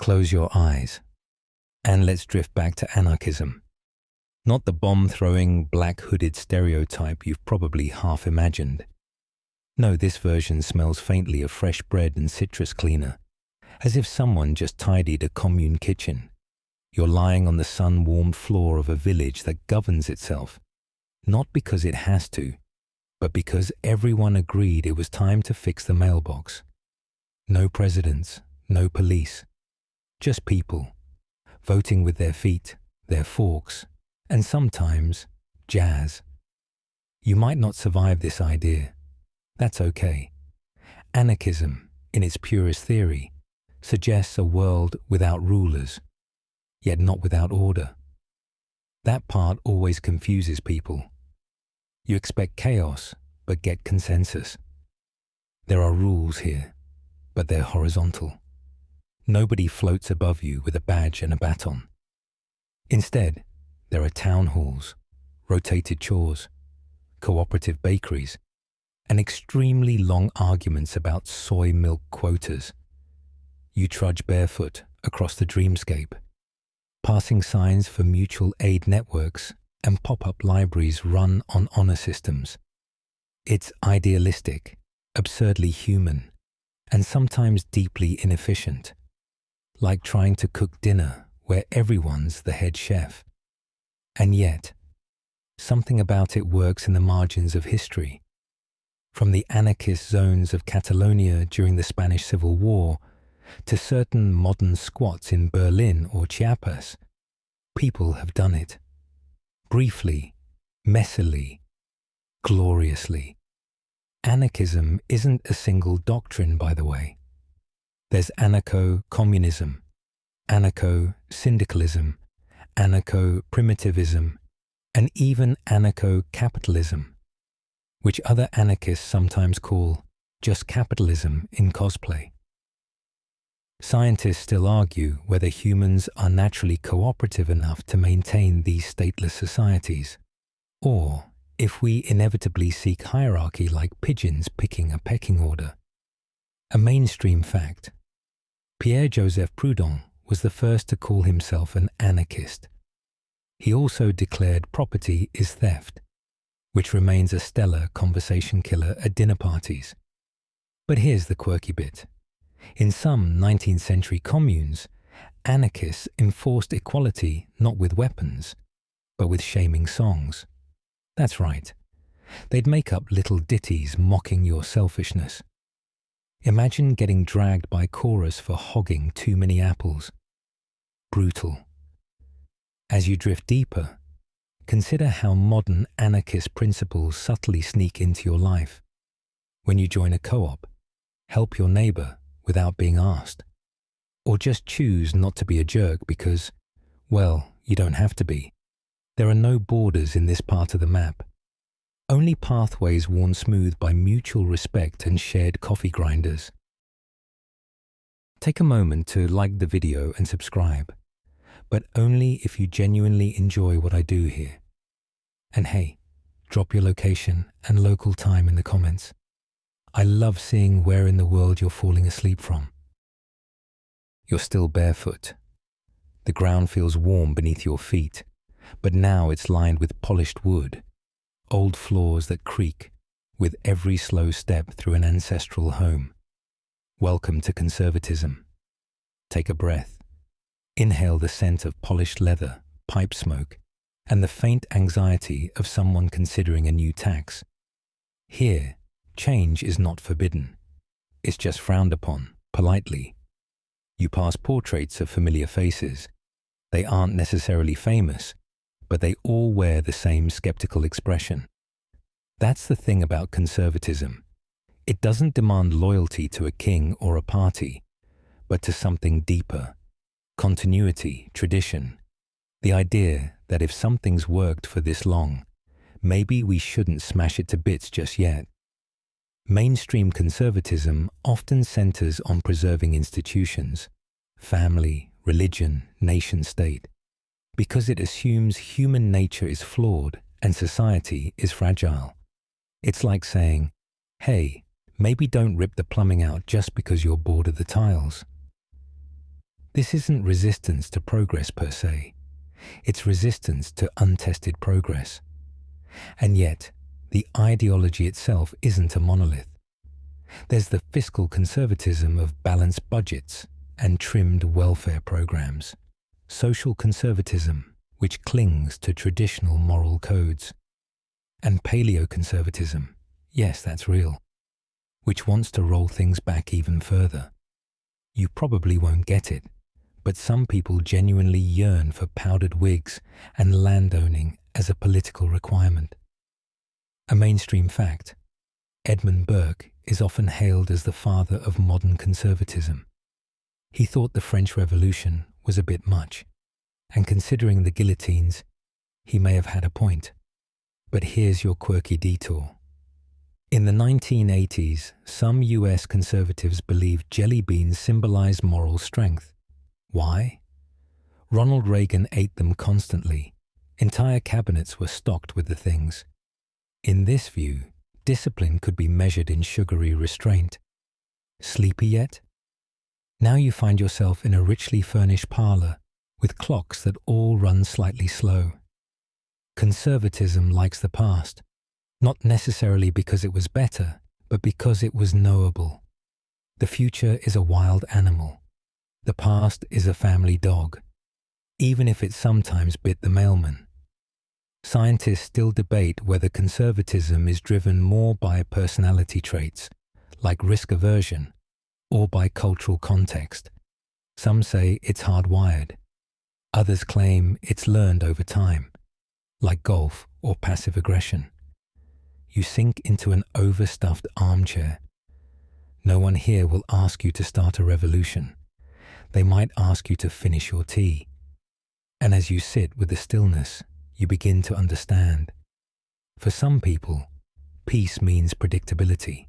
Close your eyes, and let's drift back to anarchism. Not the bomb-throwing, black-hooded stereotype you've probably half imagined. No, this version smells faintly of fresh bread and citrus cleaner, as if someone just tidied a commune kitchen. You're lying on the sun-warmed floor of a village that governs itself, not because it has to, but because everyone agreed it was time to fix the mailbox. No presidents, no police, just people, voting with their feet, their forks, and sometimes jazz. You might not survive this idea. That's okay. Anarchism, in its purest theory, suggests a world without rulers, yet not without order. That part always confuses people. You expect chaos, but get consensus. There are rules here, but they're horizontal. Nobody floats above you with a badge and a baton. Instead, there are town halls, rotated chores, cooperative bakeries, and extremely long arguments about soy milk quotas. You trudge barefoot across the dreamscape, passing signs for mutual aid networks and pop-up libraries run on honor systems. It's idealistic, absurdly human, and sometimes deeply inefficient, like trying to cook dinner where everyone's the head chef. And yet, something about it works in the margins of history. From the anarchist zones of Catalonia during the Spanish Civil War to certain modern squats in Berlin or Chiapas, people have done it. Briefly, messily, gloriously. Anarchism isn't a single doctrine, by the way. There's anarcho-communism, anarcho-syndicalism, anarcho-primitivism, and even anarcho-capitalism, which other anarchists sometimes call just capitalism in cosplay. Scientists still argue whether humans are naturally cooperative enough to maintain these stateless societies, or if we inevitably seek hierarchy like pigeons picking a pecking order. A mainstream fact. Pierre-Joseph Proudhon was the first to call himself an anarchist. He also declared property is theft, which remains a stellar conversation killer at dinner parties. But here's the quirky bit. In some 19th century communes, anarchists enforced equality not with weapons, but with shaming songs. That's right. They'd make up little ditties mocking your selfishness. Imagine getting dragged by chorus for hogging too many apples. Brutal. As you drift deeper, consider how modern anarchist principles subtly sneak into your life. When you join a co-op, help your neighbor without being asked. Or just choose not to be a jerk because, well, you don't have to be. There are no borders in this part of the map. Only pathways worn smooth by mutual respect and shared coffee grinders. Take a moment to like the video and subscribe, but only if you genuinely enjoy what I do here. And hey, drop your location and local time in the comments. I love seeing where in the world you're falling asleep from. You're still barefoot. The ground feels warm beneath your feet, but now it's lined with polished wood, old floors that creak with every slow step through an ancestral home. Welcome to conservatism. Take a breath. Inhale the scent of polished leather, pipe smoke, and the faint anxiety of someone considering a new tax. Here, change is not forbidden. It's just frowned upon, politely. You pass portraits of familiar faces. They aren't necessarily famous, but they all wear the same skeptical expression. That's the thing about conservatism. It doesn't demand loyalty to a king or a party, but to something deeper. Continuity, tradition. The idea that if something's worked for this long, maybe we shouldn't smash it to bits just yet. Mainstream conservatism often centers on preserving institutions, family, religion, nation-state, because it assumes human nature is flawed and society is fragile. It's like saying, hey, maybe don't rip the plumbing out just because you're bored of the tiles. This isn't resistance to progress per se. It's resistance to untested progress. And yet, the ideology itself isn't a monolith. There's the fiscal conservatism of balanced budgets and trimmed welfare programs. Social conservatism, which clings to traditional moral codes. And Paleo-Conservatism, yes, that's real, which wants to roll things back even further. You probably won't get it, but some people genuinely yearn for powdered wigs and landowning as a political requirement. A mainstream fact, Edmund Burke is often hailed as the father of modern conservatism. He thought the French Revolution was a bit much, and considering the guillotines, he may have had a point. But here's your quirky detour. In the 1980s, some US conservatives believed jelly beans symbolized moral strength. Why? Ronald Reagan ate them constantly. Entire cabinets were stocked with the things. In this view, discipline could be measured in sugary restraint. Sleepy yet? Now you find yourself in a richly furnished parlor with clocks that all run slightly slow. Conservatism likes the past, not necessarily because it was better, but because it was knowable. The future is a wild animal. The past is a family dog, even if it sometimes bit the mailman. Scientists still debate whether conservatism is driven more by personality traits, like risk aversion, or by cultural context. Some say it's hardwired. Others claim it's learned over time, like golf or passive aggression. You sink into an overstuffed armchair. No one here will ask you to start a revolution. They might ask you to finish your tea. And as you sit with the stillness, you begin to understand. For some people, peace means predictability.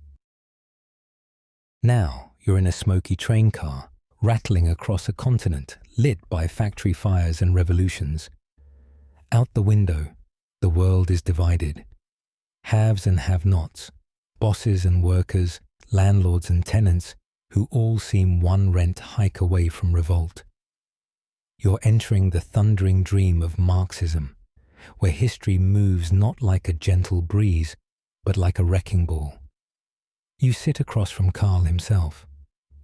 Now you're in a smoky train car, rattling across a continent lit by factory fires and revolutions. Out the window, the world is divided. Haves and have-nots, bosses and workers, landlords and tenants, who all seem one rent hike away from revolt. You're entering the thundering dream of Marxism, where history moves not like a gentle breeze, but like a wrecking ball. You sit across from Karl himself.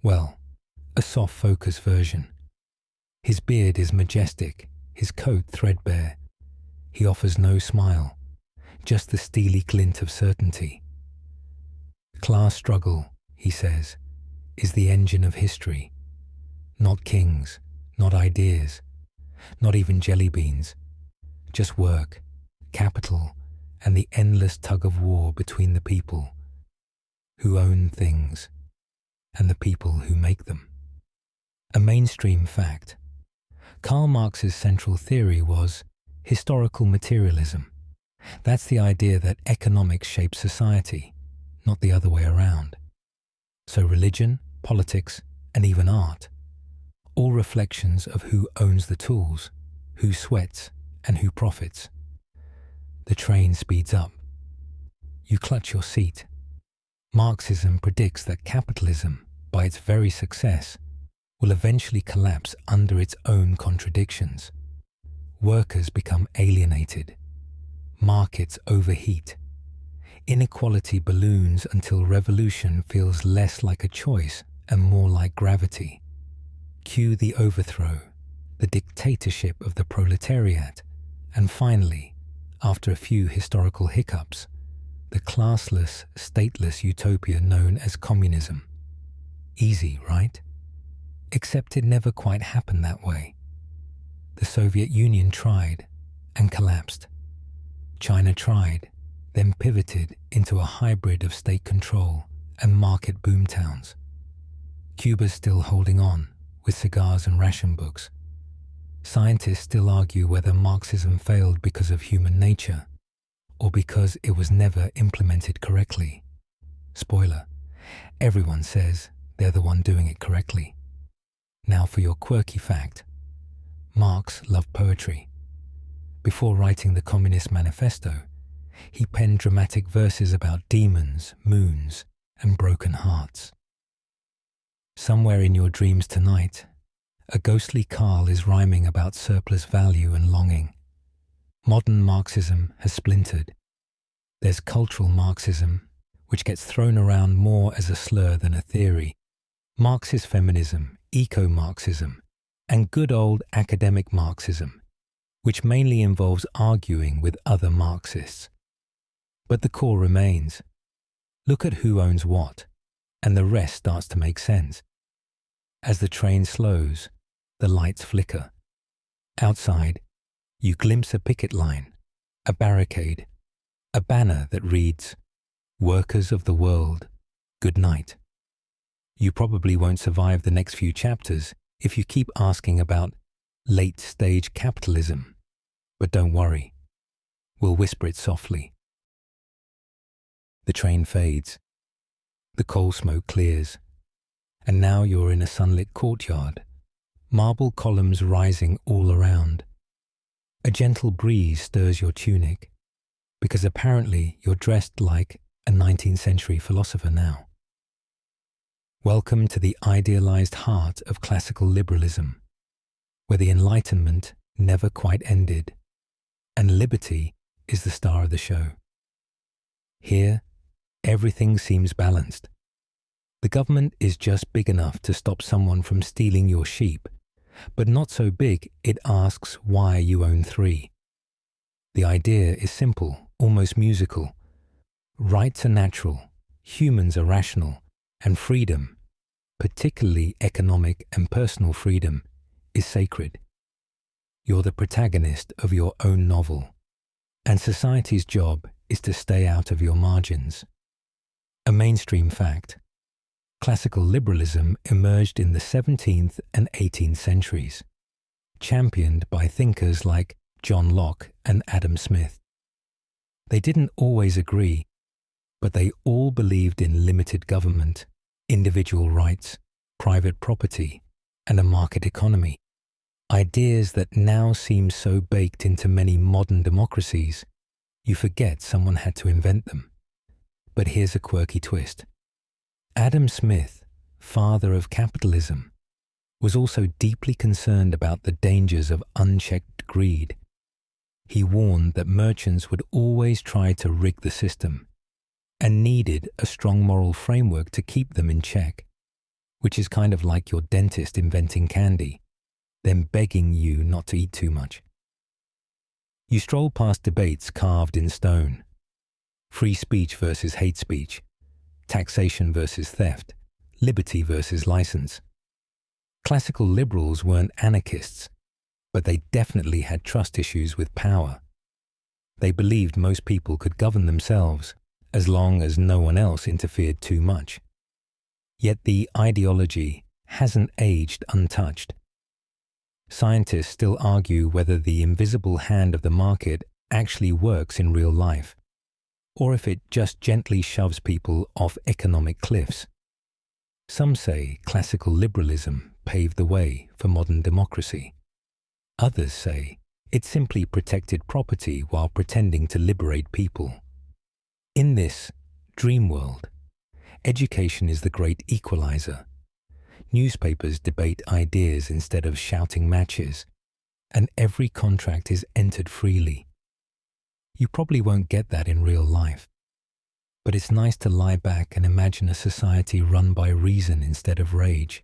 Well, a soft-focus version. His beard is majestic, his coat threadbare. He offers no smile, just the steely glint of certainty. Class struggle, he says, is the engine of history. Not kings, not ideas, not even jelly beans. Just work, capital, and the endless tug-of-war between the people who own things and the people who make them. A mainstream fact. Karl Marx's central theory was historical materialism. That's the idea that economics shapes society, not the other way around. So religion, politics, and even art, all reflections of who owns the tools, who sweats, and who profits. The train speeds up. You clutch your seat. Marxism predicts that capitalism, by its very success, will eventually collapse under its own contradictions. Workers become alienated. Markets overheat. Inequality balloons until revolution feels less like a choice and more like gravity. Cue the overthrow, the dictatorship of the proletariat, and finally, after a few historical hiccups, the classless, stateless utopia known as communism. Easy, right? Except it never quite happened that way. The Soviet Union tried and collapsed. China tried, then pivoted into a hybrid of state control and market boomtowns. Cuba's still holding on, with cigars and ration books. Scientists still argue whether Marxism failed because of human nature, or because it was never implemented correctly. Spoiler, everyone says they're the one doing it correctly. Now for your quirky fact. Marx loved poetry. Before writing the Communist Manifesto, he penned dramatic verses about demons, moons, and broken hearts. Somewhere in your dreams tonight, A ghostly carl is rhyming about surplus value and longing. Modern Marxism has splintered. There's cultural Marxism, which gets thrown around more as a slur than a theory. Marxist feminism, eco-Marxism, and good old academic Marxism, which mainly involves arguing with other Marxists. But the core remains. Look at who owns what, and the rest starts to make sense. As the train slows, the lights flicker. Outside, you glimpse a picket line, a barricade, a banner that reads, "Workers of the world, good night." You probably won't survive the next few chapters if you keep asking about late-stage capitalism. But don't worry, we'll whisper it softly. The train fades. The coal smoke clears. And now you're in a sunlit courtyard, marble columns rising all around. A gentle breeze stirs your tunic, because apparently you're dressed like a 19th century philosopher now. Welcome to the idealized heart of classical liberalism, where the Enlightenment never quite ended, and liberty is the star of the show. Here, everything seems balanced. The government is just big enough to stop someone from stealing your sheep, but not so big it asks why you own 3. The idea is simple, almost musical. Rights are natural, humans are rational, and freedom, particularly economic and personal freedom, is sacred. You're the protagonist of your own novel, and society's job is to stay out of your margins. A mainstream fact. Classical liberalism emerged in the 17th and 18th centuries, championed by thinkers like John Locke and Adam Smith. They didn't always agree, but they all believed in limited government, individual rights, private property, and a market economy. Ideas that now seem so baked into many modern democracies, you forget someone had to invent them. But here's a quirky twist. Adam Smith, father of capitalism, was also deeply concerned about the dangers of unchecked greed. He warned that merchants would always try to rig the system and needed a strong moral framework to keep them in check, which is kind of like your dentist inventing candy, then begging you not to eat too much. You stroll past debates carved in stone. Free speech versus hate speech. Taxation versus theft, liberty versus license. Classical liberals weren't anarchists, but they definitely had trust issues with power. They believed most people could govern themselves as long as no one else interfered too much. Yet the ideology hasn't aged untouched. Scientists still argue whether the invisible hand of the market actually works in real life, or if it just gently shoves people off economic cliffs. Some say classical liberalism paved the way for modern democracy. Others say it simply protected property while pretending to liberate people. In this dream world, education is the great equalizer. Newspapers debate ideas instead of shouting matches, and every contract is entered freely. You probably won't get that in real life, but it's nice to lie back and imagine a society run by reason instead of rage.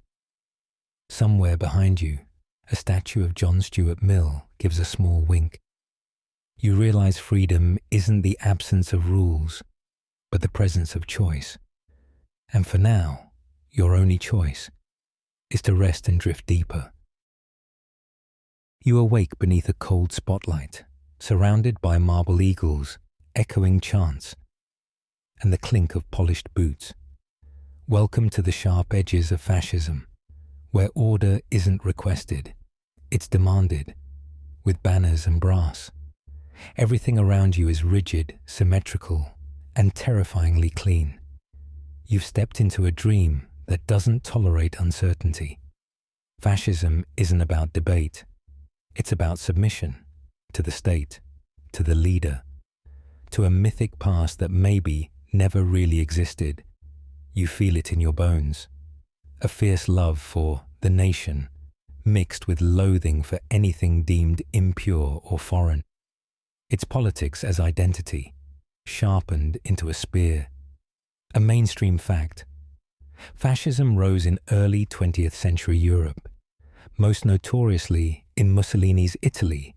Somewhere behind you, a statue of John Stuart Mill gives a small wink. You realize freedom isn't the absence of rules, but the presence of choice. And for now, your only choice is to rest and drift deeper. You awake beneath a cold spotlight, surrounded by marble eagles, echoing chants, and the clink of polished boots. Welcome to the sharp edges of fascism, where order isn't requested, it's demanded, with banners and brass. Everything around you is rigid, symmetrical, and terrifyingly clean. You've stepped into a dream that doesn't tolerate uncertainty. Fascism isn't about debate, it's about submission. To the state, to the leader, to a mythic past that maybe never really existed. You feel it in your bones. A fierce love for the nation, mixed with loathing for anything deemed impure or foreign. Its politics as identity, sharpened into a spear. A mainstream fact. Fascism rose in early 20th century Europe, most notoriously in Mussolini's Italy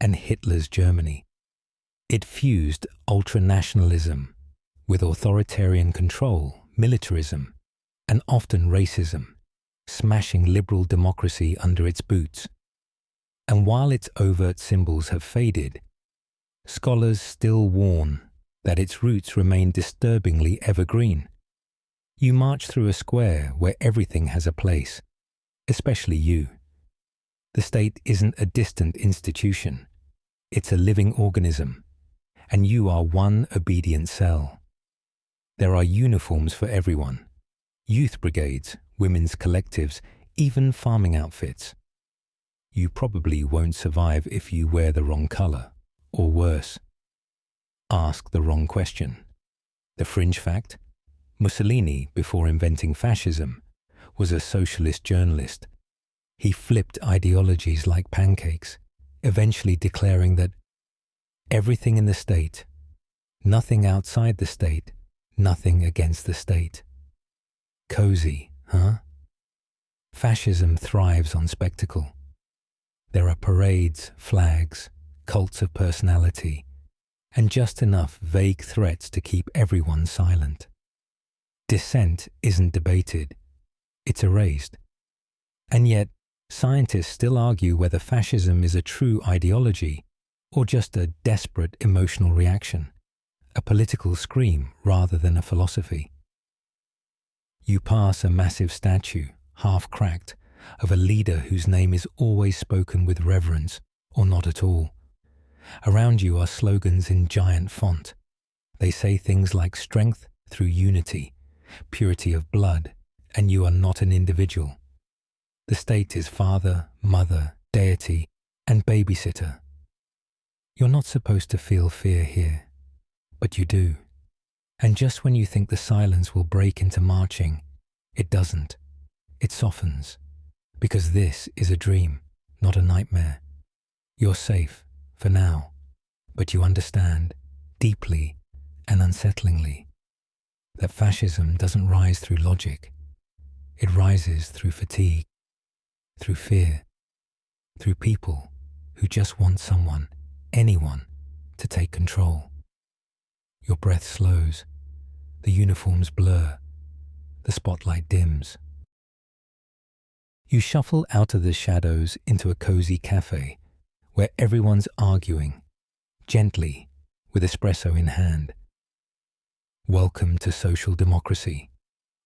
and Hitler's Germany. It fused ultranationalism with authoritarian control, militarism, and often racism, smashing liberal democracy under its boots. And while its overt symbols have faded, scholars still warn that its roots remain disturbingly evergreen. You march through a square where everything has a place, especially you. The state isn't a distant institution. It's a living organism, and you are one obedient cell. There are uniforms for everyone. Youth brigades, women's collectives, even farming outfits. You probably won't survive if you wear the wrong color, or worse, ask the wrong question. The fringe fact? Mussolini, before inventing fascism, was a socialist journalist. He flipped ideologies like pancakes, eventually declaring that everything in the state, nothing outside the state, nothing against the state. Cozy, huh? Fascism thrives on spectacle. There are parades, flags, cults of personality, and just enough vague threats to keep everyone silent. Dissent isn't debated, it's erased. And yet, scientists still argue whether fascism is a true ideology or just a desperate emotional reaction, a political scream rather than a philosophy. You pass a massive statue, half cracked, of a leader whose name is always spoken with reverence or not at all. Around you are slogans in giant font. They say things like strength through unity, purity of blood, and you are not an individual. The state is father, mother, deity, and babysitter. You're not supposed to feel fear here, but you do. And just when you think the silence will break into marching, it doesn't. It softens, because this is a dream, not a nightmare. You're safe, for now, but you understand, deeply and unsettlingly, that fascism doesn't rise through logic. It rises through fatigue, through fear, through people who just want someone, anyone, to take control. Your breath slows, the uniforms blur, the spotlight dims. You shuffle out of the shadows into a cozy cafe where everyone's arguing, gently, with espresso in hand. Welcome to social democracy,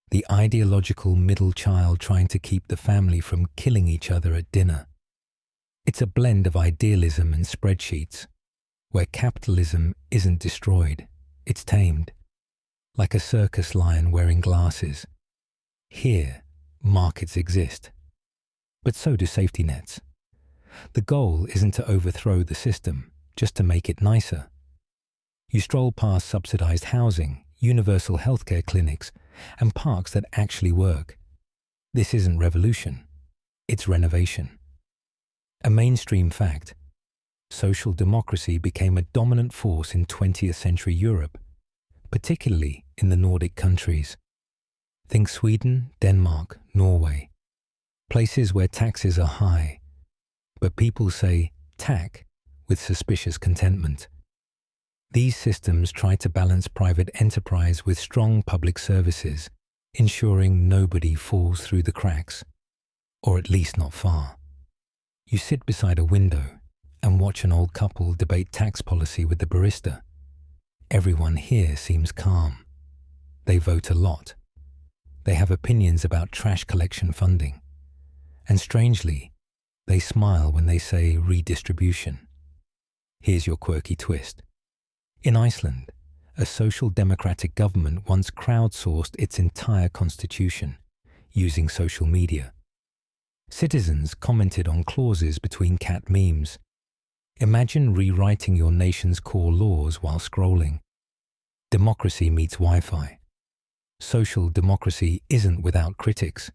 the ideological middle child trying to keep the family from killing each other at dinner. It's a blend of idealism and spreadsheets, where capitalism isn't destroyed, it's tamed, like a circus lion wearing glasses. Here, markets exist, but so do safety nets. The goal isn't to overthrow the system, just to make it nicer. You stroll past subsidized housing, universal healthcare clinics, and parks that actually work. This isn't revolution, it's renovation. A mainstream fact, social democracy became a dominant force in 20th century Europe, particularly in the Nordic countries. Think Sweden, Denmark, Norway, places where taxes are high, but people say tack with suspicious contentment. These systems try to balance private enterprise with strong public services, ensuring nobody falls through the cracks, or at least not far. You sit beside a window and watch an old couple debate tax policy with the barista. Everyone here seems calm. They vote a lot. They have opinions about trash collection funding. And strangely, they smile when they say redistribution. Here's your quirky twist. In Iceland, a social democratic government once crowdsourced its entire constitution using social media. Citizens commented on clauses between cat memes. Imagine rewriting your nation's core laws while scrolling. Democracy meets Wi-Fi. Social democracy isn't without critics.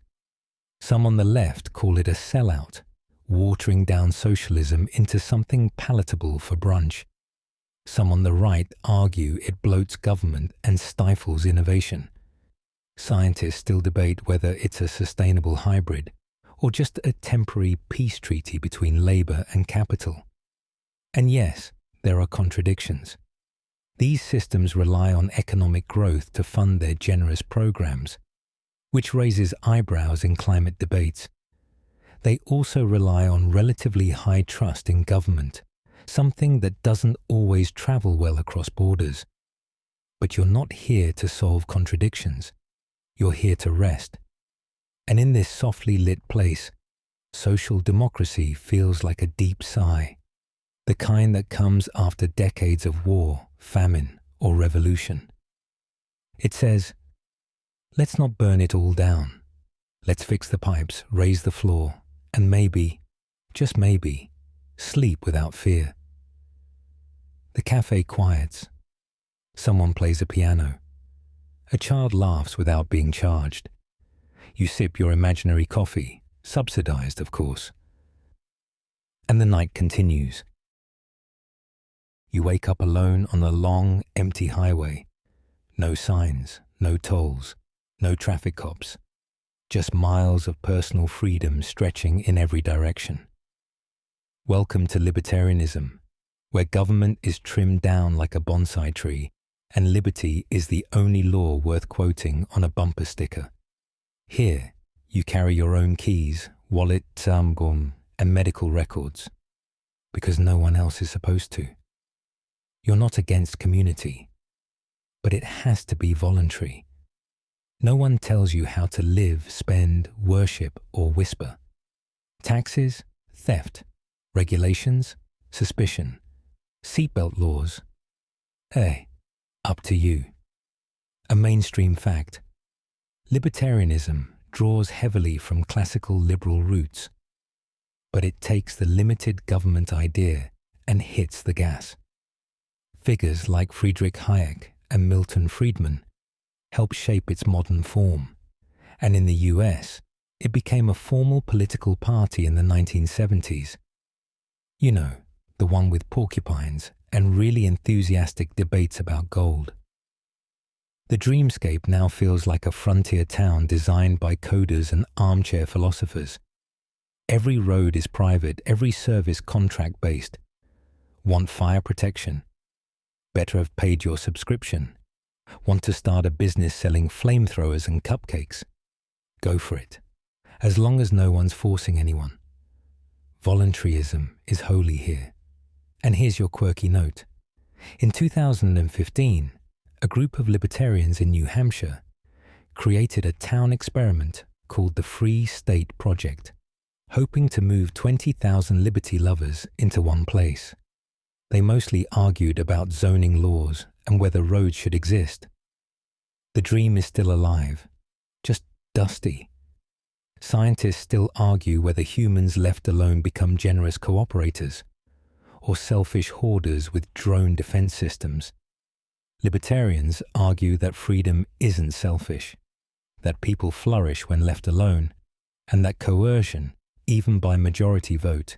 Some on the left call it a sellout watering down socialism into something palatable for brunch. Some on the right argue it bloats government and stifles innovation. Scientists still debate whether it's a sustainable hybrid or just a temporary peace treaty between labor and capital. And yes, there are contradictions. These systems rely on economic growth to fund their generous programs, which raises eyebrows in climate debates. They also rely on relatively high trust in government, something that doesn't always travel well across borders. But you're not here to solve contradictions. You're here to rest. And in this softly lit place, social democracy feels like a deep sigh, the kind that comes after decades of war, famine, or revolution. It says, let's not burn it all down. Let's fix the pipes, raise the floor, and maybe, just maybe, sleep without fear. The cafe quiets. Someone plays a piano. A child laughs without being charged. You sip your imaginary coffee, subsidized, of course. And the night continues. You wake up alone on a long, empty highway. No signs, no tolls, no traffic cops. Just miles of personal freedom stretching in every direction. Welcome to Libertarianism, where government is trimmed down like a bonsai tree, and liberty is the only law worth quoting on a bumper sticker. Here, you carry your own keys, wallet, and medical records, because no one else is supposed to. You're not against community, but it has to be voluntary. No one tells you how to live, spend, worship, or whisper. Taxes, theft, regulations, suspicion, seatbelt laws. Hey, up to you. A mainstream fact. Libertarianism draws heavily from classical liberal roots, but it takes the limited government idea and hits the gas. Figures like Friedrich Hayek and Milton Friedman helped shape its modern form, and in the US, it became a formal political party in the 1970s. You know, the one with porcupines and really enthusiastic debates about gold. The dreamscape now feels like a frontier town designed by coders and armchair philosophers. Every road is private, every service contract-based. Want fire protection? Better have paid your subscription. Want to start a business selling flamethrowers and cupcakes? Go for it, as long as no one's forcing anyone. Voluntarism is holy here. And here's your quirky note. In 2015, a group of libertarians in New Hampshire created a town experiment called the Free State Project, hoping to move 20,000 liberty lovers into one place. They mostly argued about zoning laws and whether roads should exist. The dream is still alive, just dusty. Scientists still argue whether humans left alone become generous cooperators or selfish hoarders with drone defense systems. Libertarians argue that freedom isn't selfish, that people flourish when left alone, and that coercion, even by majority vote,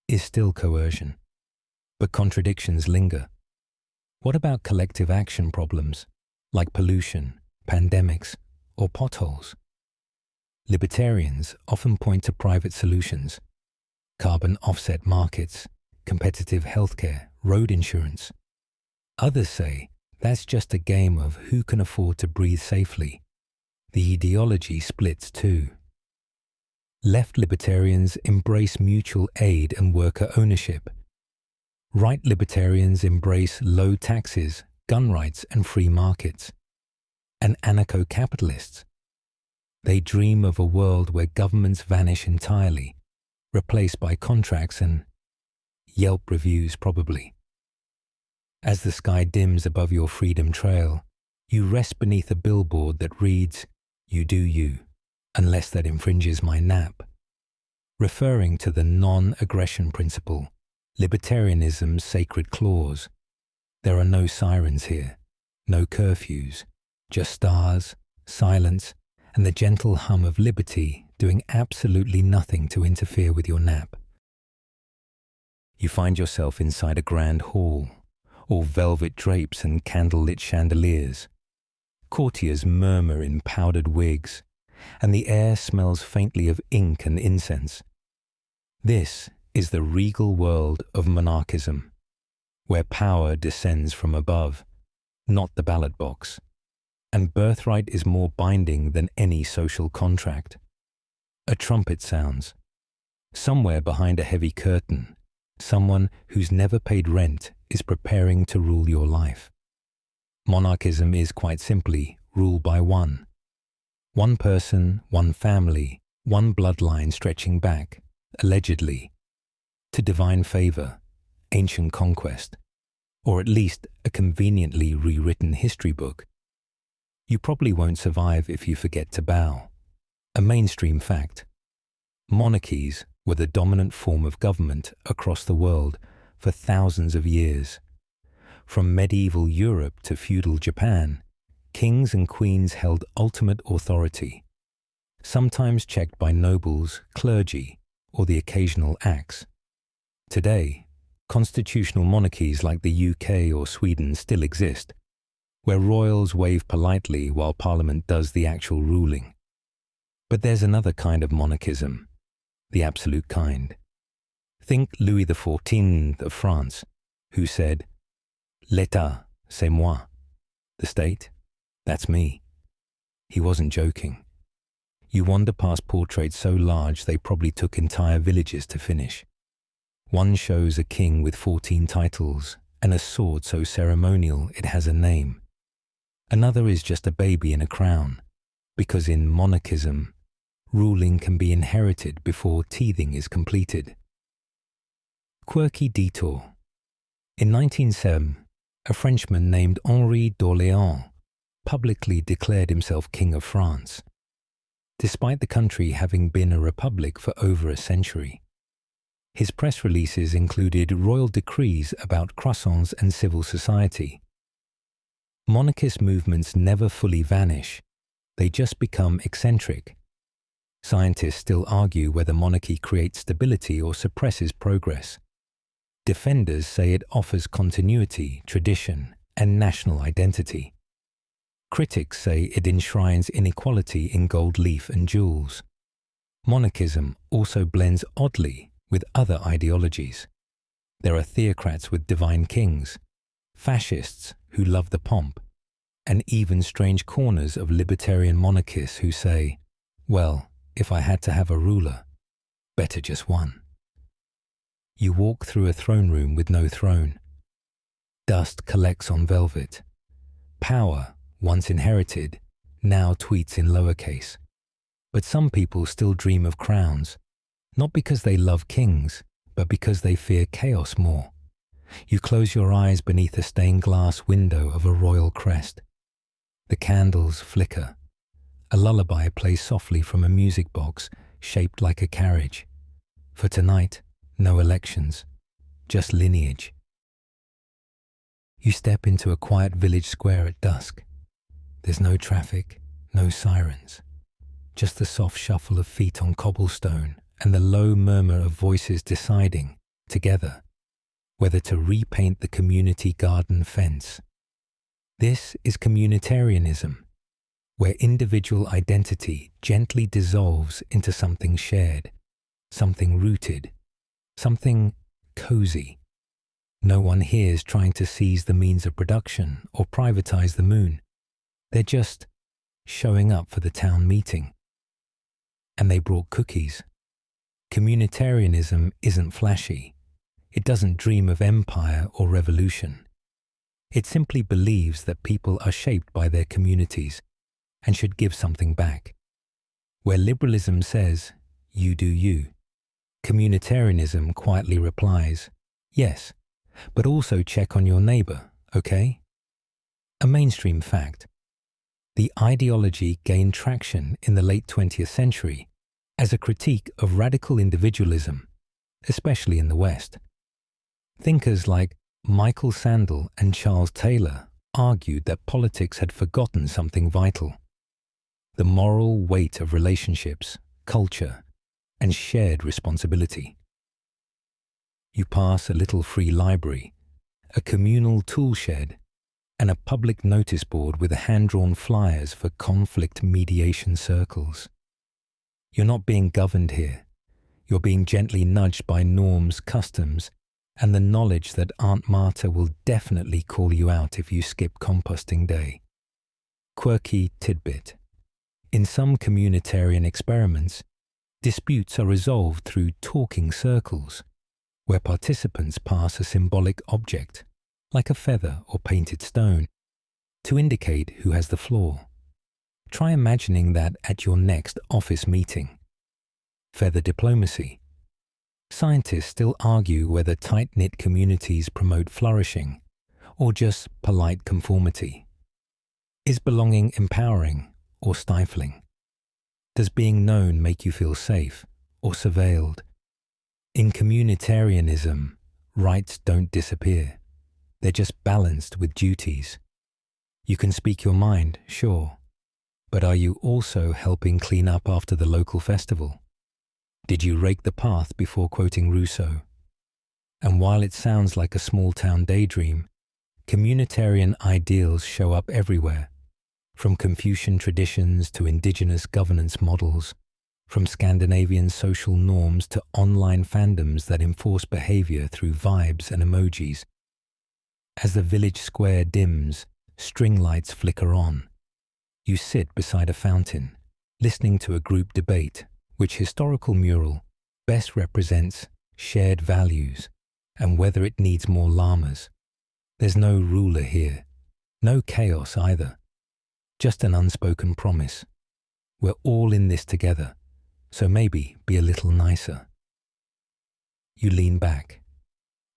is still coercion. But contradictions linger. What about collective action problems, like pollution, pandemics, or potholes? Libertarians often point to private solutions, carbon offset markets, competitive healthcare, road insurance. Others say that's just a game of who can afford to breathe safely. The ideology splits too. Left libertarians embrace mutual aid and worker ownership. Right libertarians embrace low taxes, gun rights, and free markets. And anarcho-capitalists, they dream of a world where governments vanish entirely, replaced by contracts and Yelp reviews probably. As the sky dims above your freedom trail, you rest beneath a billboard that reads, "You do you, unless that infringes my nap," referring to the non-aggression principle, libertarianism's sacred clause. There are no sirens here, no curfews, just stars, silence, and the gentle hum of liberty doing absolutely nothing to interfere with your nap. You find yourself inside a grand hall, all velvet drapes and candle-lit chandeliers. Courtiers murmur in powdered wigs, and the air smells faintly of ink and incense. This is the regal world of monarchism, where power descends from above, not the ballot box, and birthright is more binding than any social contract. A trumpet sounds. Somewhere behind a heavy curtain, someone who's never paid rent is preparing to rule your life. Monarchism is quite simply rule by one. One person, one family, one bloodline stretching back, allegedly, to divine favor, ancient conquest, or at least a conveniently rewritten history book. You probably won't survive if you forget to bow. A mainstream fact. Monarchies were the dominant form of government across the world for thousands of years. From medieval Europe to feudal Japan, kings and queens held ultimate authority, sometimes checked by nobles, clergy, or the occasional axe. Today, constitutional monarchies like the UK or Sweden still exist, where royals wave politely while Parliament does the actual ruling. But there's another kind of monarchism, the absolute kind. Think Louis XIV of France, who said, "L'État, c'est moi." The state, that's me. He wasn't joking. You wander past portraits so large they probably took entire villages to finish. One shows a king with 14 titles and a sword so ceremonial it has a name. Another is just a baby in a crown, because in monarchism, ruling can be inherited before teething is completed. Quirky detour. In 1907, a Frenchman named Henri d'Orléans publicly declared himself King of France, despite the country having been a republic for over a century. His press releases included royal decrees about croissants and civil society. Monarchist movements never fully vanish, they just become eccentric. Scientists still argue whether monarchy creates stability or suppresses progress. Defenders say it offers continuity, tradition, and national identity. Critics say it enshrines inequality in gold leaf and jewels. Monarchism also blends oddly with other ideologies. There are theocrats with divine kings, fascists who love the pomp, and even strange corners of libertarian monarchists who say, well, if I had to have a ruler, better just one. You walk through a throne room with no throne. Dust collects on velvet. Power, once inherited, now tweets in lowercase. But some people still dream of crowns, not because they love kings, but because they fear chaos more. You close your eyes beneath a stained glass window of a royal crest. The candles flicker. A lullaby plays softly from a music box shaped like a carriage. For tonight, no elections, just lineage. You step into a quiet village square at dusk. There's no traffic, no sirens, just the soft shuffle of feet on cobblestone and the low murmur of voices deciding, together, whether to repaint the community garden fence. This is Communitarianism, where individual identity gently dissolves into something shared, something rooted, something cozy. No one here is trying to seize the means of production or privatize the moon. They're just showing up for the town meeting. And they brought cookies. Communitarianism isn't flashy. It doesn't dream of empire or revolution. It simply believes that people are shaped by their communities and should give something back. Where liberalism says, you do you, Communitarianism quietly replies, yes, but also check on your neighbor, okay? A mainstream fact. The ideology gained traction in the late 20th century as a critique of radical individualism, especially in the West. Thinkers like Michael Sandel and Charles Taylor argued that politics had forgotten something vital: the moral weight of relationships, culture, and shared responsibility. You pass a little free library, a communal tool shed, and a public notice board with hand-drawn flyers for conflict mediation circles. You're not being governed here. You're being gently nudged by norms, customs, and the knowledge that Aunt Marta will definitely call you out if you skip composting day. Quirky tidbit. In some communitarian experiments, disputes are resolved through talking circles, where participants pass a symbolic object, like a feather or painted stone, to indicate who has the floor. Try imagining that at your next office meeting. Feather diplomacy. Scientists still argue whether tight-knit communities promote flourishing or just polite conformity. Is belonging empowering or stifling? Does being known make you feel safe or surveilled? In communitarianism, rights don't disappear. They're just balanced with duties. You can speak your mind, sure, but are you also helping clean up after the local festival? Did you rake the path before quoting Rousseau? And while it sounds like a small-town daydream, communitarian ideals show up everywhere, from Confucian traditions to indigenous governance models, from Scandinavian social norms to online fandoms that enforce behavior through vibes and emojis. As the village square dims, string lights flicker on. You sit beside a fountain, listening to a group debate which historical mural best represents shared values and whether it needs more llamas. There's no ruler here, no chaos either, just an unspoken promise. We're all in this together, so maybe be a little nicer. You lean back.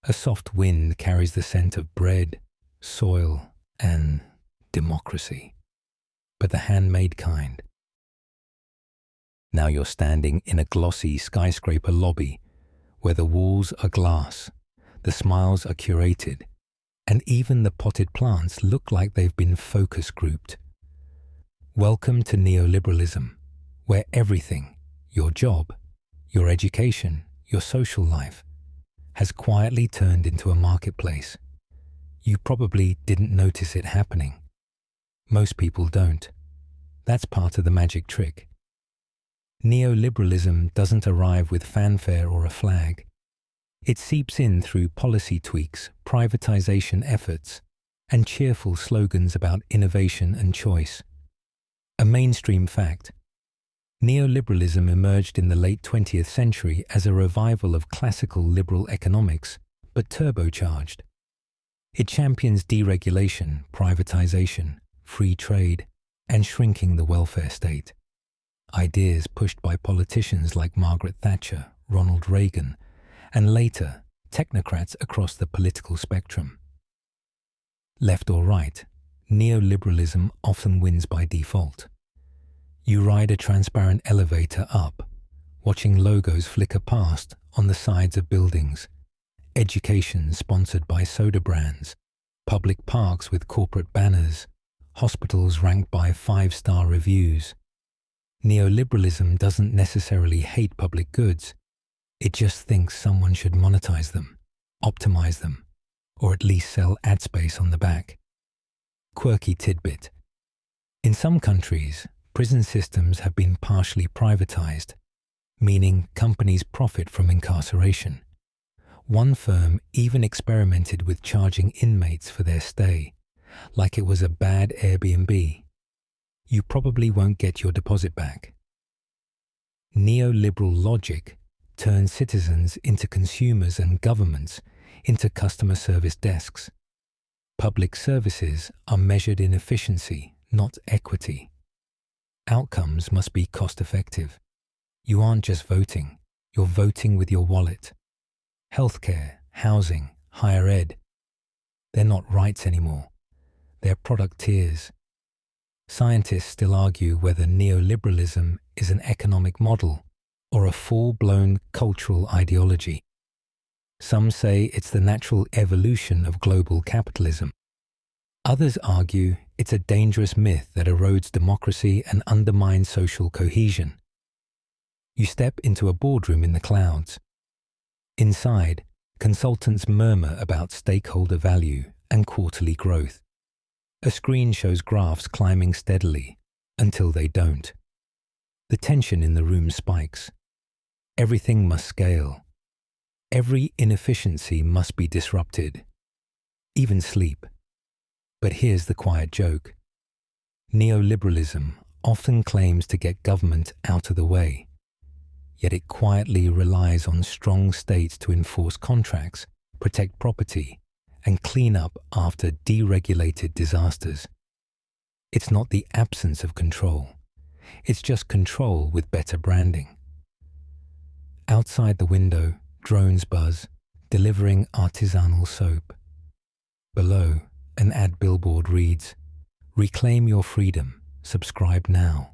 A soft wind carries the scent of bread, soil, and democracy, but the handmade kind. Now you're standing in a glossy skyscraper lobby where the walls are glass, the smiles are curated, and even the potted plants look like they've been focus grouped. Welcome to neoliberalism, where everything, your job, your education, your social life, has quietly turned into a marketplace. You probably didn't notice it happening. Most people don't. That's part of the magic trick. Neoliberalism doesn't arrive with fanfare or a flag. It seeps in through policy tweaks, privatization efforts, and cheerful slogans about innovation and choice. A mainstream fact. Neoliberalism emerged in the late 20th century as a revival of classical liberal economics, but turbocharged. It champions deregulation, privatization, free trade, and shrinking the welfare state. Ideas pushed by politicians like Margaret Thatcher, Ronald Reagan, and later, technocrats across the political spectrum. Left or right, neoliberalism often wins by default. You ride a transparent elevator up, watching logos flicker past on the sides of buildings, education sponsored by soda brands, public parks with corporate banners, hospitals ranked by 5-star reviews. Neoliberalism doesn't necessarily hate public goods. It just thinks someone should monetize them, optimize them, or at least sell ad space on the back. Quirky tidbit. In some countries, prison systems have been partially privatized, meaning companies profit from incarceration. One firm even experimented with charging inmates for their stay, like it was a bad Airbnb. You probably won't get your deposit back. Neoliberal logic turns citizens into consumers and governments into customer service desks. Public services are measured in efficiency, not equity. Outcomes must be cost-effective. You aren't just voting, you're voting with your wallet. Healthcare, housing, higher ed. They're not rights anymore. They're product tiers. Scientists still argue whether neoliberalism is an economic model or a full-blown cultural ideology. Some say it's the natural evolution of global capitalism. Others argue it's a dangerous myth that erodes democracy and undermines social cohesion. You step into a boardroom in the clouds. Inside, Consultants murmur about stakeholder value and quarterly growth. A screen shows graphs climbing steadily until they don't. The tension in the room spikes. Everything must scale. Every inefficiency must be disrupted. Even sleep. But here's the quiet joke. Neoliberalism often claims to get government out of the way, yet it quietly relies on strong states to enforce contracts, protect property, and clean up after deregulated disasters. It's not the absence of control. It's just control with better branding. Outside the window, drones buzz, delivering artisanal soap. Below, an ad billboard reads, "Reclaim your freedom, subscribe now."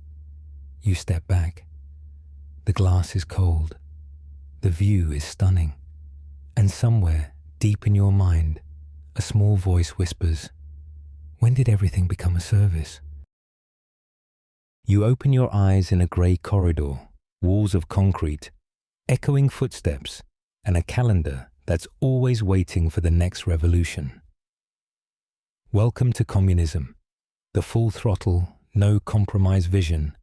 You step back. The glass is cold. The view is stunning. And somewhere, deep in your mind, a small voice whispers, "When did everything become a service?" You open your eyes in a grey corridor, walls of concrete, echoing footsteps, and a calendar that's always waiting for the next revolution. Welcome to communism, the full-throttle, no-compromise vision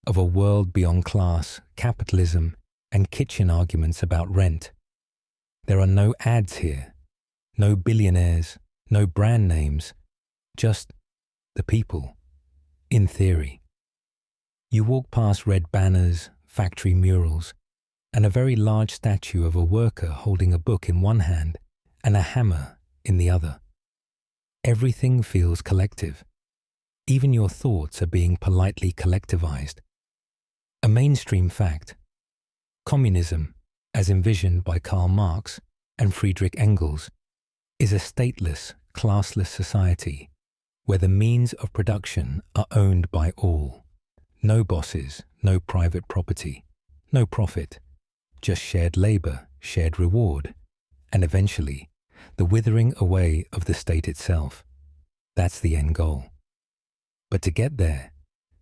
of a world beyond class, capitalism, and kitchen arguments about rent. There are no ads here, no billionaires, no brand names, just the people, in theory. You walk past red banners, factory murals, and a very large statue of a worker holding a book in one hand and a hammer in the other. Everything feels collective. Even your thoughts are being politely collectivized. A mainstream fact. Communism, as envisioned by Karl Marx and Friedrich Engels, is a stateless, classless society where the means of production are owned by all. No bosses, no private property, no profit, just shared labor, shared reward, and eventually, the withering away of the state itself. That's the end goal. But to get there,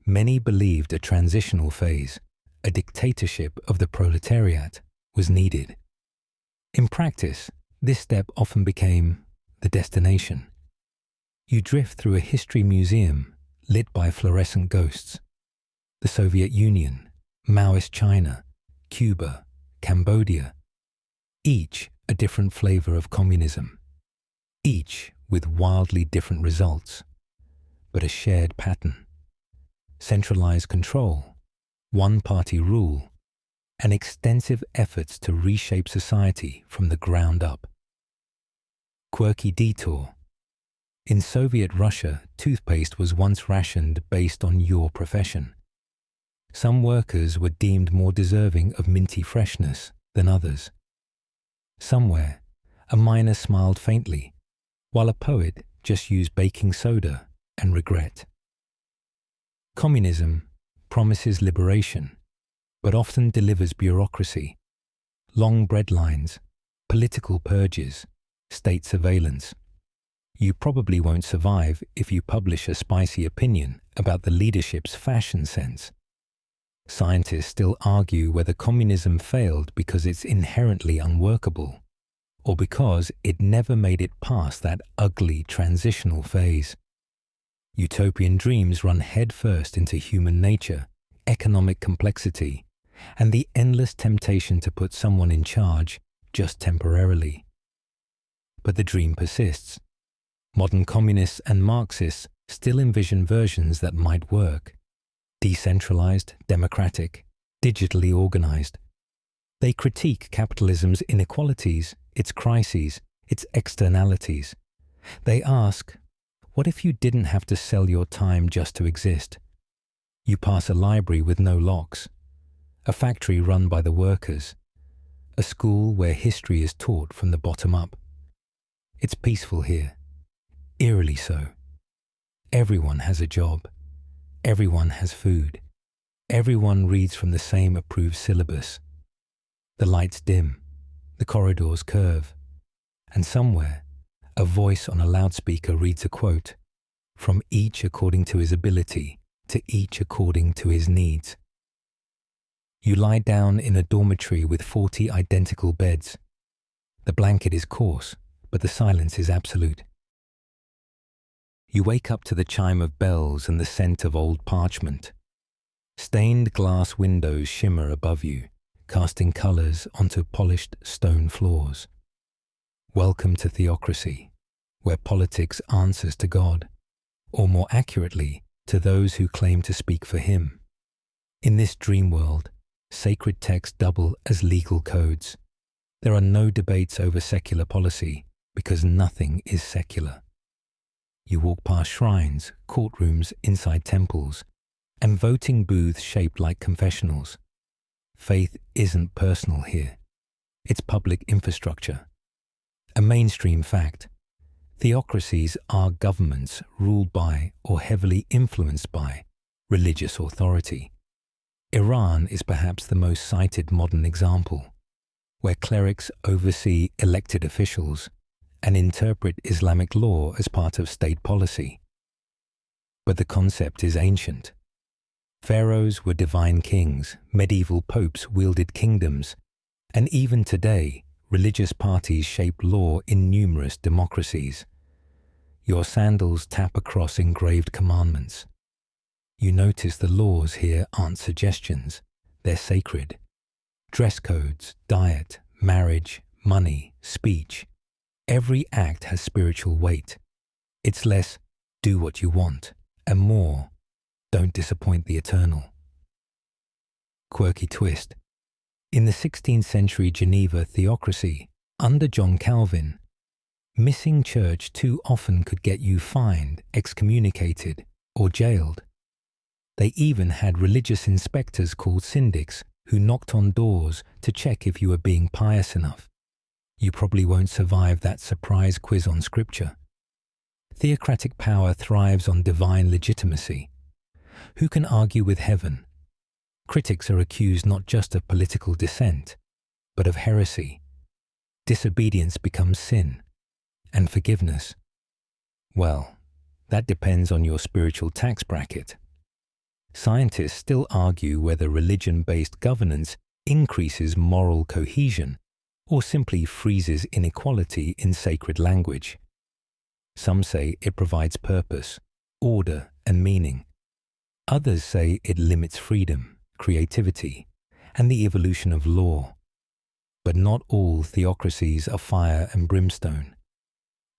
many believed a transitional phase, a dictatorship of the proletariat, was needed. In practice, this step often became the destination. You drift through a history museum lit by fluorescent ghosts. The Soviet Union, Maoist China, Cuba, Cambodia, each a different flavor of communism, each with wildly different results, but a shared pattern. Centralized control, one-party rule, and extensive efforts to reshape society from the ground up. Quirky detour. In Soviet Russia, toothpaste was once rationed based on your profession. Some workers were deemed more deserving of minty freshness than others. Somewhere, a miner smiled faintly, while a poet just used baking soda and regret. Communism promises liberation, but often delivers bureaucracy, long breadlines, political purges, state surveillance. You probably won't survive if you publish a spicy opinion about the leadership's fashion sense. Scientists still argue whether communism failed because it's inherently unworkable, or because it never made it past that ugly transitional phase. Utopian dreams run headfirst into human nature, economic complexity, and the endless temptation to put someone in charge just temporarily. But the dream persists. Modern communists and Marxists still envision versions that might work. Decentralized, democratic, digitally organized. They critique capitalism's inequalities, its crises, its externalities. They ask, what if you didn't have to sell your time just to exist? You pass a library with no locks, a factory run by the workers, a school where history is taught from the bottom up. It's peaceful here, eerily so. Everyone has a job. Everyone has food. Everyone reads from the same approved syllabus. The lights dim, the corridors curve, and somewhere, a voice on a loudspeaker reads a quote, "From each according to his ability, to each according to his needs." You lie down in a dormitory with 40 identical beds. The blanket is coarse, but the silence is absolute. You wake up to the chime of bells and the scent of old parchment. Stained glass windows shimmer above you, casting colours onto polished stone floors. Welcome to Theocracy, where politics answers to God, or more accurately, to those who claim to speak for Him. In this dream world, sacred texts double as legal codes. There are no debates over secular policy, because nothing is secular. You walk past shrines, courtrooms inside temples, and voting booths shaped like confessionals. Faith isn't personal here. It's public infrastructure. A mainstream fact. Theocracies are governments ruled by or heavily influenced by religious authority. Iran is perhaps the most cited modern example, where clerics oversee elected officials and interpret Islamic law as part of state policy. But the concept is ancient. Pharaohs were divine kings, medieval popes wielded kingdoms, and even today, religious parties shape law in numerous democracies. Your sandals tap across engraved commandments. You notice the laws here aren't suggestions, they're sacred. Dress codes, diet, marriage, money, speech. Every act has spiritual weight. It's less, do what you want, and more, don't disappoint the eternal. Quirky twist. In the 16th century Geneva theocracy, under John Calvin, missing church too often could get you fined, excommunicated, or jailed. They even had religious inspectors called syndics who knocked on doors to check if you were being pious enough. You probably won't survive that surprise quiz on scripture. Theocratic power thrives on divine legitimacy. Who can argue with heaven? Critics are accused not just of political dissent, but of heresy. Disobedience becomes sin, and forgiveness, well, that depends on your spiritual tax bracket. Scientists still argue whether religion-based governance increases moral cohesion or simply freezes inequality in sacred language. Some say it provides purpose, order, and meaning. Others say it limits freedom, creativity, and the evolution of law. But not all theocracies are fire and brimstone.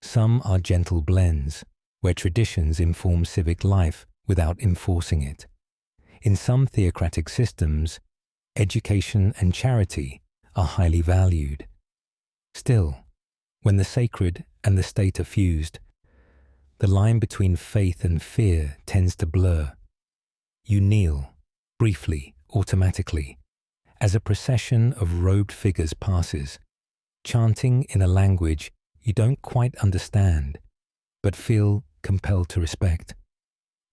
Some are gentle blends, where traditions inform civic life without enforcing it. In some theocratic systems, education and charity are highly valued. Still, when the sacred and the state are fused, the line between faith and fear tends to blur. You kneel, briefly, automatically, as a procession of robed figures passes, chanting in a language you don't quite understand, but feel compelled to respect.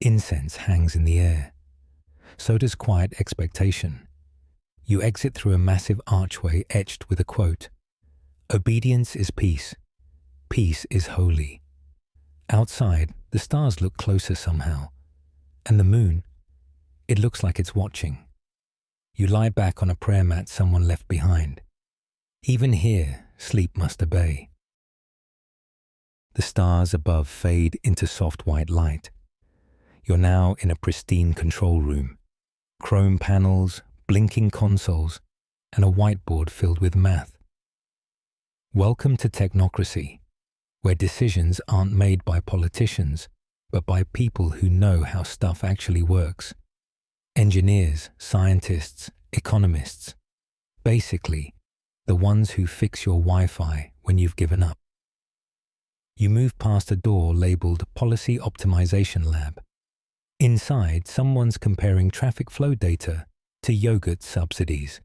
Incense hangs in the air. So does quiet expectation. You exit through a massive archway etched with a quote, "Obedience is peace. Peace is holy." Outside, the stars look closer somehow, and the moon, it looks like it's watching. You lie back on a prayer mat someone left behind. Even here, sleep must obey. The stars above fade into soft white light. You're now in a pristine control room. Chrome panels, blinking consoles, and a whiteboard filled with math. Welcome to Technocracy, where decisions aren't made by politicians, but by people who know how stuff actually works. Engineers, scientists, economists. Basically, the ones who fix your Wi-Fi when you've given up. You move past a door labeled Policy Optimization Lab. Inside, someone's comparing traffic flow data to yogurt subsidies.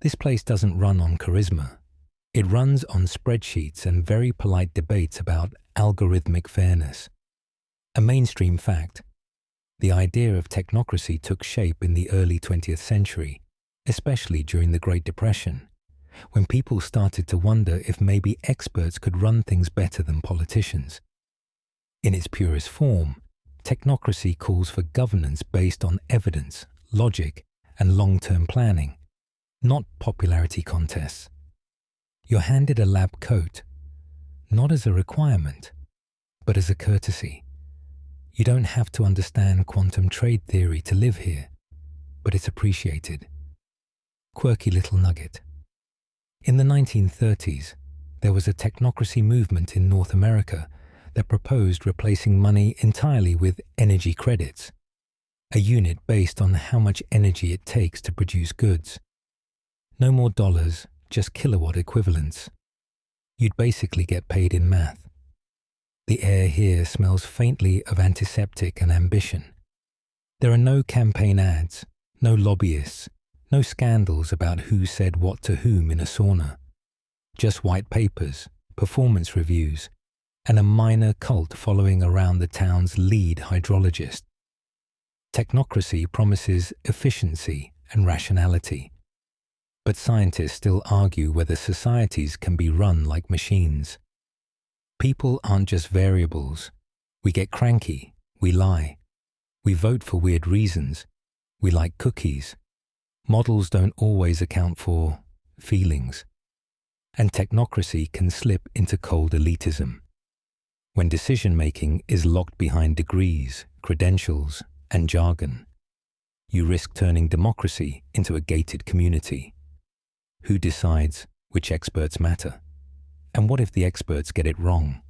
This place doesn't run on charisma. It runs on spreadsheets and very polite debates about algorithmic fairness. A mainstream fact. The idea of technocracy took shape in the early 20th century, especially during the Great Depression, when people started to wonder if maybe experts could run things better than politicians. In its purest form, technocracy calls for governance based on evidence, logic, and long-term planning, not popularity contests. You're handed a lab coat, not as a requirement, but as a courtesy. You don't have to understand quantum trade theory to live here, but it's appreciated. Quirky little nugget. In the 1930s, there was a technocracy movement in North America that proposed replacing money entirely with energy credits, a unit based on how much energy it takes to produce goods. No more dollars, just kilowatt equivalents. You'd basically get paid in math. The air here smells faintly of antiseptic and ambition. There are no campaign ads, no lobbyists, no scandals about who said what to whom in a sauna. Just white papers, performance reviews, and a minor cult following around the town's lead hydrologist. Technocracy promises efficiency and rationality, but scientists still argue whether societies can be run like machines. People aren't just variables. We get cranky, we lie. We vote for weird reasons. We like cookies. Models don't always account for feelings. And technocracy can slip into cold elitism, when decision-making is locked behind degrees, credentials, and jargon. You risk turning democracy into a gated community. Who decides which experts matter? And what if the experts get it wrong?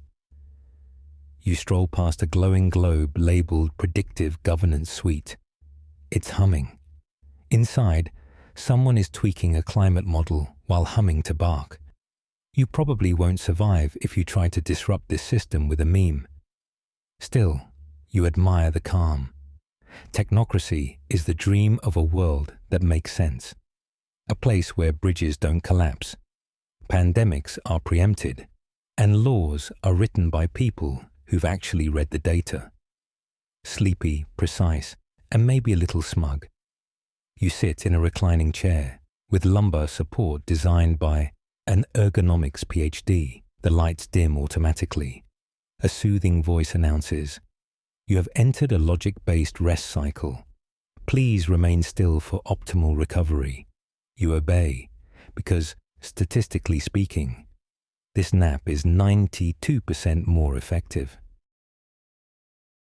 You stroll past a glowing globe labeled Predictive Governance Suite. It's humming. Inside, someone is tweaking a climate model while humming to bark. You probably won't survive if you try to disrupt this system with a meme. Still, you admire the calm. Technocracy is the dream of a world that makes sense. A place where bridges don't collapse, pandemics are preempted, and laws are written by people who've actually read the data. Sleepy, precise, and maybe a little smug. You sit in a reclining chair with lumbar support designed by an ergonomics PhD. The lights dim automatically. A soothing voice announces, "You have entered a logic-based rest cycle. Please remain still for optimal recovery." You obey, because, statistically speaking, this nap is 92% more effective.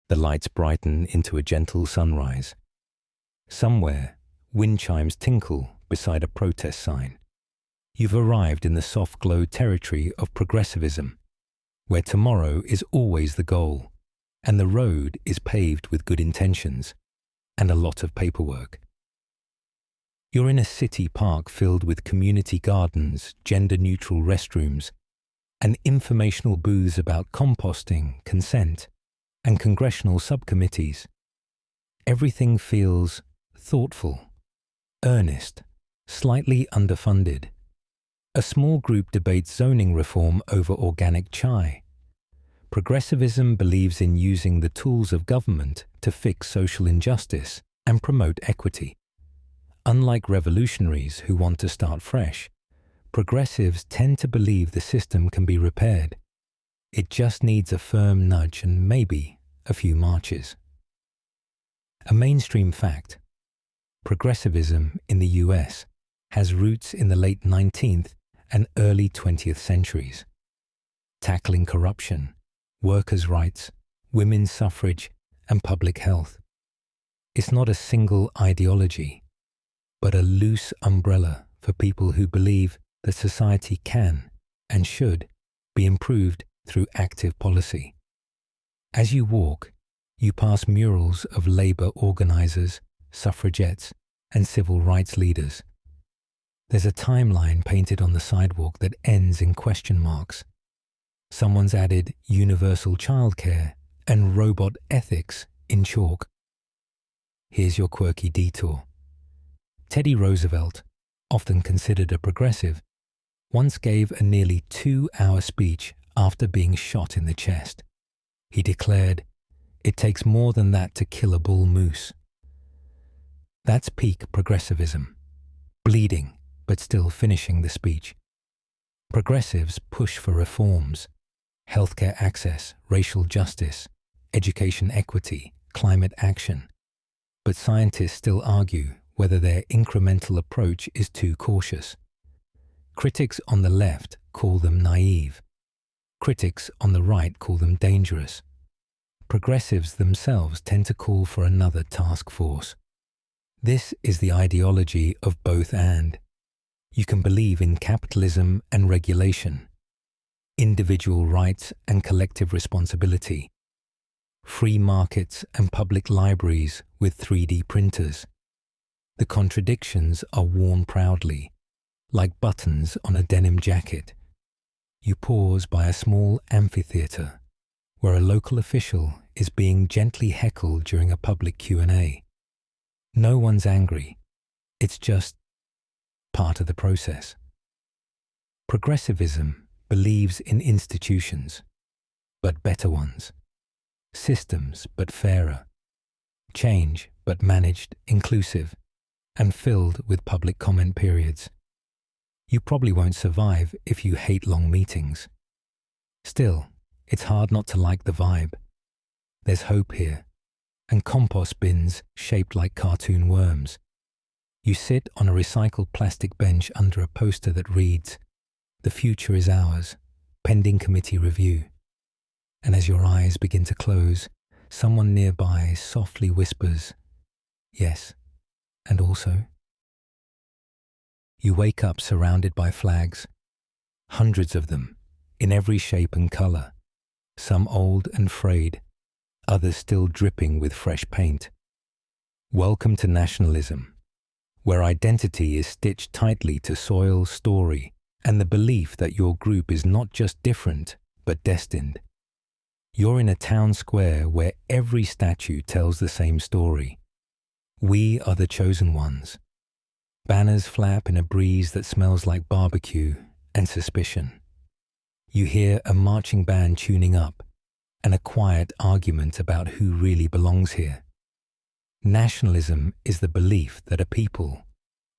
The lights brighten into a gentle sunrise. Somewhere, wind chimes tinkle beside a protest sign. You've arrived in the soft glow territory of progressivism, where tomorrow is always the goal, and the road is paved with good intentions and a lot of paperwork. You're in a city park filled with community gardens, gender-neutral restrooms, and informational booths about composting, consent, and congressional subcommittees. Everything feels thoughtful, earnest, slightly underfunded. A small group debates zoning reform over organic chai. Progressivism believes in using the tools of government to fix social injustice and promote equity. Unlike revolutionaries who want to start fresh, progressives tend to believe the system can be repaired. It just needs a firm nudge and maybe a few marches. A mainstream fact: progressivism in the US has roots in the late 19th and early 20th centuries. Tackling corruption, workers' rights, women's suffrage, and public health. It's not a single ideology, but a loose umbrella for people who believe that society can and should be improved through active policy. As you walk, you pass murals of labor organizers, suffragettes, and civil rights leaders. There's a timeline painted on the sidewalk that ends in question marks. Someone's added universal childcare and robot ethics in chalk. Here's your quirky detour. Teddy Roosevelt, often considered a progressive, once gave a nearly 2-hour speech after being shot in the chest. He declared, "It takes more than that to kill a bull moose." That's peak progressivism. Bleeding, but still finishing the speech. Progressives push for reforms: healthcare access, racial justice, education equity, climate action. But scientists still argue whether their incremental approach is too cautious. Critics on the left call them naive. Critics on the right call them dangerous. Progressives themselves tend to call for another task force. This is the ideology of both and. You can believe in capitalism and regulation, individual rights and collective responsibility, free markets and public libraries with 3D printers. The contradictions are worn proudly, like buttons on a denim jacket. You pause by a small amphitheatre where a local official is being gently heckled during a public Q&A. No one's angry. It's just part of the process. Progressivism believes in institutions, but better ones. Systems, but fairer. Change, but managed, inclusive, and filled with public comment periods. You probably won't survive if you hate long meetings. Still, it's hard not to like the vibe. There's hope here, and compost bins shaped like cartoon worms. You sit on a recycled plastic bench under a poster that reads, "The future is ours, pending committee review." And as your eyes begin to close, someone nearby softly whispers, "Yes, and also." You wake up surrounded by flags, hundreds of them, in every shape and colour, some old and frayed, others still dripping with fresh paint. Welcome to nationalism, where identity is stitched tightly to soil, story, and the belief that your group is not just different, but destined. You're in a town square where every statue tells the same story. We are the chosen ones. Banners flap in a breeze that smells like barbecue and suspicion. You hear a marching band tuning up and a quiet argument about who really belongs here. Nationalism is the belief that a people,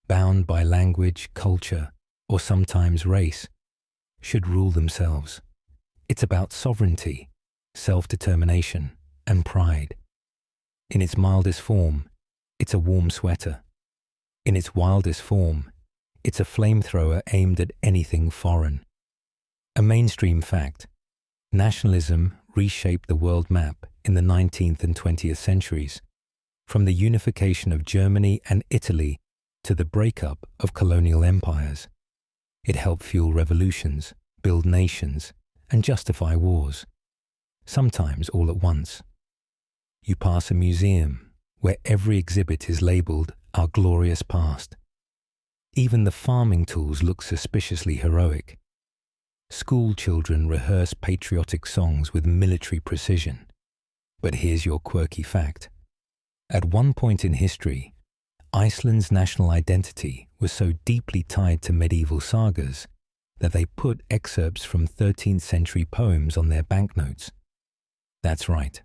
bound by language, culture, or sometimes race, should rule themselves. It's about sovereignty, self-determination, and pride. In its mildest form, it's a warm sweater. In its wildest form, it's a flamethrower aimed at anything foreign. A mainstream fact, nationalism reshaped the world map in the 19th and 20th centuries, from the unification of Germany and Italy to the breakup of colonial empires. It helped fuel revolutions, build nations, and justify wars, sometimes all at once. You pass a museum where every exhibit is labelled "Our Glorious Past." Even the farming tools look suspiciously heroic. School children rehearse patriotic songs with military precision. But here's your quirky fact. At one point in history, Iceland's national identity was so deeply tied to medieval sagas that they put excerpts from 13th century poems on their banknotes. That's right,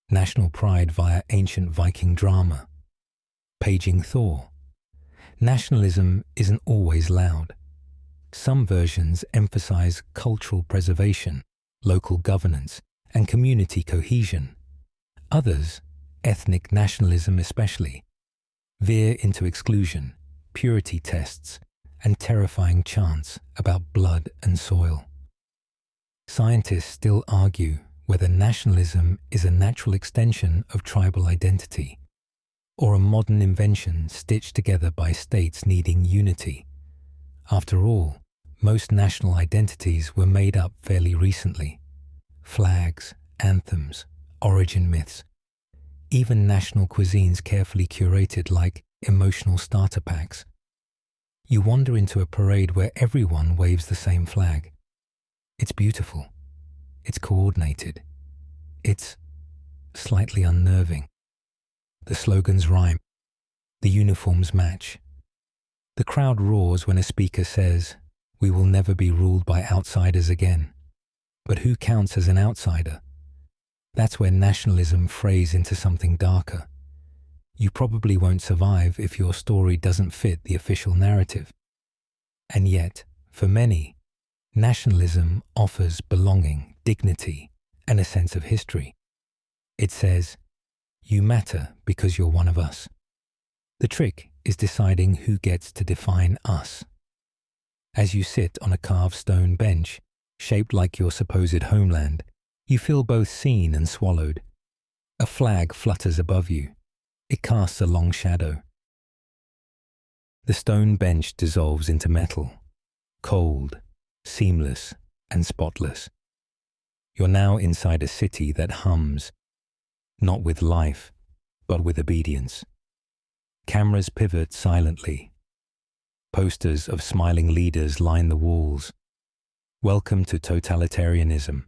national pride via ancient Viking drama. Paging Thor. Nationalism isn't always loud. Some versions emphasize cultural preservation, local governance, and community cohesion. Others, ethnic nationalism especially, veer into exclusion, purity tests, and terrifying chants about blood and soil. Scientists still argue whether nationalism is a natural extension of tribal identity, or a modern invention stitched together by states needing unity. After all, most national identities were made up fairly recently. Flags, anthems, origin myths, even national cuisines carefully curated like emotional starter packs. You wander into a parade where everyone waves the same flag. It's beautiful. It's coordinated. It's slightly unnerving. The slogans rhyme. The uniforms match. The crowd roars when a speaker says, "We will never be ruled by outsiders again." But who counts as an outsider? That's where nationalism frays into something darker. You probably won't survive if your story doesn't fit the official narrative. And yet, for many, nationalism offers belonging, dignity, and a sense of history. It says, "You matter because you're one of us." The trick is deciding who gets to define us. As you sit on a carved stone bench, shaped like your supposed homeland, you feel both seen and swallowed. A flag flutters above you. It casts a long shadow. The stone bench dissolves into metal, cold, seamless, and spotless. You're now inside a city that hums, not with life, but with obedience. Cameras pivot silently. Posters of smiling leaders line the walls. Welcome to totalitarianism,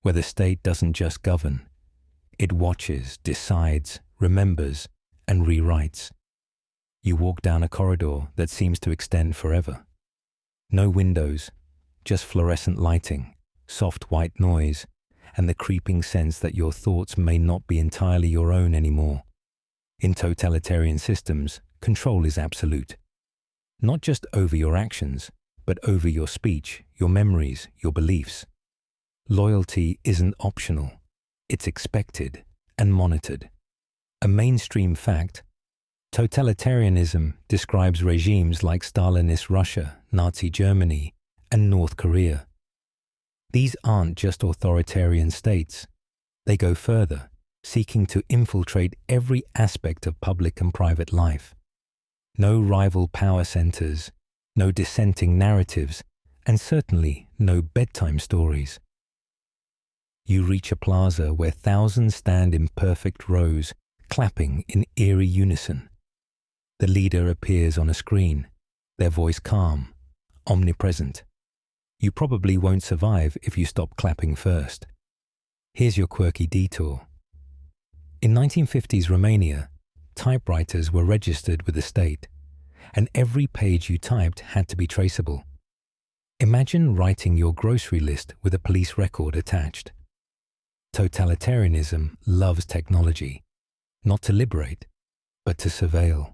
where the state doesn't just govern. It watches, decides, remembers, and rewrites. You walk down a corridor that seems to extend forever. No windows, just fluorescent lighting, soft white noise, and the creeping sense that your thoughts may not be entirely your own anymore. In totalitarian systems, control is absolute. Not just over your actions, but over your speech, your memories, your beliefs. Loyalty isn't optional. It's expected and monitored. A mainstream fact, totalitarianism describes regimes like Stalinist Russia, Nazi Germany, and North Korea. These aren't just authoritarian states. They go further, seeking to infiltrate every aspect of public and private life. No rival power centers, no dissenting narratives, and certainly no bedtime stories. You reach a plaza where thousands stand in perfect rows, clapping in eerie unison. The leader appears on a screen, their voice calm, omnipresent. You probably won't survive if you stop clapping first. Here's your quirky detour. In 1950s Romania, typewriters were registered with the state, and every page you typed had to be traceable. Imagine writing your grocery list with a police record attached. Totalitarianism loves technology, not to liberate, but to surveil.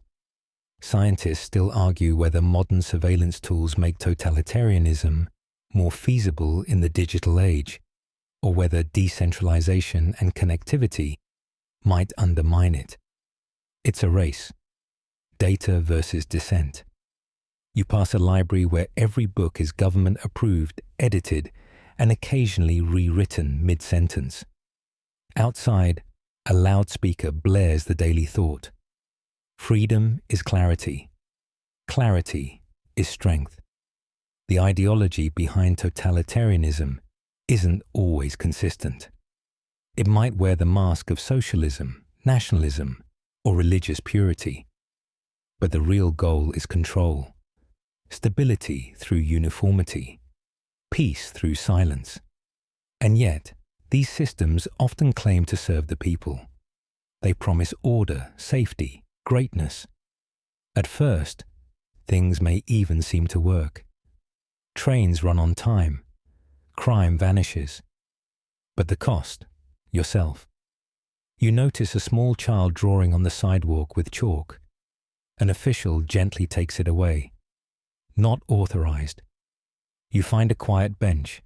Scientists still argue whether modern surveillance tools make totalitarianism more feasible in the digital age, or whether decentralization and connectivity might undermine it. It's a race. Data versus dissent. You pass a library where every book is government approved, edited, and occasionally rewritten mid-sentence. Outside, a loudspeaker blares the daily thought. Freedom is clarity. Clarity is strength. The ideology behind totalitarianism isn't always consistent. It might wear the mask of socialism, nationalism, or religious purity. But the real goal is control. Stability through uniformity. Peace through silence. And yet, these systems often claim to serve the people. They promise order, safety, greatness. At first, things may even seem to work. Trains run on time. Crime vanishes. But the cost? Yourself. You notice a small child drawing on the sidewalk with chalk. An official gently takes it away. Not authorized. You find a quiet bench,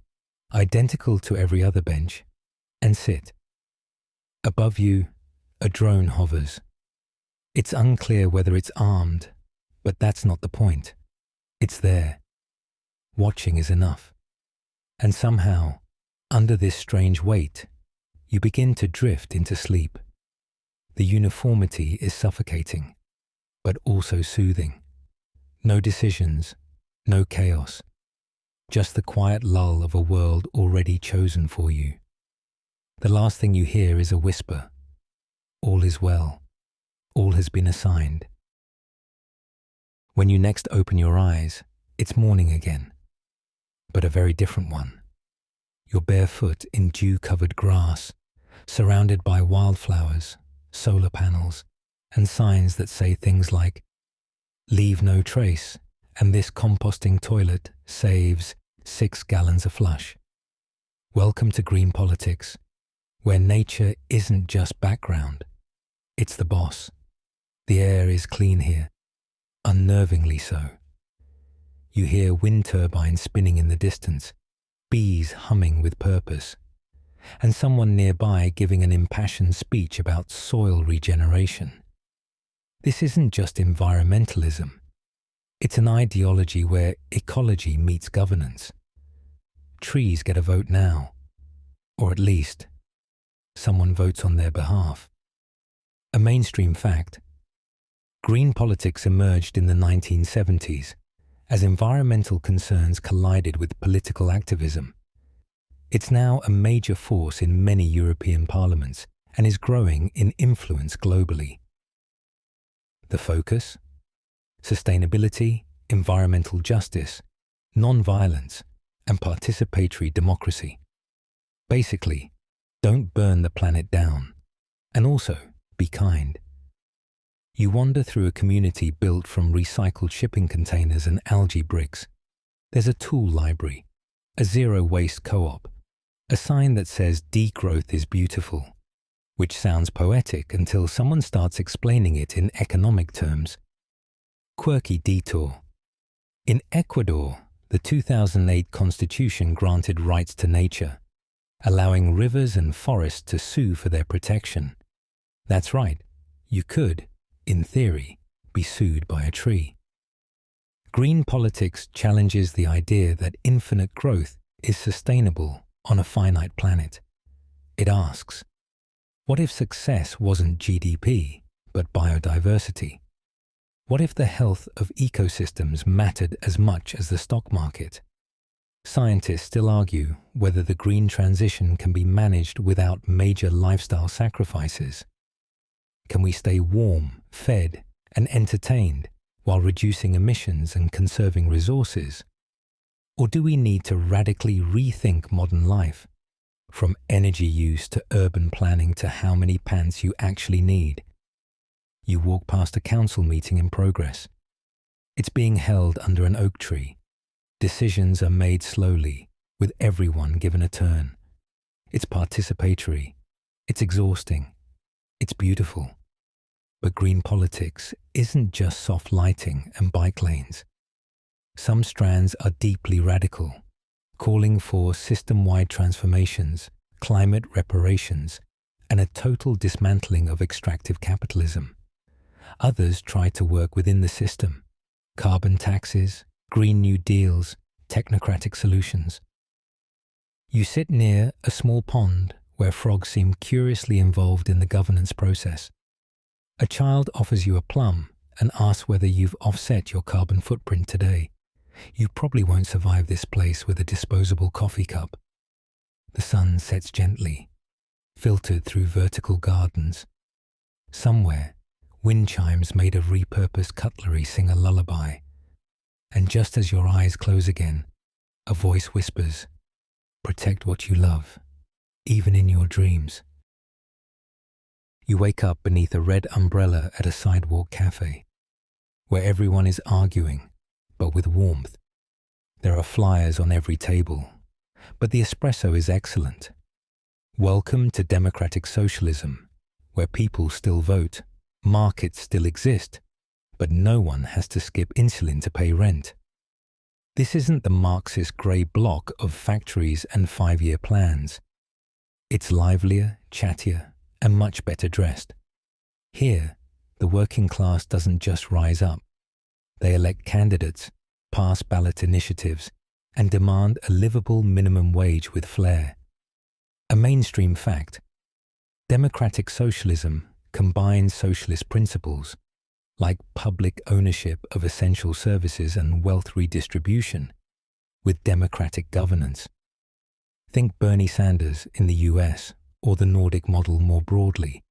identical to every other bench, and sit. Above you, a drone hovers. It's unclear whether it's armed, but that's not the point. It's there. Watching is enough. And somehow, under this strange weight, you begin to drift into sleep. The uniformity is suffocating, but also soothing. No decisions, no chaos. Just the quiet lull of a world already chosen for you. The last thing you hear is a whisper. All is well. All has been assigned. When you next open your eyes, it's morning again, but a very different one. You're barefoot in dew-covered grass, surrounded by wildflowers, solar panels, and signs that say things like, "Leave no trace, and this composting toilet saves 6 gallons a flush." Welcome to green politics, where nature isn't just background, it's the boss. The air is clean here, unnervingly so. You hear wind turbines spinning in the distance, bees humming with purpose, and someone nearby giving an impassioned speech about soil regeneration. This isn't just environmentalism, It's an ideology where ecology meets governance. Trees get a vote now, or at least, someone votes on their behalf. A mainstream fact: green politics emerged in the 1970s as environmental concerns collided with political activism. It's now a major force in many European parliaments and is growing in influence globally. The focus? Sustainability, environmental justice, non-violence, and participatory democracy. Basically, don't burn the planet down, and also be kind. You wander through a community built from recycled shipping containers and algae bricks. There's a tool library, a zero-waste co-op, a sign that says degrowth is beautiful, which sounds poetic until someone starts explaining it in economic terms. Quirky detour. In Ecuador, the 2008 constitution granted rights to nature, allowing rivers and forests to sue for their protection. That's right, you could, in theory, be sued by a tree. Green politics challenges the idea that infinite growth is sustainable on a finite planet. It asks, what if success wasn't GDP, but biodiversity? What if the health of ecosystems mattered as much as the stock market? Scientists still argue whether the green transition can be managed without major lifestyle sacrifices. Can we stay warm, fed, and entertained while reducing emissions and conserving resources? Or do we need to radically rethink modern life, from energy use to urban planning to how many pants you actually need? You walk past a council meeting in progress. It's being held under an oak tree. Decisions are made slowly, with everyone given a turn. It's participatory. It's exhausting. It's beautiful. But green politics isn't just soft lighting and bike lanes. Some strands are deeply radical, calling for system-wide transformations, climate reparations, and a total dismantling of extractive capitalism. Others try to work within the system: carbon taxes, Green New Deals, technocratic solutions. You sit near a small pond where frogs seem curiously involved in the governance process. A child offers you a plum and asks whether you've offset your carbon footprint today. You probably won't survive this place with a disposable coffee cup. The sun sets gently, filtered through vertical gardens. Somewhere, wind chimes made of repurposed cutlery sing a lullaby. And just as your eyes close again, a voice whispers, "Protect what you love, even in your dreams." You wake up beneath a red umbrella at a sidewalk cafe, where everyone is arguing, but with warmth. There are flyers on every table, but the espresso is excellent. Welcome to democratic socialism, where people still vote, markets still exist, but no one has to skip insulin to pay rent. This isn't the Marxist grey block of factories and 5-year plans. It's livelier, chattier, and much better dressed. Here, the working class doesn't just rise up. They elect candidates, pass ballot initiatives, and demand a livable minimum wage with flair. A mainstream fact: democratic socialism combines socialist principles, like public ownership of essential services and wealth redistribution, with democratic governance. Think Bernie Sanders in the US, or the Nordic model more broadly,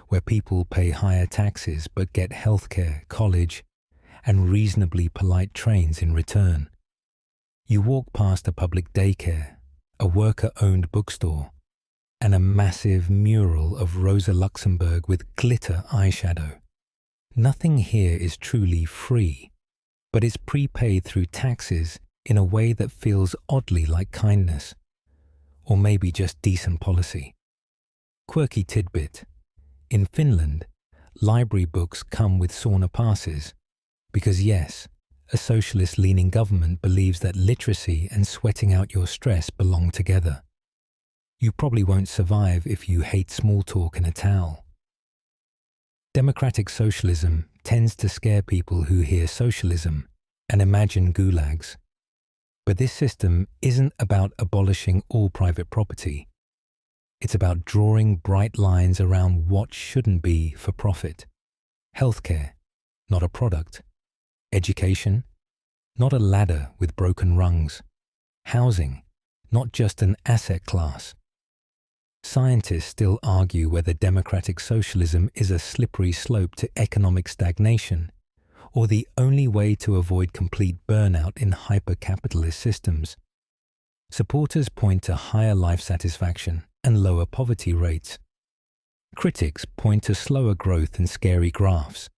where people pay higher taxes but get healthcare, college, and reasonably polite trains in return. You walk past a public daycare, a worker-owned bookstore, and a massive mural of Rosa Luxemburg with glitter eyeshadow. Nothing here is truly free, but it's prepaid through taxes in a way that feels oddly like kindness, or maybe just decent policy. Quirky tidbit: in Finland, library books come with sauna passes, because yes, a socialist-leaning government believes that literacy and sweating out your stress belong together. You probably won't survive if you hate small talk in a towel. Democratic socialism tends to scare people who hear socialism and imagine gulags. But this system isn't about abolishing all private property. It's about drawing bright lines around what shouldn't be for profit. Healthcare, not a product. Education, not a ladder with broken rungs. Housing, not just an asset class. Scientists still argue whether democratic socialism is a slippery slope to economic stagnation, or the only way to avoid complete burnout in hyper-capitalist systems. Supporters point to higher life satisfaction and lower poverty rates. Critics point to slower growth and scary graphs.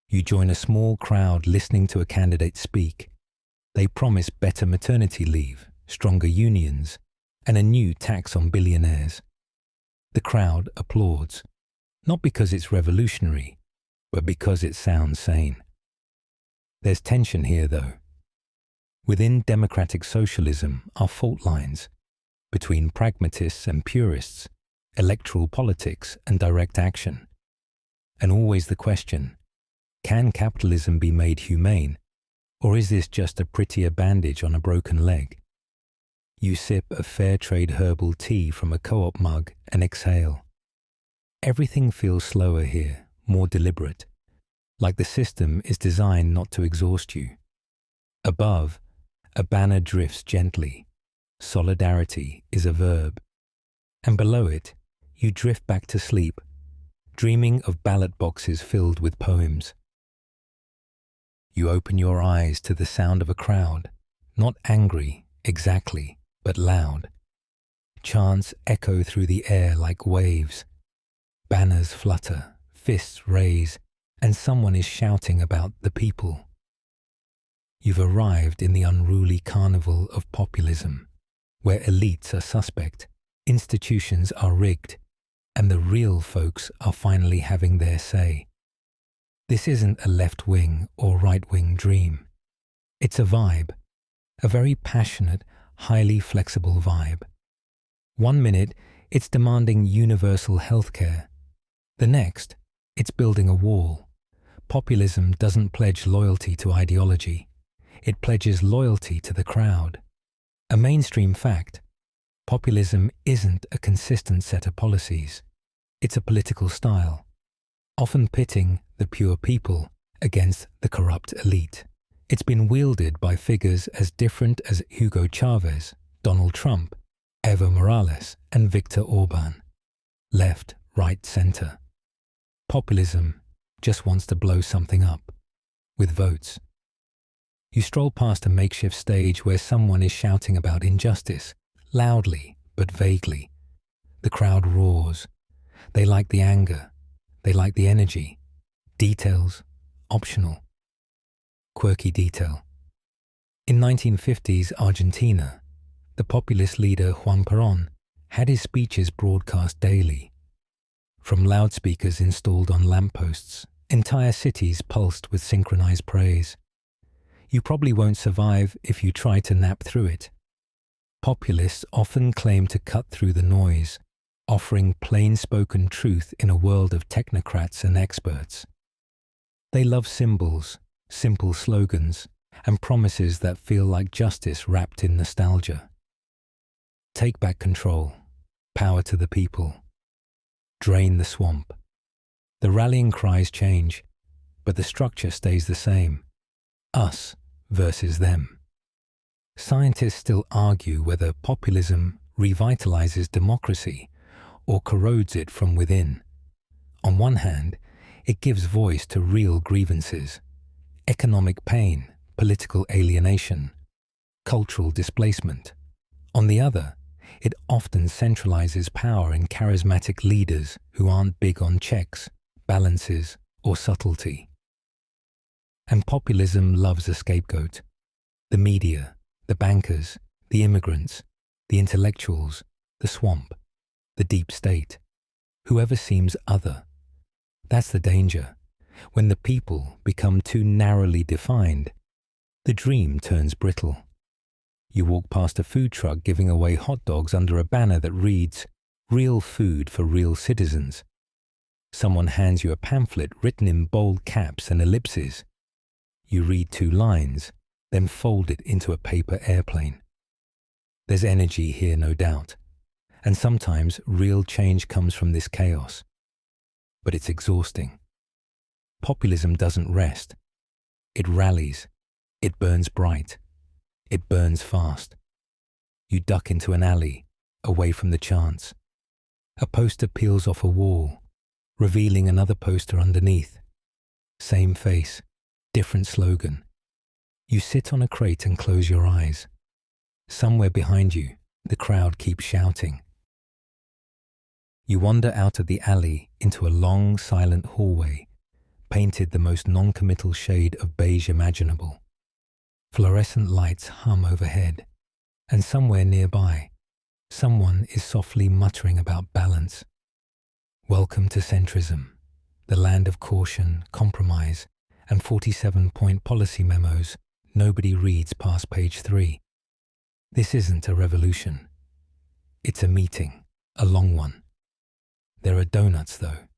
You join a small crowd listening to a candidate speak. They promise better maternity leave, stronger unions, and a new tax on billionaires. The crowd applauds, not because it's revolutionary, but because it sounds sane. There's tension here, though. Within democratic socialism are fault lines between pragmatists and purists, electoral politics and direct action. And always the question, can capitalism be made humane, or is this just a prettier bandage on a broken leg? You sip a fair trade herbal tea from a co-op mug and exhale. Everything feels slower here, more deliberate, like the system is designed not to exhaust you. Above, a banner drifts gently. Solidarity is a verb. And below it, you drift back to sleep, dreaming of ballot boxes filled with poems. You open your eyes to the sound of a crowd, not angry, exactly, but loud. Chants echo through the air like waves. Banners flutter, fists raise, and someone is shouting about the people. You've arrived in the unruly carnival of populism, where elites are suspect, institutions are rigged, and the real folks are finally having their say. This isn't a left-wing or right-wing dream. It's a vibe, a very passionate, highly flexible vibe. 1 minute, it's demanding universal healthcare. The next, it's building a wall. Populism doesn't pledge loyalty to ideology. It pledges loyalty to the crowd. A mainstream fact, populism isn't a consistent set of policies. It's a political style, often pitting the pure people against the corrupt elite. It's been wielded by figures as different as Hugo Chavez, Donald Trump, Evo Morales, and Viktor Orban. Left, right, center. Populism just wants to blow something up, with votes. You stroll past a makeshift stage where someone is shouting about injustice, loudly but vaguely. The crowd roars. They like the anger. They like the energy. Details, optional. Quirky detail. In 1950s Argentina, the populist leader Juan Perón had his speeches broadcast daily. From loudspeakers installed on lampposts, entire cities pulsed with synchronized praise. You probably won't survive if you try to nap through it. Populists often claim to cut through the noise, offering plain-spoken truth in a world of technocrats and experts. They love symbols, simple slogans, and promises that feel like justice wrapped in nostalgia. Take back control, power to the people. Drain the swamp. The rallying cries change, but the structure stays the same. Us versus them. Scientists still argue whether populism revitalizes democracy or corrodes it from within. On one hand, it gives voice to real grievances, economic pain, political alienation, cultural displacement. On the other, it often centralizes power in charismatic leaders who aren't big on checks, balances, or subtlety. And populism loves a scapegoat. The media, the bankers, the immigrants, the intellectuals, the swamp, the deep state, whoever seems other. That's the danger. When the people become too narrowly defined, the dream turns brittle. You walk past a food truck giving away hot dogs under a banner that reads, "Real food for real citizens." Someone hands you a pamphlet written in bold caps and ellipses. You read 2 lines, then fold it into a paper airplane. There's energy here, no doubt, and sometimes real change comes from this chaos. But it's exhausting. Populism doesn't rest. It rallies. It burns bright. It burns fast. You duck into an alley, away from the chance. A poster peels off a wall, revealing another poster underneath. Same face, different slogan. You sit on a crate and close your eyes. Somewhere behind you, the crowd keeps shouting. You wander out of the alley into a long, silent hallway, painted the most non-committal shade of beige imaginable. Fluorescent lights hum overhead, and somewhere nearby, someone is softly muttering about balance. Welcome to centrism, the land of caution, compromise, and 47-point policy memos nobody reads past page 3. This isn't a revolution. It's a meeting, a long one. There are donuts, though,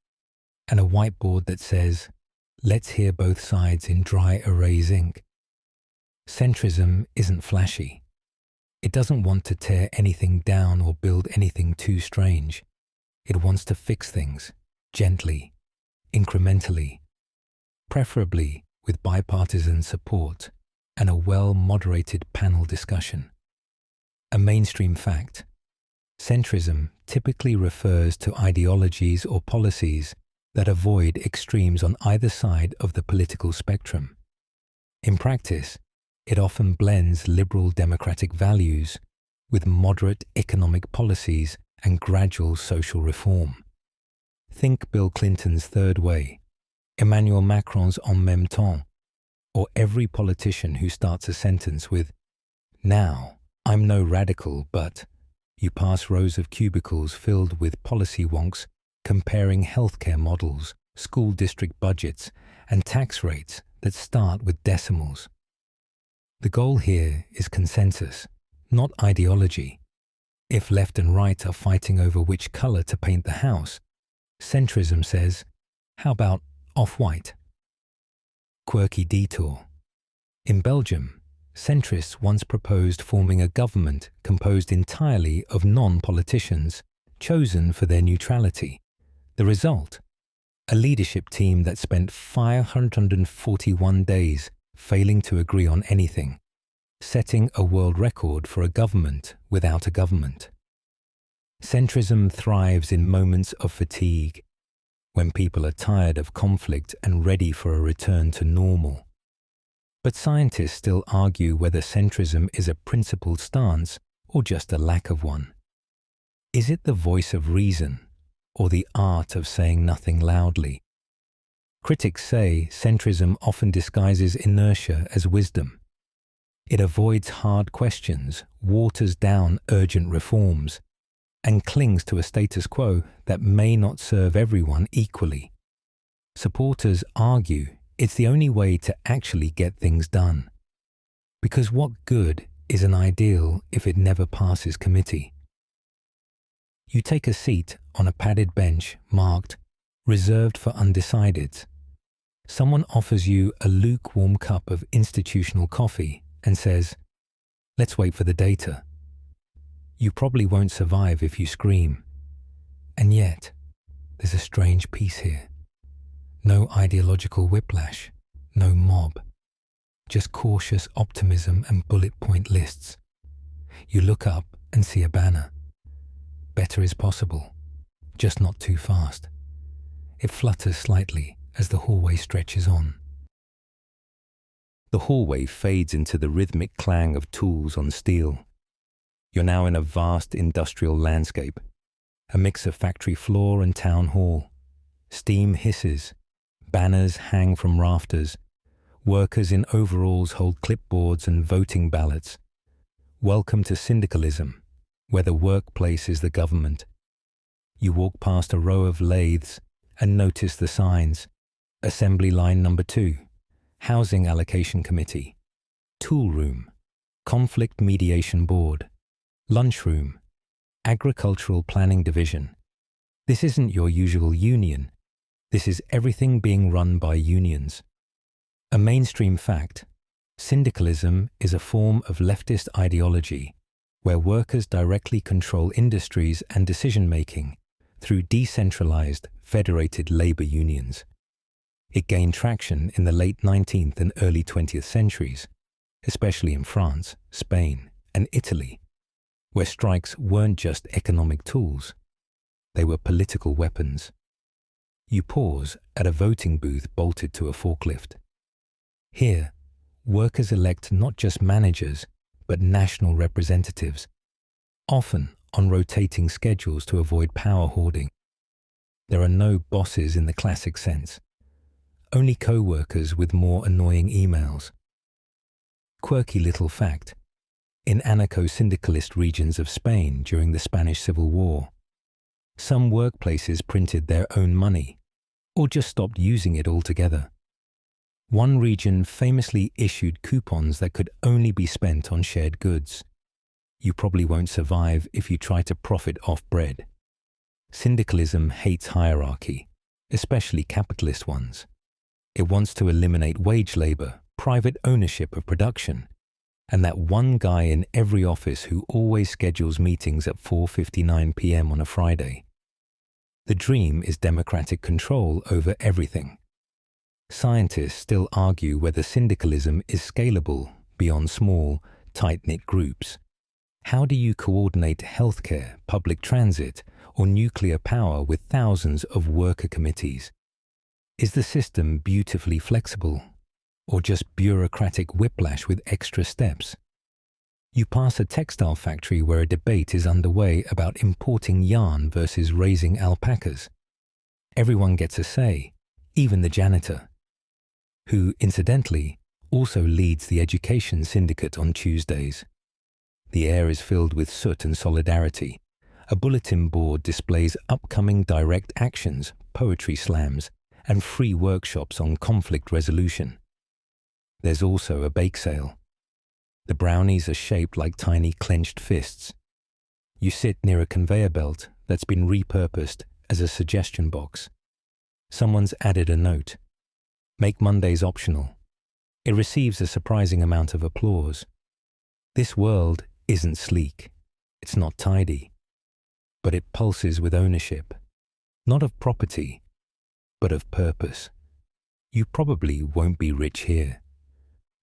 and a whiteboard that says, "Let's hear both sides" in dry erase ink. Centrism isn't flashy. It doesn't want to tear anything down or build anything too strange. It wants to fix things, gently, incrementally, preferably with bipartisan support and a well-moderated panel discussion. A mainstream fact: centrism typically refers to ideologies or policies that avoid extremes on either side of the political spectrum. In practice, it often blends liberal democratic values with moderate economic policies and gradual social reform. Think Bill Clinton's Third Way, Emmanuel Macron's En même temps, or every politician who starts a sentence with, "Now, I'm no radical, but..." You pass rows of cubicles filled with policy wonks comparing healthcare models, school district budgets, and tax rates that start with decimals. The goal here is consensus, not ideology. If left and right are fighting over which color to paint the house, centrism says, how about off-white? Quirky detour. In Belgium, centrists once proposed forming a government composed entirely of non-politicians chosen for their neutrality. The result? A leadership team that spent 541 days failing to agree on anything, setting a world record for a government without a government. Centrism thrives in moments of fatigue, when people are tired of conflict and ready for a return to normal. But scientists still argue whether centrism is a principled stance or just a lack of one. Is it the voice of reason or the art of saying nothing loudly? Critics say centrism often disguises inertia as wisdom. It avoids hard questions, waters down urgent reforms, and clings to a status quo that may not serve everyone equally. Supporters argue it's the only way to actually get things done. Because what good is an ideal if it never passes committee? You take a seat on a padded bench marked "Reserved for Undecideds." Someone offers you a lukewarm cup of institutional coffee and says, "Let's wait for the data." You probably won't survive if you scream. And yet, there's a strange peace here. No ideological whiplash, no mob, just cautious optimism and bullet point lists. You look up and see a banner. Better is possible, just not too fast. It flutters slightly as the hallway stretches on. The hallway fades into the rhythmic clang of tools on steel. You're now in a vast industrial landscape, a mix of factory floor and town hall. Steam hisses, banners hang from rafters, workers in overalls hold clipboards and voting ballots. Welcome to syndicalism, where the workplace is the government. You walk past a row of lathes and notice the signs. Assembly line number 2, Housing Allocation Committee, Tool Room, Conflict Mediation Board, Lunchroom, Agricultural Planning Division. This isn't your usual union. This is everything being run by unions. A mainstream fact, syndicalism is a form of leftist ideology where workers directly control industries and decision-making through decentralized, federated labor unions. It gained traction in the late 19th and early 20th centuries, especially in France, Spain, and Italy, where strikes weren't just economic tools, they were political weapons. You pause at a voting booth bolted to a forklift. Here, workers elect not just managers, but national representatives, often on rotating schedules to avoid power hoarding. There are no bosses in the classic sense, only co-workers with more annoying emails. Quirky little fact, in anarcho-syndicalist regions of Spain during the Spanish Civil War, some workplaces printed their own money, or just stopped using it altogether. One region famously issued coupons that could only be spent on shared goods. You probably won't survive if you try to profit off bread. Syndicalism hates hierarchy, especially capitalist ones. It wants to eliminate wage labor, private ownership of production, and that one guy in every office who always schedules meetings at 4:59 p.m. on a Friday. The dream is democratic control over everything. Scientists still argue whether syndicalism is scalable beyond small, tight-knit groups. How do you coordinate healthcare, public transit, or nuclear power with thousands of worker committees? Is the system beautifully flexible, or just bureaucratic whiplash with extra steps? You pass a textile factory where a debate is underway about importing yarn versus raising alpacas. Everyone gets a say, even the janitor, who, incidentally, also leads the education syndicate on Tuesdays. The air is filled with soot and solidarity. A bulletin board displays upcoming direct actions, poetry slams, and free workshops on conflict resolution. There's also a bake sale. The brownies are shaped like tiny clenched fists. You sit near a conveyor belt that's been repurposed as a suggestion box. Someone's added a note. Make Mondays optional. It receives a surprising amount of applause. This world isn't sleek. It's not tidy. But it pulses with ownership, not of property, but of purpose. You probably won't be rich here,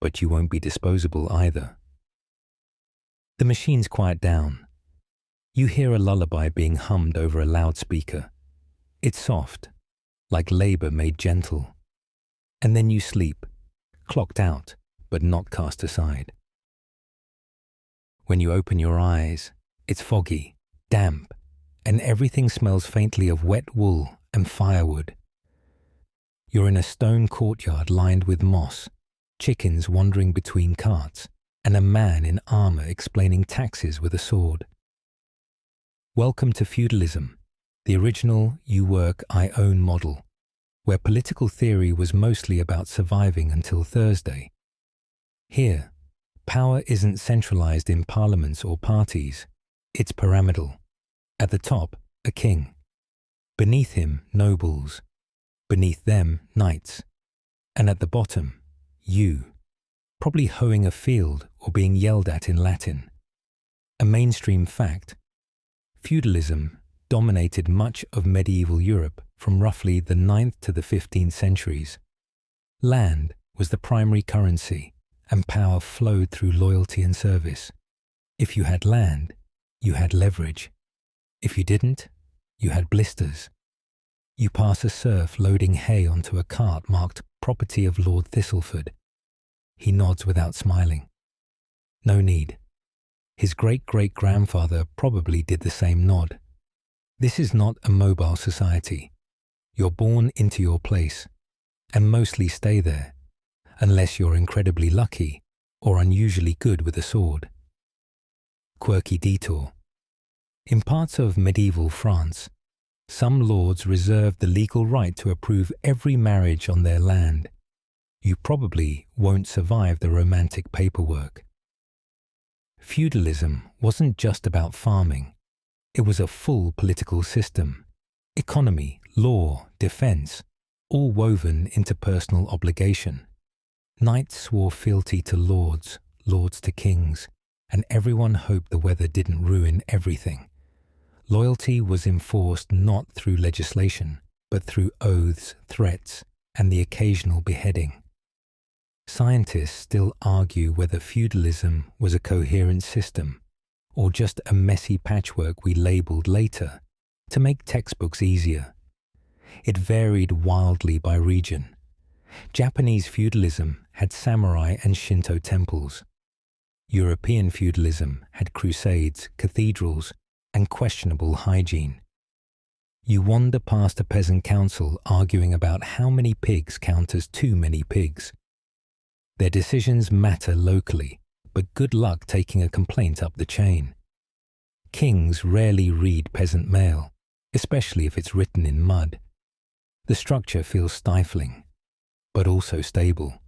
but you won't be disposable either. The machines quiet down. You hear a lullaby being hummed over a loudspeaker. It's soft, like labor made gentle. And then you sleep, clocked out, but not cast aside. When you open your eyes, it's foggy, damp, and everything smells faintly of wet wool and firewood. You're in a stone courtyard lined with moss, chickens wandering between carts, and a man in armor explaining taxes with a sword. Welcome to feudalism, the original you work, I own model, where political theory was mostly about surviving until Thursday. Here, power isn't centralized in parliaments or parties, it's pyramidal. At the top, a king. Beneath him, nobles. Beneath them, knights. And at the bottom, you, probably hoeing a field or being yelled at in Latin. A mainstream fact, feudalism dominated much of medieval Europe from roughly the 9th to the 15th centuries. Land was the primary currency, and power flowed through loyalty and service. If you had land, you had leverage. If you didn't, you had blisters. You pass a serf loading hay onto a cart marked property of Lord Thistleford. He nods without smiling. No need. His great-great-grandfather probably did the same nod. This is not a mobile society. You're born into your place, and mostly stay there, unless you're incredibly lucky or unusually good with a sword. Quirky detour. In parts of medieval France, some lords reserved the legal right to approve every marriage on their land. You probably won't survive the romantic paperwork. Feudalism wasn't just about farming. It was a full political system. Economy, law, defense, all woven into personal obligation. Knights swore fealty to lords, lords to kings, and everyone hoped the weather didn't ruin everything. Loyalty was enforced not through legislation, but through oaths, threats, and the occasional beheading. Scientists still argue whether feudalism was a coherent system, or just a messy patchwork we labelled later to make textbooks easier. It varied wildly by region. Japanese feudalism had samurai and Shinto temples. European feudalism had crusades, cathedrals, and questionable hygiene. You wander past a peasant council arguing about how many pigs count as too many pigs. Their decisions matter locally, but good luck taking a complaint up the chain. Kings rarely read peasant mail, especially if it's written in mud. The structure feels stifling, but also stable.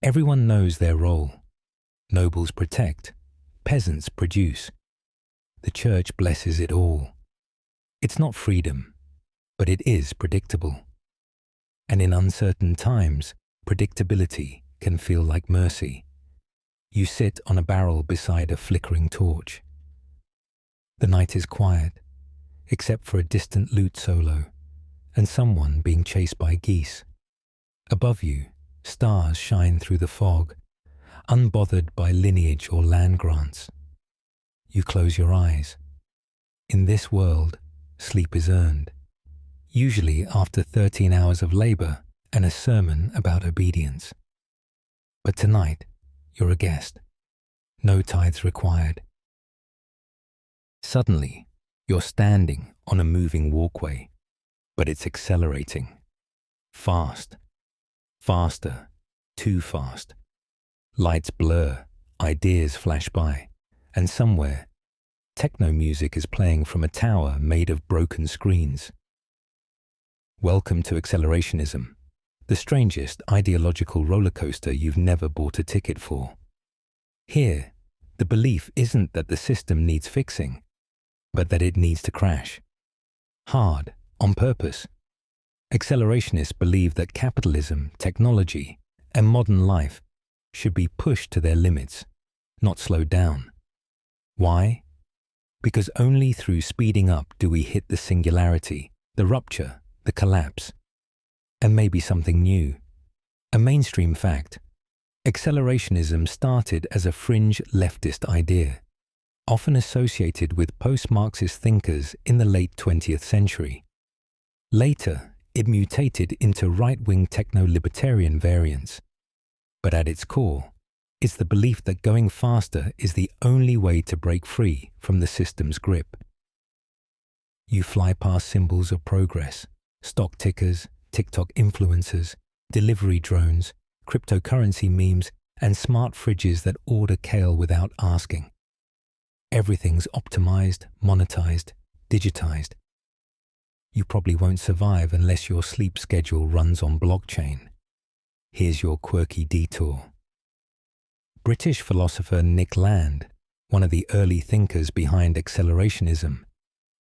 Everyone knows their role. Nobles protect, peasants produce. The church blesses it all. It's not freedom, but it is predictable. And in uncertain times, predictability can feel like mercy. You sit on a barrel beside a flickering torch. The night is quiet, except for a distant lute solo and someone being chased by geese. Above you, stars shine through the fog, unbothered by lineage or land grants. You close your eyes. In this world, sleep is earned, usually after 13 hours of labor and a sermon about obedience. But tonight, you're a guest. No tithes required. Suddenly, you're standing on a moving walkway, but it's accelerating. Fast. Faster. Too fast. Lights blur, ideas flash by, and somewhere, techno music is playing from a tower made of broken screens. Welcome to accelerationism, the strangest ideological roller coaster you've never bought a ticket for. Here, the belief isn't that the system needs fixing, but that it needs to crash. Hard, on purpose. Accelerationists believe that capitalism, technology, and modern life should be pushed to their limits, not slowed down. Why? Because only through speeding up do we hit the singularity, the rupture, the collapse, and maybe something new. A mainstream fact. Accelerationism started as a fringe leftist idea, often associated with post-Marxist thinkers in the late 20th century. Later, it mutated into right-wing techno-libertarian variants. But at its core, it's the belief that going faster is the only way to break free from the system's grip. You fly past symbols of progress, stock tickers, TikTok influencers, delivery drones, cryptocurrency memes, and smart fridges that order kale without asking. Everything's optimized, monetized, digitized. You probably won't survive unless your sleep schedule runs on blockchain. Here's your quirky detour. British philosopher Nick Land, one of the early thinkers behind accelerationism,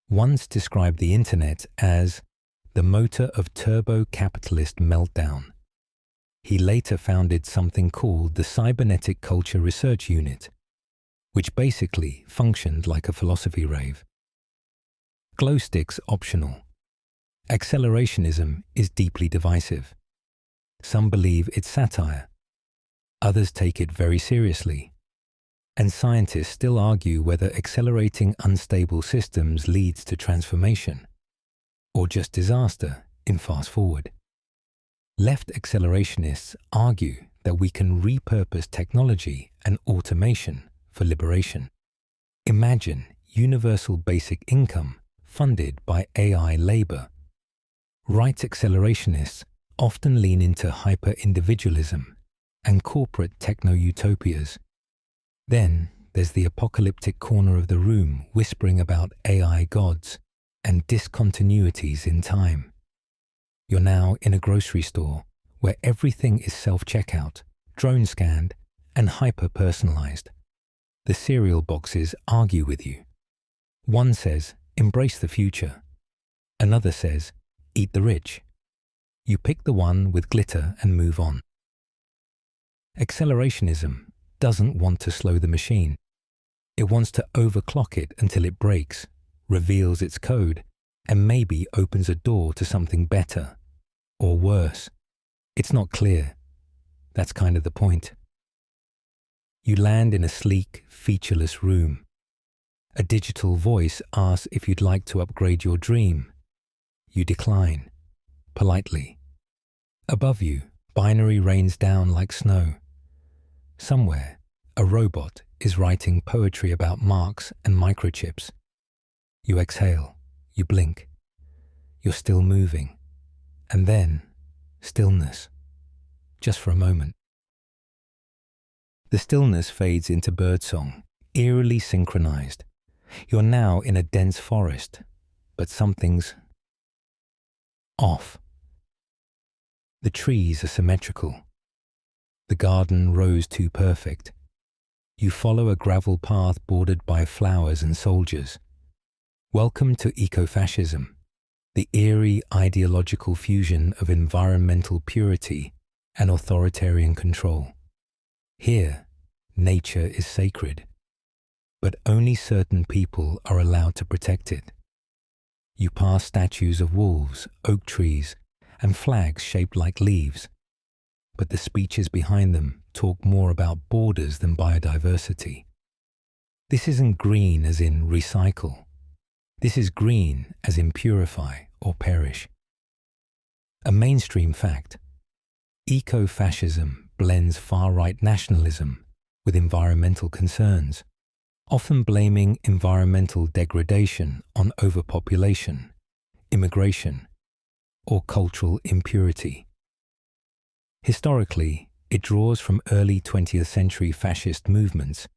once described the internet as the motor of turbo-capitalist meltdown. He later founded something called the Cybernetic Culture Research Unit, which basically functioned like a philosophy rave. Glow sticks optional. Accelerationism is deeply divisive. Some believe it's satire. Others take it very seriously. And scientists still argue whether accelerating unstable systems leads to transformation, or just disaster in fast forward. Left accelerationists argue that we can repurpose technology and automation for liberation. Imagine universal basic income funded by AI labor. Right accelerationists often lean into hyper-individualism and corporate techno-utopias. Then there's the apocalyptic corner of the room whispering about AI gods and discontinuities in time. You're now in a grocery store where everything is self-checkout, drone scanned, and hyper-personalized. The cereal boxes argue with you. One says, embrace the future. Another says, eat the rich. You pick the one with glitter and move on. Accelerationism doesn't want to slow the machine. It wants to overclock it until it breaks, reveals its code, and maybe opens a door to something better or worse. It's not clear. That's kind of the point. You land in a sleek, featureless room. A digital voice asks if you'd like to upgrade your dream. You decline, politely. Above you, binary rains down like snow. Somewhere, a robot is writing poetry about Marx and microchips. You exhale, you blink. You're still moving. And then, stillness. Just for a moment. The stillness fades into birdsong, eerily synchronized. You're now in a dense forest, but something's off. The trees are symmetrical. The garden rows too perfect. You follow a gravel path bordered by flowers and soldiers. Welcome to Eco-Fascism, the eerie ideological fusion of environmental purity and authoritarian control. Here, nature is sacred, but only certain people are allowed to protect it. You pass statues of wolves, oak trees, and flags shaped like leaves, but the speeches behind them talk more about borders than biodiversity. This isn't green as in recycle. This is green as in purify or perish. A mainstream fact: eco-fascism blends far-right nationalism with environmental concerns, often blaming environmental degradation on overpopulation, immigration, or cultural impurity. Historically, it draws from early 20th century fascist movements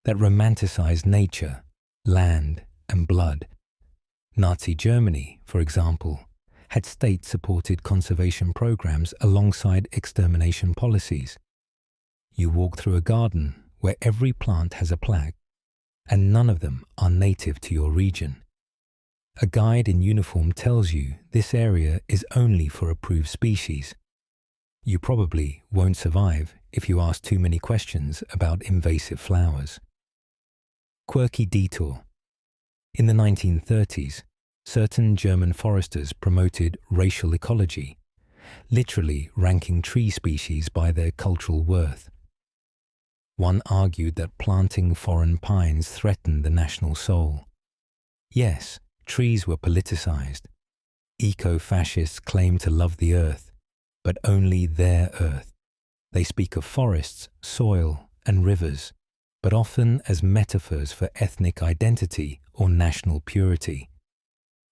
that romanticized nature, land, and blood. Nazi Germany, for example, had state-supported conservation programs alongside extermination policies. You walk through a garden where every plant has a plaque, and none of them are native to your region. A guide in uniform tells you this area is only for approved species. You probably won't survive if you ask too many questions about invasive flowers. Quirky detour. In the 1930s, certain German foresters promoted racial ecology, literally ranking tree species by their cultural worth. One argued that planting foreign pines threatened the national soul. Yes, trees were politicized. Eco-fascists claim to love the earth, but only their earth. They speak of forests, soil, and rivers, but often as metaphors for ethnic identity or national purity.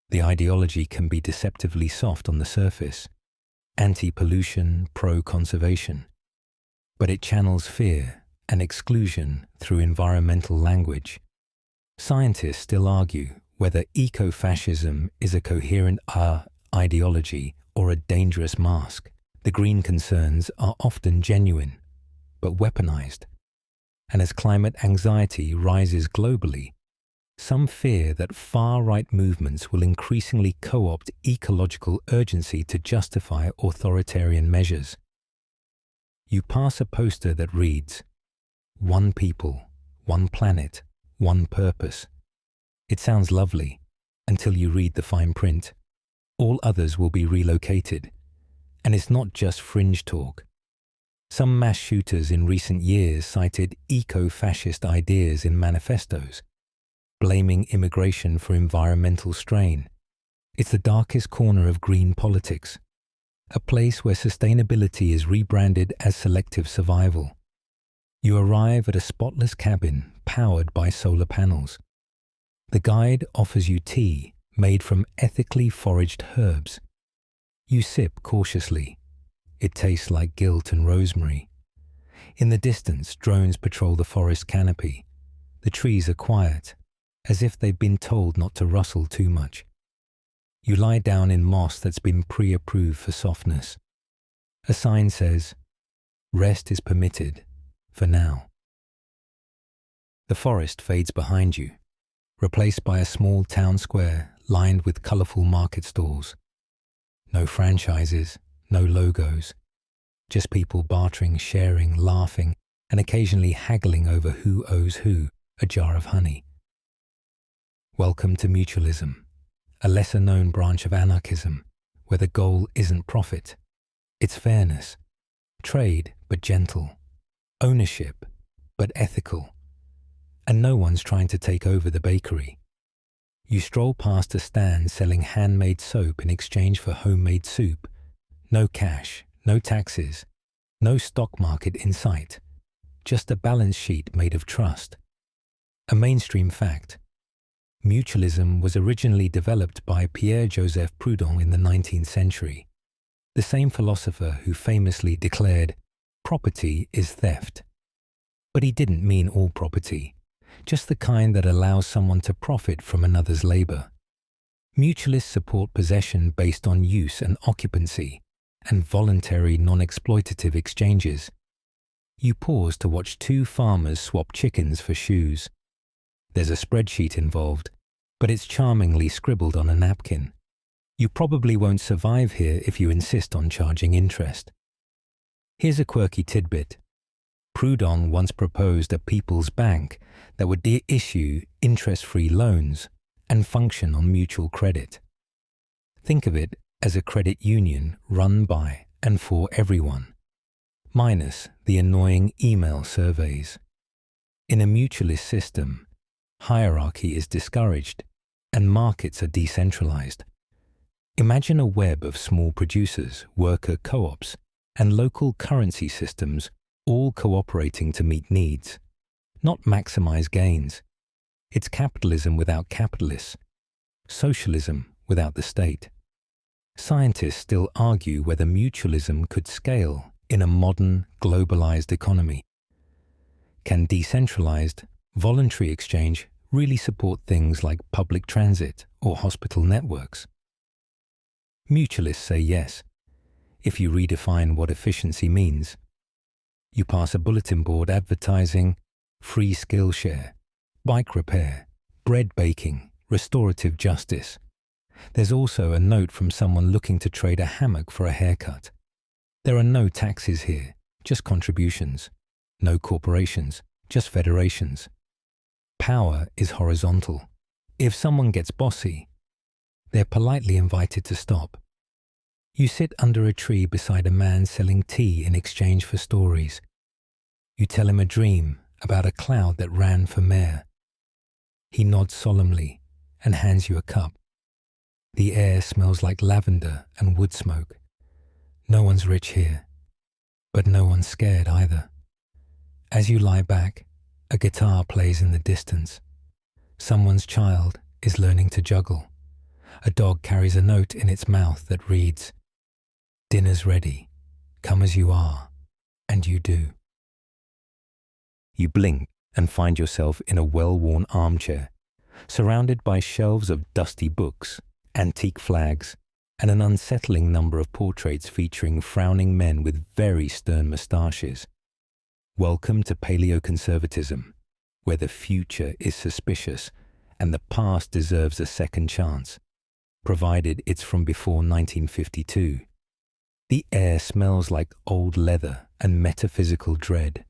The ideology can be deceptively soft on the surface, anti-pollution, pro-conservation, but it channels fear and exclusion through environmental language. Scientists still argue whether eco-fascism is a coherent ideology or a dangerous mask. The green concerns are often genuine, but weaponized. And as climate anxiety rises globally, some fear that far-right movements will increasingly co-opt ecological urgency to justify authoritarian measures. You pass a poster that reads, "One people, one planet, one purpose." It sounds lovely until you read the fine print. All others will be relocated. And it's not just fringe talk. Some mass shooters in recent years cited eco-fascist ideas in manifestos, blaming immigration for environmental strain. It's the darkest corner of green politics, a place where sustainability is rebranded as selective survival. You arrive at a spotless cabin powered by solar panels. The guide offers you tea made from ethically foraged herbs. You sip cautiously. It tastes like guilt and rosemary. In the distance, drones patrol the forest canopy. The trees are quiet, as if they've been told not to rustle too much. You lie down in moss that's been pre-approved for softness. A sign says, "Rest is permitted, for now." The forest fades behind you, replaced by a small town square lined with colourful market stalls. No franchises, no logos, just people bartering, sharing, laughing, and occasionally haggling over who owes who a jar of honey. Welcome to mutualism, a lesser-known branch of anarchism, where the goal isn't profit, it's fairness, trade but gentle, ownership but ethical, and no one's trying to take over the bakery. You stroll past a stand selling handmade soap in exchange for homemade soup. No cash, no taxes, no stock market in sight, just a balance sheet made of trust. A mainstream fact. Mutualism was originally developed by Pierre-Joseph Proudhon in the 19th century, the same philosopher who famously declared, "Property is theft." But he didn't mean all property, just the kind that allows someone to profit from another's labor. Mutualists support possession based on use and occupancy, and voluntary non-exploitative exchanges. You pause to watch two farmers swap chickens for shoes. There's a spreadsheet involved, but it's charmingly scribbled on a napkin. You probably won't survive here if you insist on charging interest. Here's a quirky tidbit. Proudhon once proposed a people's bank that would issue interest-free loans and function on mutual credit. Think of it as a credit union run by and for everyone, minus the annoying email surveys. In a mutualist system, hierarchy is discouraged and markets are decentralized. Imagine a web of small producers, worker co-ops, and local currency systems all cooperating to meet needs, not maximize gains. It's capitalism without capitalists, socialism without the state. Scientists still argue whether mutualism could scale in a modern, globalized economy. Can decentralized, voluntary exchange really support things like public transit or hospital networks? Mutualists say yes, if you redefine what efficiency means. You pass a bulletin board advertising free Skillshare, bike repair, bread baking, restorative justice. There's also a note from someone looking to trade a hammock for a haircut. There are no taxes here, just contributions. No corporations, just federations. Power is horizontal. If someone gets bossy, they're politely invited to stop. You sit under a tree beside a man selling tea in exchange for stories. You tell him a dream about a cloud that ran for mayor. He nods solemnly and hands you a cup. The air smells like lavender and wood smoke. No one's rich here, but no one's scared either. As you lie back, a guitar plays in the distance. Someone's child is learning to juggle. A dog carries a note in its mouth that reads, "Dinner's ready. Come as you are," and you do. You blink and find yourself in a well-worn armchair, surrounded by shelves of dusty books, antique flags, and an unsettling number of portraits featuring frowning men with very stern moustaches. Welcome to Paleo-Conservatism, where the future is suspicious and the past deserves a second chance, provided it's from before 1952. The air smells like old leather and metaphysical dread.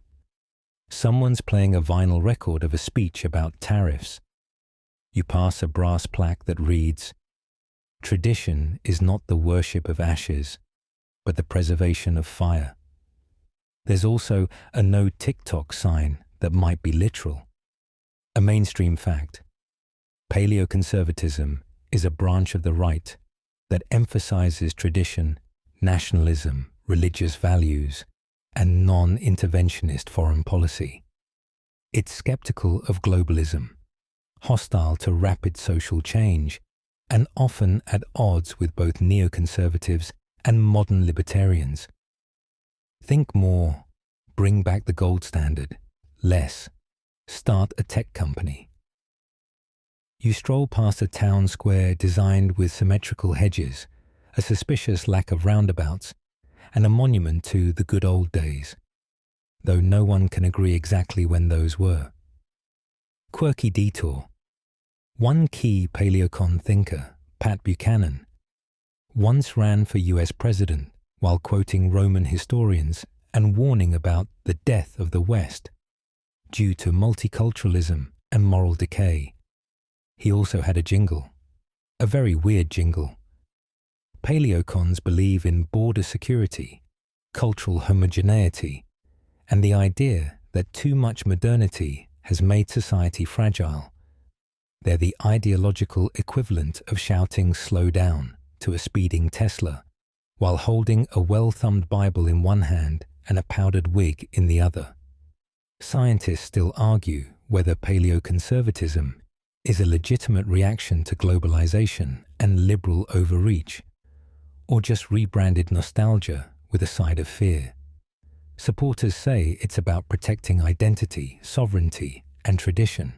Someone's playing a vinyl record of a speech about tariffs. You pass a brass plaque that reads, "Tradition is not the worship of ashes, but the preservation of fire." There's also a no TikTok sign that might be literal. A mainstream fact. Paleo-conservatism is a branch of the right that emphasizes tradition, nationalism, religious values, and non-interventionist foreign policy. It's skeptical of globalism, hostile to rapid social change, and often at odds with both neoconservatives and modern libertarians. Think more, bring back the gold standard. Less, start a tech company. You stroll past a town square designed with symmetrical hedges, a suspicious lack of roundabouts, and a monument to the good old days, though no one can agree exactly when those were. Quirky detour. One key paleocon thinker, Pat Buchanan, once ran for US president while quoting Roman historians and warning about the death of the West due to multiculturalism and moral decay. He also had a jingle, a very weird jingle. Paleocons believe in border security, cultural homogeneity, and the idea that too much modernity has made society fragile. They're the ideological equivalent of shouting "slow down" to a speeding Tesla, while holding a well-thumbed Bible in one hand and a powdered wig in the other. Scientists still argue whether Paleo-Conservatism is a legitimate reaction to globalization and liberal overreach, or just rebranded nostalgia with a side of fear. Supporters say it's about protecting identity, sovereignty, and tradition.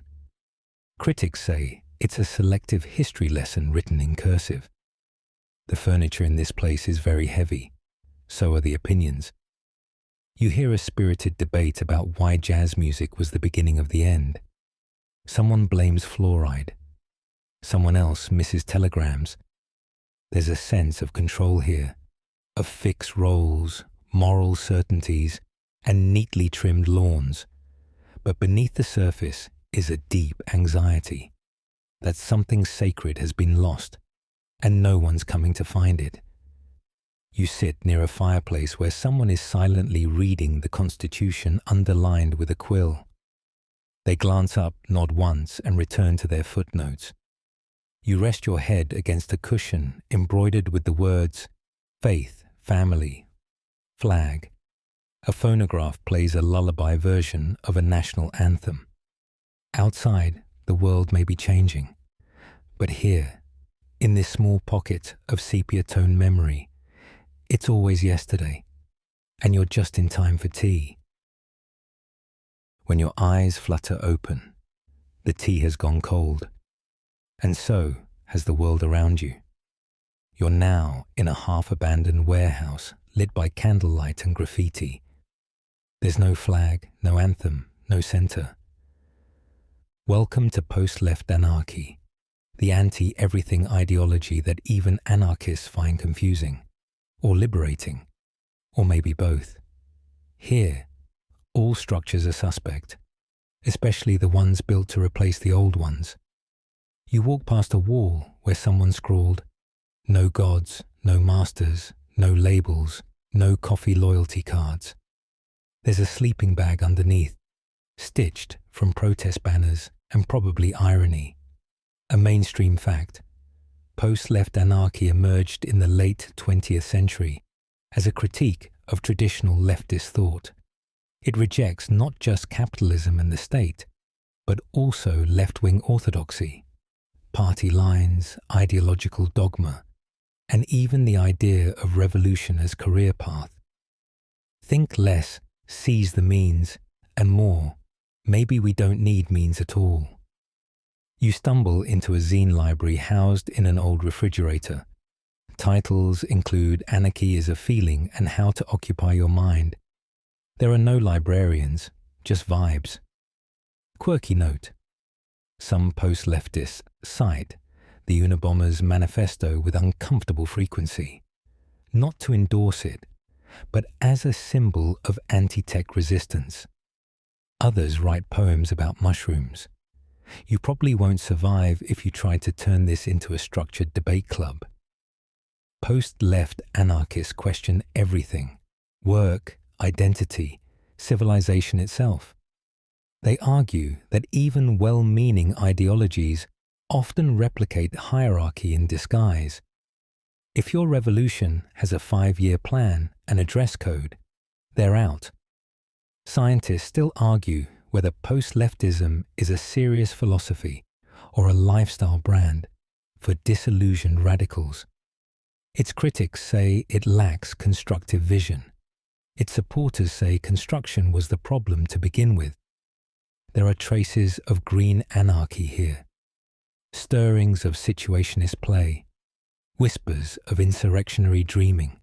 Critics say it's a selective history lesson written in cursive. The furniture in this place is very heavy. So are the opinions. You hear a spirited debate about why jazz music was the beginning of the end. Someone blames fluoride. Someone else misses telegrams. There's a sense of control here, of fixed roles, moral certainties, and neatly trimmed lawns. But beneath the surface is a deep anxiety that something sacred has been lost, and no one's coming to find it. You sit near a fireplace where someone is silently reading the Constitution underlined with a quill. They glance up, nod once, and return to their footnotes. You rest your head against a cushion embroidered with the words faith, family, flag. A phonograph plays a lullaby version of a national anthem. Outside, the world may be changing. But here, in this small pocket of sepia-tone memory, it's always yesterday, and you're just in time for tea. When your eyes flutter open, the tea has gone cold, and so has the world around you. You're now in a half-abandoned warehouse lit by candlelight and graffiti. There's no flag, no anthem, no center. Welcome to post-left anarchy, the anti-everything ideology that even anarchists find confusing, or liberating, or maybe both. Here, all structures are suspect, especially the ones built to replace the old ones. You walk past a wall where someone scrawled, "No gods, no masters, no labels, no coffee loyalty cards." There's a sleeping bag underneath, stitched from protest banners and probably irony. A mainstream fact. Post-left anarchy emerged in the late 20th century as a critique of traditional leftist thought. It rejects not just capitalism and the state, but also left-wing orthodoxy, party lines, ideological dogma, and even the idea of revolution as career path. Think less, seize the means, and more, maybe we don't need means at all. You stumble into a zine library housed in an old refrigerator. Titles include Anarchy is a Feeling and How to Occupy Your Mind. There are no librarians, just vibes. Quirky note. Some post-leftists cite the Unabomber's manifesto with uncomfortable frequency, not to endorse it, but as a symbol of anti-tech resistance. Others write poems about mushrooms. You probably won't survive if you try to turn this into a structured debate club. Post-left anarchists question everything: work, identity, civilization itself. They argue that even well-meaning ideologies often replicate hierarchy in disguise. If your revolution has a 5-year plan and a dress code, they're out. Scientists still argue whether post-leftism is a serious philosophy or a lifestyle brand for disillusioned radicals. Its critics say it lacks constructive vision. Its supporters say construction was the problem to begin with. There are traces of green anarchy here, stirrings of situationist play, whispers of insurrectionary dreaming.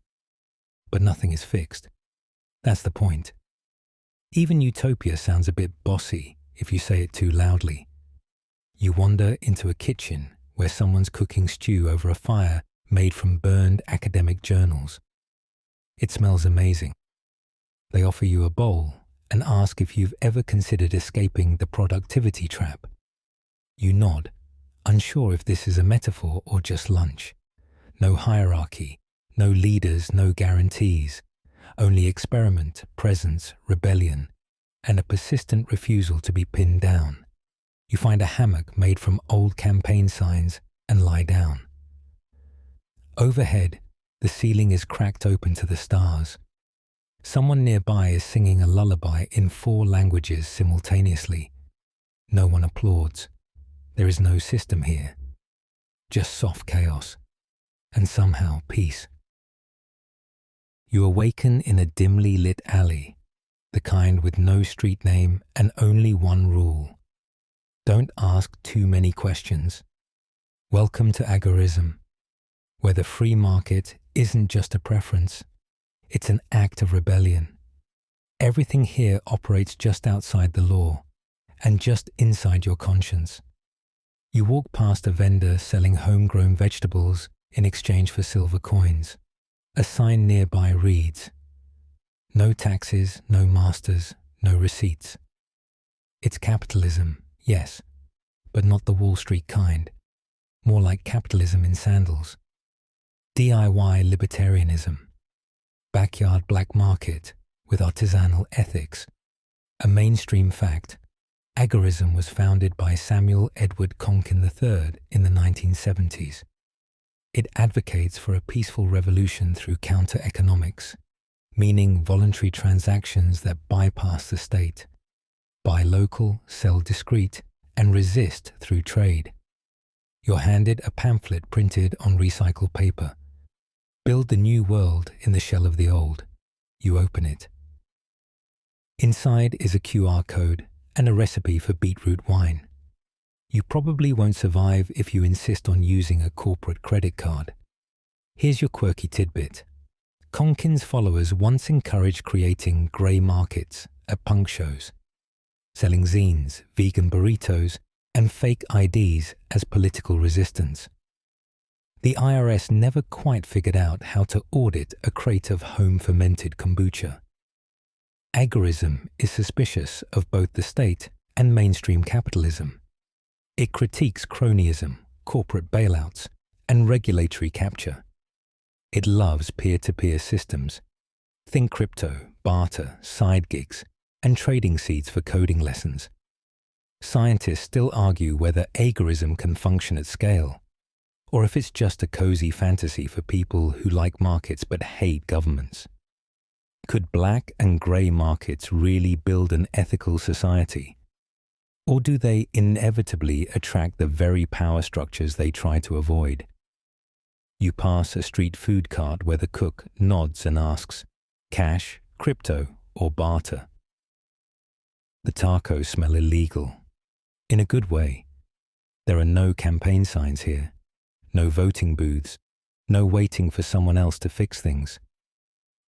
But nothing is fixed. That's the point. Even utopia sounds a bit bossy if you say it too loudly. You wander into a kitchen where someone's cooking stew over a fire made from burned academic journals. It smells amazing. They offer you a bowl and ask if you've ever considered escaping the productivity trap. You nod, unsure if this is a metaphor or just lunch. No hierarchy, no leaders, no guarantees, only experiment, presence, rebellion, and a persistent refusal to be pinned down. You find a hammock made from old campaign signs and lie down. Overhead, the ceiling is cracked open to the stars. Someone nearby is singing a lullaby in 4 languages simultaneously. No one applauds. There is no system here. Just soft chaos. And somehow peace. You awaken in a dimly lit alley, the kind with no street name and only one rule. Don't ask too many questions. Welcome to agorism, where the free market isn't just a preference, it's an act of rebellion. Everything here operates just outside the law and just inside your conscience. You walk past a vendor selling homegrown vegetables in exchange for silver coins. A sign nearby reads, "No taxes, no masters, no receipts." It's capitalism, yes, but not the Wall Street kind. More like capitalism in sandals. DIY libertarianism. Backyard black market with artisanal ethics. A mainstream fact, agorism was founded by Samuel Edward Konkin III in the 1970s. It advocates for a peaceful revolution through counter-economics, meaning voluntary transactions that bypass the state. Buy local, sell discreet, and resist through trade. You're handed a pamphlet printed on recycled paper. Build the new world in the shell of the old. You open it. Inside is a QR code and a recipe for beetroot wine. You probably won't survive if you insist on using a corporate credit card. Here's your quirky tidbit. Konkin's followers once encouraged creating grey markets at punk shows, selling zines, vegan burritos, and fake IDs as political resistance. The IRS never quite figured out how to audit a crate of home-fermented kombucha. Agorism is suspicious of both the state and mainstream capitalism. It critiques cronyism, corporate bailouts, and regulatory capture. It loves peer-to-peer systems. Think crypto, barter, side gigs, and trading seeds for coding lessons. Scientists still argue whether agorism can function at scale, or if it's just a cozy fantasy for people who like markets but hate governments. Could black and grey markets really build an ethical society? Or do they inevitably attract the very power structures they try to avoid? You pass a street food cart where the cook nods and asks, cash, crypto, or barter? The tacos smell illegal. In a good way. There are no campaign signs here, no voting booths, no waiting for someone else to fix things.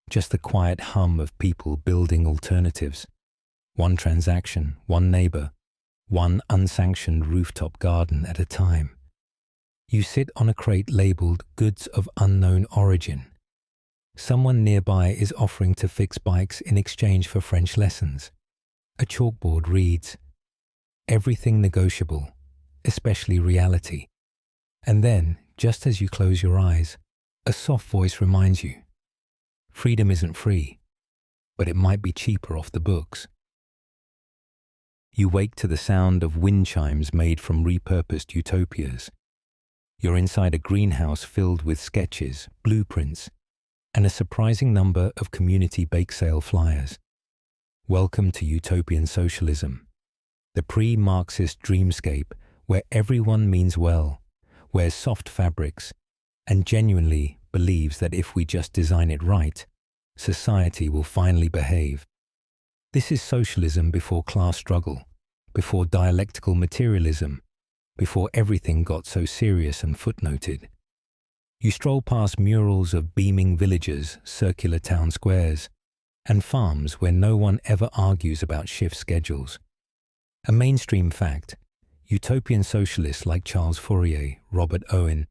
Just the quiet hum of people building alternatives. One transaction, one neighbor, one unsanctioned rooftop garden at a time. You sit on a crate labeled goods of unknown origin. Someone nearby is offering to fix bikes in exchange for French lessons. A chalkboard reads, "Everything negotiable, especially reality." And then, just as you close your eyes, a soft voice reminds you, freedom isn't free, but it might be cheaper off the books. You wake to the sound of wind chimes made from repurposed utopias. You're inside a greenhouse filled with sketches, blueprints, and a surprising number of community bake sale flyers. Welcome to utopian socialism, the pre-Marxist dreamscape where everyone means well, wears soft fabrics, and genuinely believes that if we just design it right, society will finally behave. This is socialism before class struggle, before dialectical materialism, before everything got so serious and footnoted. You stroll past murals of beaming villages, circular town squares, and farms where no one ever argues about shift schedules. A mainstream fact, utopian socialists like Charles Fourier, Robert Owen,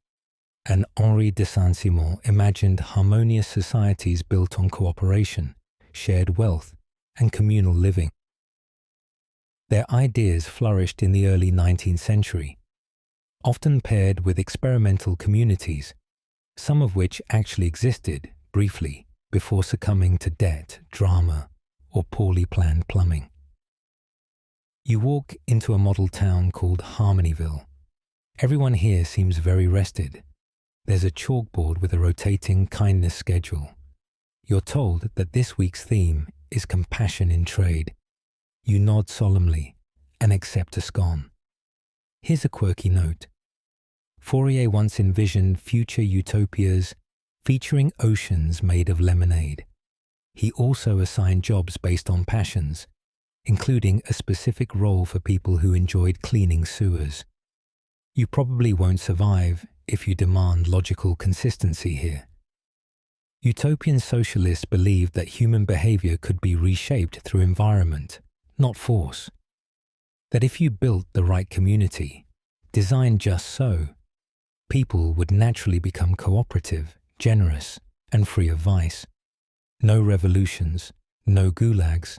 and Henri de Saint-Simon imagined harmonious societies built on cooperation, shared wealth, and communal living. Their ideas flourished in the early 19th century, often paired with experimental communities, some of which actually existed briefly before succumbing to debt, drama, or poorly planned plumbing. You walk into a model town called Harmonyville. Everyone here seems very rested. There's a chalkboard with a rotating kindness schedule. You're told that this week's theme is compassion in trade. You nod solemnly and accept a scone. Here's a quirky note. Fourier once envisioned future utopias featuring oceans made of lemonade. He also assigned jobs based on passions, including a specific role for people who enjoyed cleaning sewers. You probably won't survive if you demand logical consistency here. Utopian socialists believed that human behavior could be reshaped through environment, not force. That if you built the right community, designed just so, people would naturally become cooperative, generous, and free of vice. No revolutions, no gulags,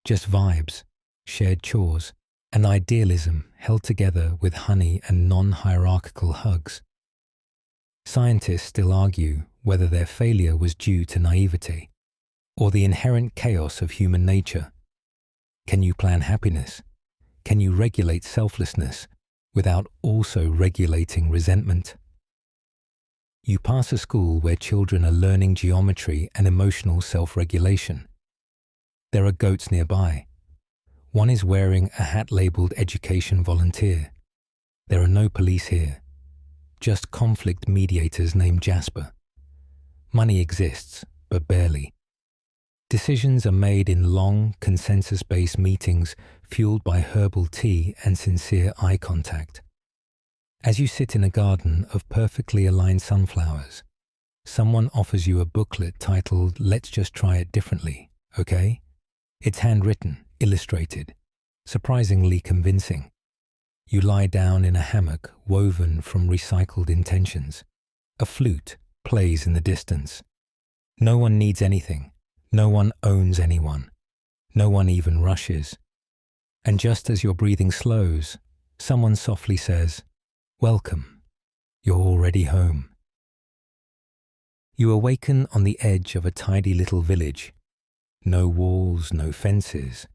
just vibes, shared chores, and idealism held together with honey and non-hierarchical hugs. Scientists still argue whether their failure was due to naivety or the inherent chaos of human nature. Can you plan happiness? Can you regulate selflessness without also regulating resentment? You pass a school where children are learning geometry and emotional self-regulation. There are goats nearby. One is wearing a hat labeled education volunteer. There are no police here, just conflict mediators named Jasper. Money exists, but barely. Decisions are made in long, consensus-based meetings fueled by herbal tea and sincere eye contact. As you sit in a garden of perfectly aligned sunflowers, someone offers you a booklet titled "Let's Just Try It Differently, okay?" It's handwritten, illustrated, surprisingly convincing. You lie down in a hammock woven from recycled intentions. A flute plays in the distance. No one needs anything. No one owns anyone. No one even rushes. And just as your breathing slows, someone softly says, "Welcome. You're already home." You awaken on the edge of a tidy little village. No walls, no fences,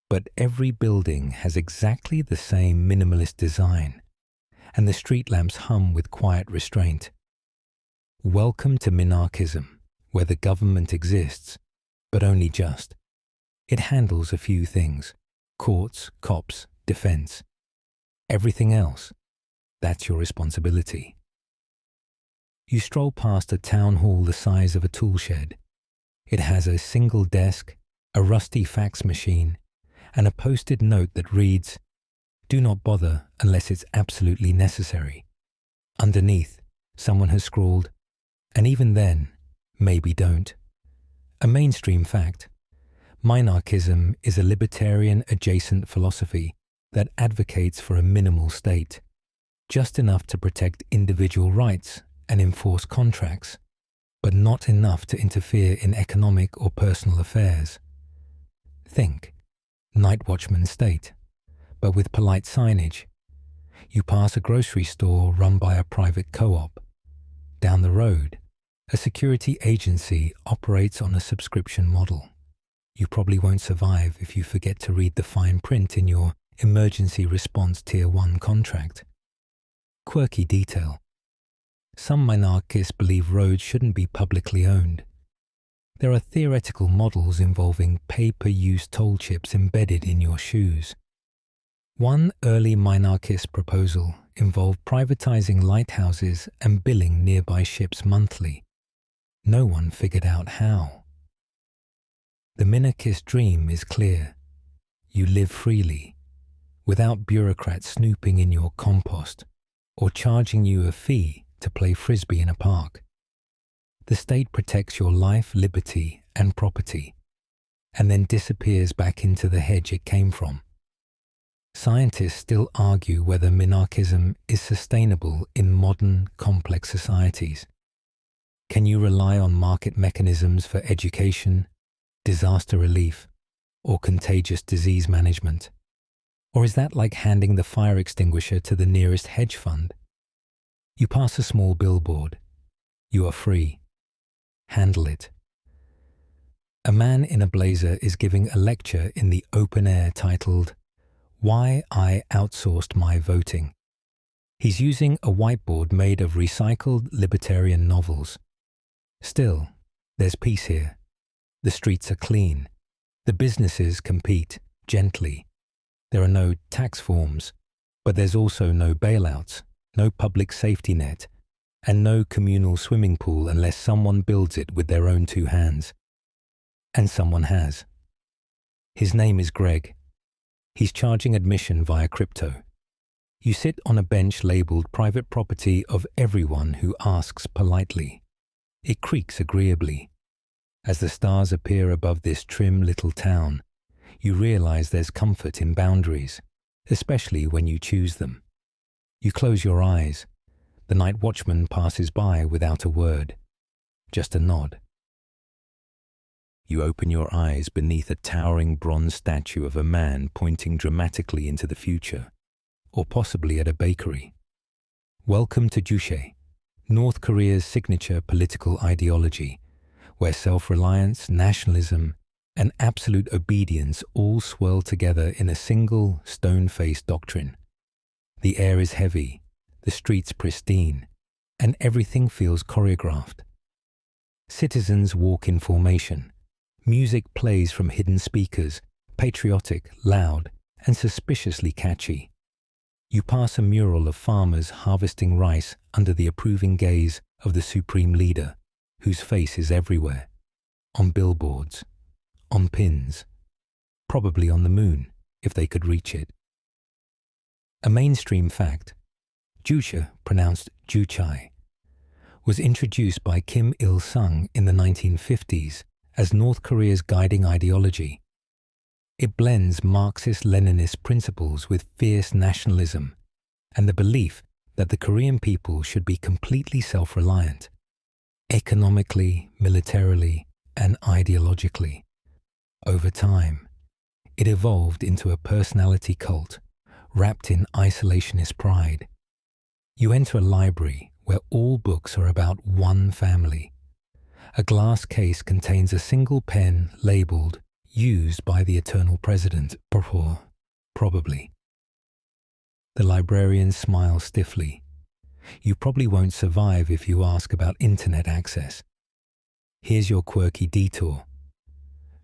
but every building has exactly the same minimalist design, and the street lamps hum with quiet restraint. Welcome to Monarchism, where the government exists, but only just. It handles a few things: courts, cops, defense. Everything else, that's your responsibility. You stroll past a town hall the size of a tool shed. It has a single desk, a rusty fax machine, and a posted note that reads, "Do not bother unless it's absolutely necessary." Underneath, someone has scrawled, "And even then, maybe don't." A mainstream fact. Monarchism is a libertarian-adjacent philosophy that advocates for a minimal state, just enough to protect individual rights and enforce contracts, but not enough to interfere in economic or personal affairs. Think, night watchman state, but with polite signage. You pass a grocery store run by a private co-op. Down the road, a security agency operates on a subscription model. You probably won't survive if you forget to read the fine print in your Emergency Response Tier 1 contract. Quirky detail. Some monarchists believe roads shouldn't be publicly owned. There are theoretical models involving pay-per-use toll chips embedded in your shoes. One early monarchist proposal involved privatizing lighthouses and billing nearby ships monthly. No one figured out how. The minarchist dream is clear. You live freely, without bureaucrats snooping in your compost or charging you a fee to play frisbee in a park. The state protects your life, liberty, and property, and then disappears back into the hedge it came from. Scientists still argue whether monarchism is sustainable in modern, complex societies. Can you rely on market mechanisms for education, disaster relief, or contagious disease management? Or is that like handing the fire extinguisher to the nearest hedge fund? You pass a small billboard. You are free. Handle it. A man in a blazer is giving a lecture in the open air titled, "Why I Outsourced My Voting." He's using a whiteboard made of recycled libertarian novels. Still, there's peace here. The streets are clean. The businesses compete gently. There are no tax forms, but there's also no bailouts, no public safety net, and no communal swimming pool unless someone builds it with their own two hands. And someone has. His name is Greg. He's charging admission via crypto. You sit on a bench labeled private property of everyone who asks politely. It creaks agreeably. As the stars appear above this trim little town, you realize there's comfort in boundaries, especially when you choose them. You close your eyes. The night watchman passes by without a word, just a nod. You open your eyes beneath a towering bronze statue of a man pointing dramatically into the future, or possibly at a bakery. Welcome to Juche, North Korea's signature political ideology, where self-reliance, nationalism, and absolute obedience all swirl together in a single stone-faced doctrine. The air is heavy, the streets pristine, and everything feels choreographed. Citizens walk in formation. Music plays from hidden speakers, patriotic, loud, and suspiciously catchy. You pass a mural of farmers harvesting rice under the approving gaze of the supreme leader, whose face is everywhere, on billboards, on pins, probably on the moon, if they could reach it. A mainstream fact, Juche, pronounced Juchai, was introduced by Kim Il-sung in the 1950s as North Korea's guiding ideology. It blends Marxist-Leninist principles with fierce nationalism and the belief that the Korean people should be completely self-reliant, economically, militarily, and ideologically. Over time, it evolved into a personality cult wrapped in isolationist pride. You enter a library where all books are about one family. A glass case contains a single pen labeled "Used by the Eternal President," probably. The librarian smiles stiffly. You probably won't survive if you ask about internet access. Here's your quirky detour.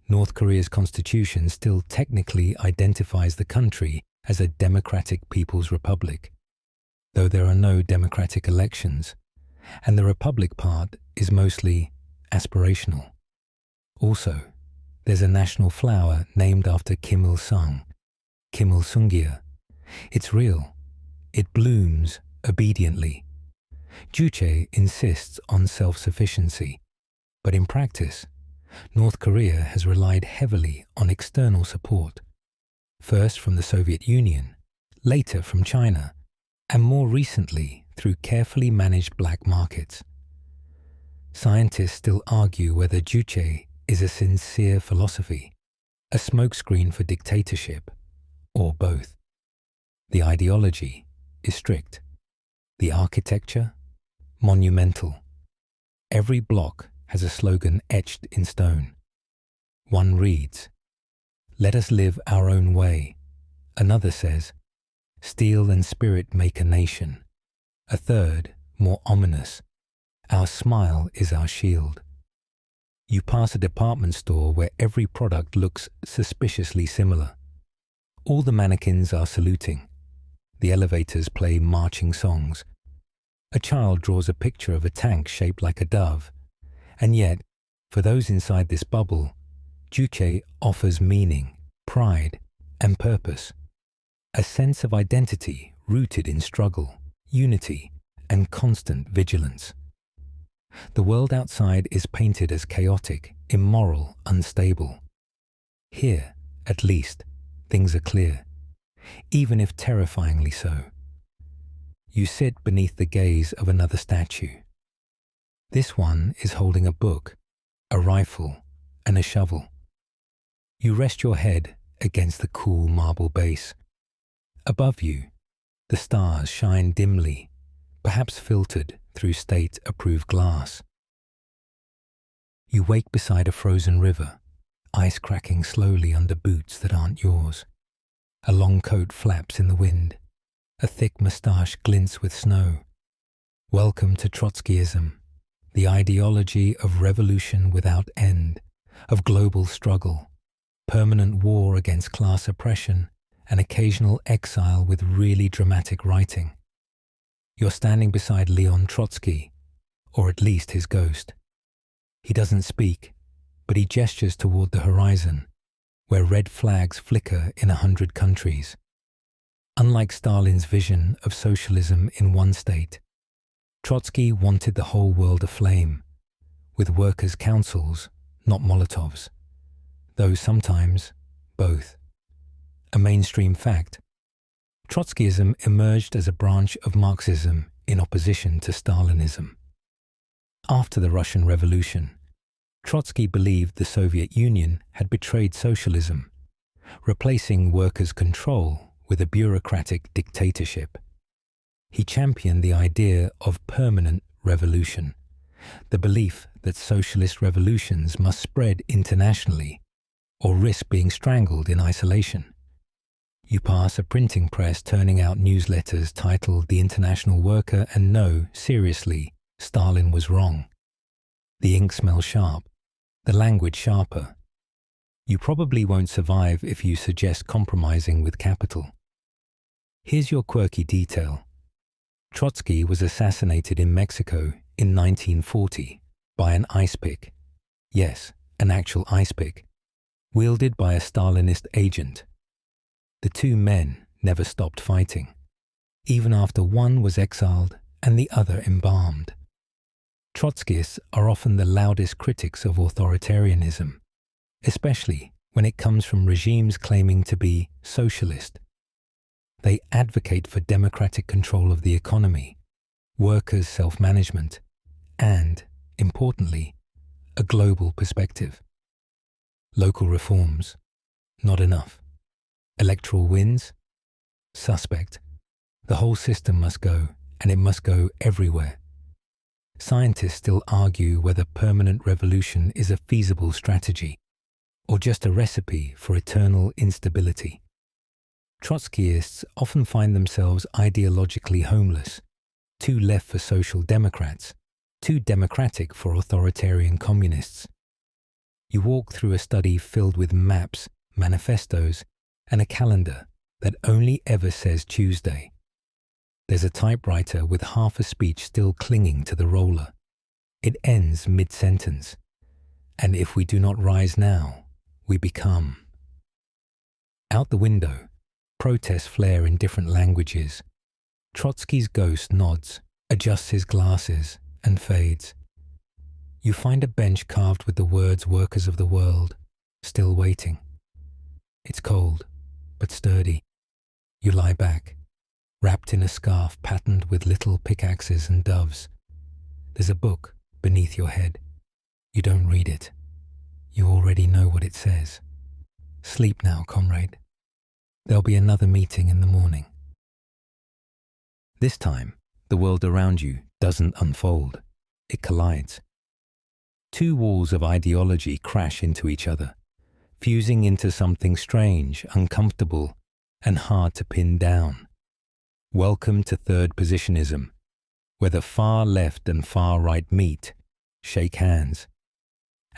North Korea's constitution still technically identifies the country as a democratic people's republic, though there are no democratic elections, and the republic part is mostly aspirational. Also, there's a national flower named after Kim Il-sung, Kim Il-sungya. It's real. It blooms obediently. Juche insists on self-sufficiency, but in practice, North Korea has relied heavily on external support, first from the Soviet Union, later from China, and more recently through carefully managed black markets. Scientists still argue whether Juche is a sincere philosophy, a smokescreen for dictatorship, or both. The ideology is strict. The architecture, monumental. Every block has a slogan etched in stone. One reads, "Let us live our own way." Another says, "Steel and spirit make a nation." A third, more ominous, "Our smile is our shield." You pass a department store where every product looks suspiciously similar. All the mannequins are saluting. The elevators play marching songs. A child draws a picture of a tank shaped like a dove. And yet, for those inside this bubble, Juche offers meaning, pride, and purpose. A sense of identity rooted in struggle, unity, and constant vigilance. The world outside is painted as chaotic, immoral, unstable. Here, at least, things are clear. even if terrifyingly so. You sit beneath the gaze of another statue. This one is holding a book, a rifle, and a shovel. You rest your head against the cool marble base. Above you, the stars shine dimly, perhaps filtered through state-approved glass. You wake beside a frozen river, ice cracking slowly under boots that aren't yours. A long coat flaps in the wind. A thick moustache glints with snow. Welcome to Trotskyism, the ideology of revolution without end, of global struggle, permanent war against class oppression, and occasional exile with really dramatic writing. You're standing beside Leon Trotsky, or at least his ghost. He doesn't speak, but he gestures toward the horizon, where red flags flicker in 100 countries. Unlike Stalin's vision of socialism in one state, Trotsky wanted the whole world aflame, with workers' councils, not Molotovs, though sometimes both. A mainstream fact, Trotskyism emerged as a branch of Marxism in opposition to Stalinism. After the Russian Revolution, Trotsky believed the Soviet Union had betrayed socialism, replacing workers' control with a bureaucratic dictatorship. He championed the idea of permanent revolution, the belief that socialist revolutions must spread internationally or risk being strangled in isolation. You pass a printing press turning out newsletters titled The International Worker and no, seriously, Stalin was wrong. The ink smells sharp, the language sharper. You probably won't survive if you suggest compromising with capital. Here's your quirky detail. Trotsky was assassinated in Mexico in 1940 by an ice pick. Yes, an actual ice pick, wielded by a Stalinist agent. The two men never stopped fighting, even after one was exiled and the other embalmed. Trotskyists are often the loudest critics of authoritarianism, especially when it comes from regimes claiming to be socialist. They advocate for democratic control of the economy, workers' self-management, and, importantly, a global perspective. Local reforms, not enough. Electoral wins, suspect. The whole system must go, and it must go everywhere. Scientists still argue whether permanent revolution is a feasible strategy, or just a recipe for eternal instability. Trotskyists often find themselves ideologically homeless, too left for social democrats, too democratic for authoritarian communists. You walk through a study filled with maps, manifestos, and a calendar that only ever says Tuesday. There's a typewriter with half a speech still clinging to the roller. It ends mid-sentence. And if we do not rise now, we become. Out the window, protests flare in different languages. Trotsky's ghost nods, adjusts his glasses, and fades. You find a bench carved with the words "Workers of the World," still waiting. It's cold, but sturdy. You lie back, wrapped in a scarf patterned with little pickaxes and doves. There's a book beneath your head. You don't read it. You already know what it says. Sleep now, comrade. There'll be another meeting in the morning. This time, the world around you doesn't unfold. It collides. Two walls of ideology crash into each other, fusing into something strange, uncomfortable, and hard to pin down. Welcome to third positionism, where the far left and far right meet, shake hands,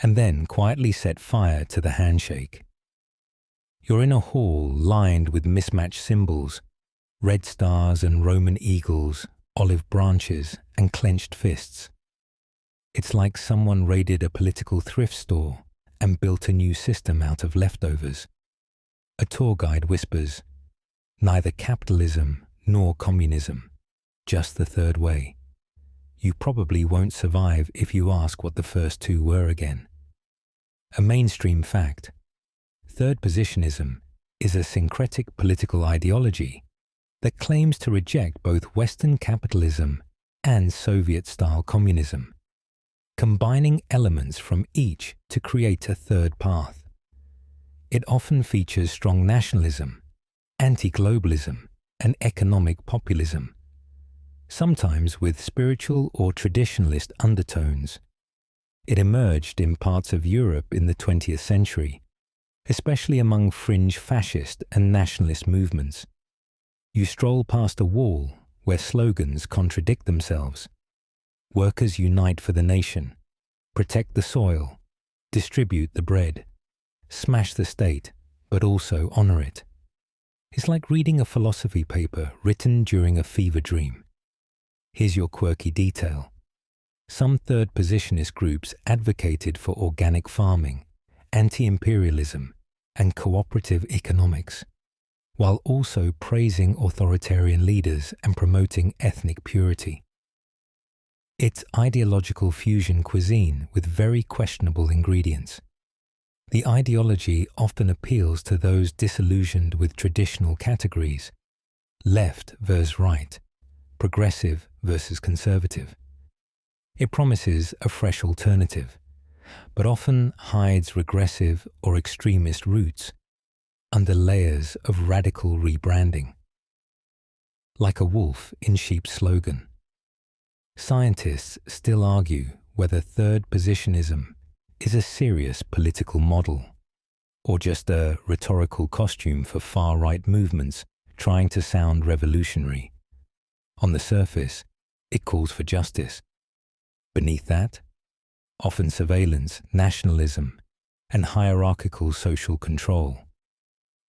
and then quietly set fire to the handshake. You're in a hall lined with mismatched symbols, red stars and Roman eagles, olive branches and clenched fists. It's like someone raided a political thrift store and built a new system out of leftovers. A tour guide whispers, neither capitalism nor communism, just the third way. You probably won't survive if you ask what the first two were again. A mainstream fact. Third positionism is a syncretic political ideology that claims to reject both Western capitalism and Soviet-style communism, combining elements from each to create a third path. It often features strong nationalism, anti-globalism, and economic populism, sometimes with spiritual or traditionalist undertones. It emerged in parts of Europe in the 20th century, especially among fringe fascist and nationalist movements. You stroll past a wall where slogans contradict themselves. Workers unite for the nation, protect the soil, distribute the bread, smash the state, but also honor it. It's like reading a philosophy paper written during a fever dream. Here's your quirky detail. Some third positionist groups advocated for organic farming, anti-imperialism, and cooperative economics, while also praising authoritarian leaders and promoting ethnic purity. It's ideological fusion cuisine with very questionable ingredients. The ideology often appeals to those disillusioned with traditional categories, left versus right, progressive versus conservative. It promises a fresh alternative, but often hides regressive or extremist roots under layers of radical rebranding. Like a wolf in sheep's slogan. Scientists still argue whether third positionism is a serious political model, or just a rhetorical costume for far-right movements trying to sound revolutionary. On the surface, it calls for justice. Beneath that, often surveillance, nationalism, and hierarchical social control.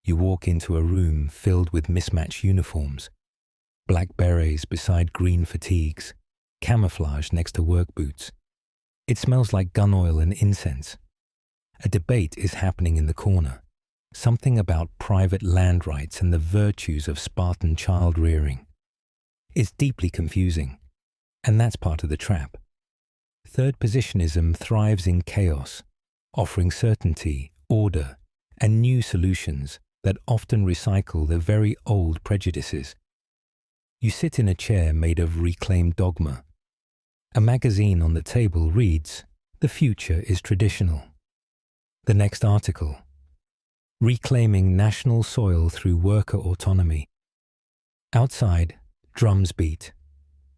You walk into a room filled with mismatched uniforms, black berets beside green fatigues, camouflage next to work boots. It smells like gun oil and incense. A debate is happening in the corner, something about private land rights and the virtues of Spartan child rearing. It's deeply confusing, and that's part of the trap. Third positionism thrives in chaos, offering certainty, order, and new solutions that often recycle the very old prejudices. You sit in a chair made of reclaimed dogma. A magazine on the table reads, "The future is traditional." The next article, "Reclaiming national soil through worker autonomy." Outside, drums beat.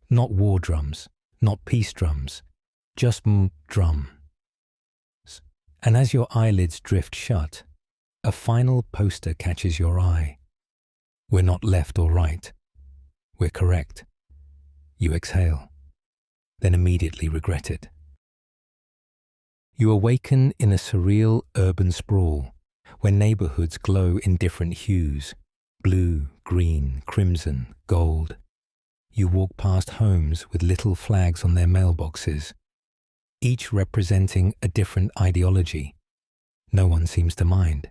Not war drums, not peace drums, just drum. And as your eyelids drift shut, a final poster catches your eye. We're not left or right. We're correct. You exhale, then immediately regret it. You awaken in a surreal urban sprawl where neighborhoods glow in different hues, blue, green, crimson, gold. You walk past homes with little flags on their mailboxes, each representing a different ideology. No one seems to mind.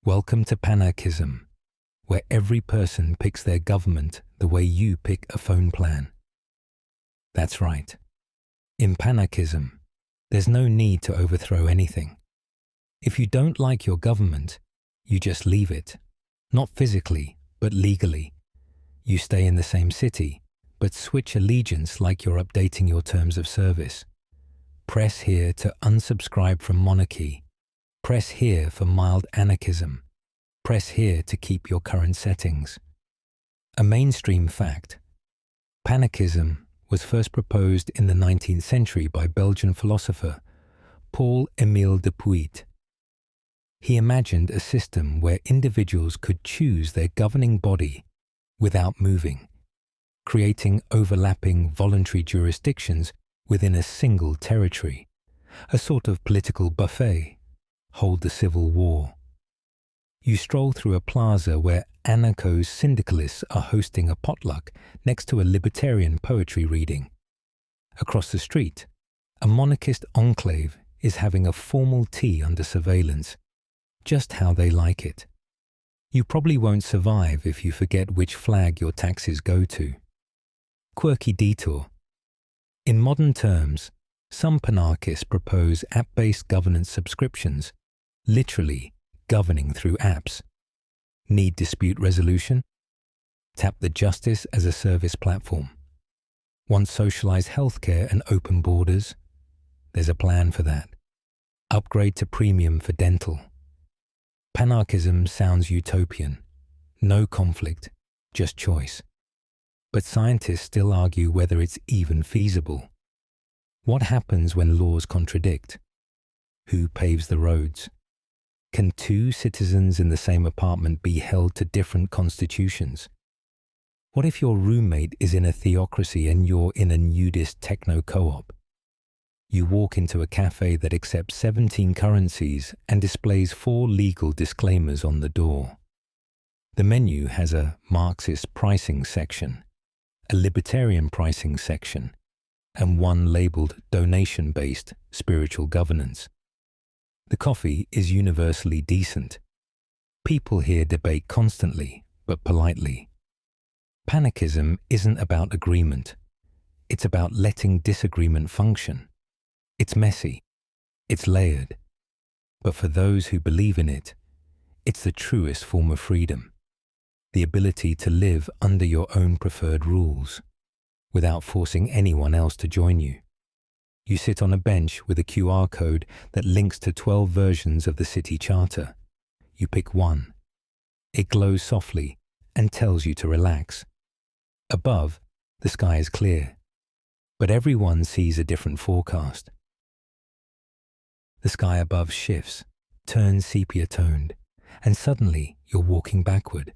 Welcome to Panarchism, where every person picks their government the way you pick a phone plan. That's right. In Panarchism, there's no need to overthrow anything. If you don't like your government, you just leave it. Not physically, but legally. You stay in the same city, but switch allegiance like you're updating your terms of service. Press here to unsubscribe from monarchy. Press here for mild anarchism. Press here to keep your current settings. A mainstream fact. Panarchism was first proposed in the 19th century by Belgian philosopher Paul-Émile Dupuit. He imagined a system where individuals could choose their governing body without moving, creating overlapping voluntary jurisdictions within a single territory, a sort of political buffet. Hold the civil war. You stroll through a plaza where anarcho-syndicalists are hosting a potluck next to a libertarian poetry reading. Across the street, a monarchist enclave is having a formal tea under surveillance, just how they like it. You probably won't survive if you forget which flag your taxes go to. Quirky detour. In modern terms, some panarchists propose app-based governance subscriptions, literally governing through apps. Need dispute resolution? Tap the Justice as a Service platform. Want socialized healthcare and open borders? There's a plan for that. Upgrade to premium for dental. Panarchism sounds utopian. No conflict, just choice. But scientists still argue whether it's even feasible. What happens when laws contradict? Who paves the roads? Can two citizens in the same apartment be held to different constitutions? What if your roommate is in a theocracy and you're in a nudist techno co-op? You walk into a cafe that accepts 17 currencies and displays 4 legal disclaimers on the door. The menu has a Marxist pricing section, a libertarian pricing section, and one labeled donation-based spiritual governance. The coffee is universally decent. People here debate constantly, but politely. Panarchism isn't about agreement. It's about letting disagreement function. It's messy. It's layered. But for those who believe in it, it's the truest form of freedom. The ability to live under your own preferred rules, without forcing anyone else to join you. You sit on a bench with a QR code that links to 12 versions of the city charter. You pick one. It glows softly and tells you to relax. Above, the sky is clear, but everyone sees a different forecast. The sky above shifts, turns sepia-toned, and suddenly you're walking backward.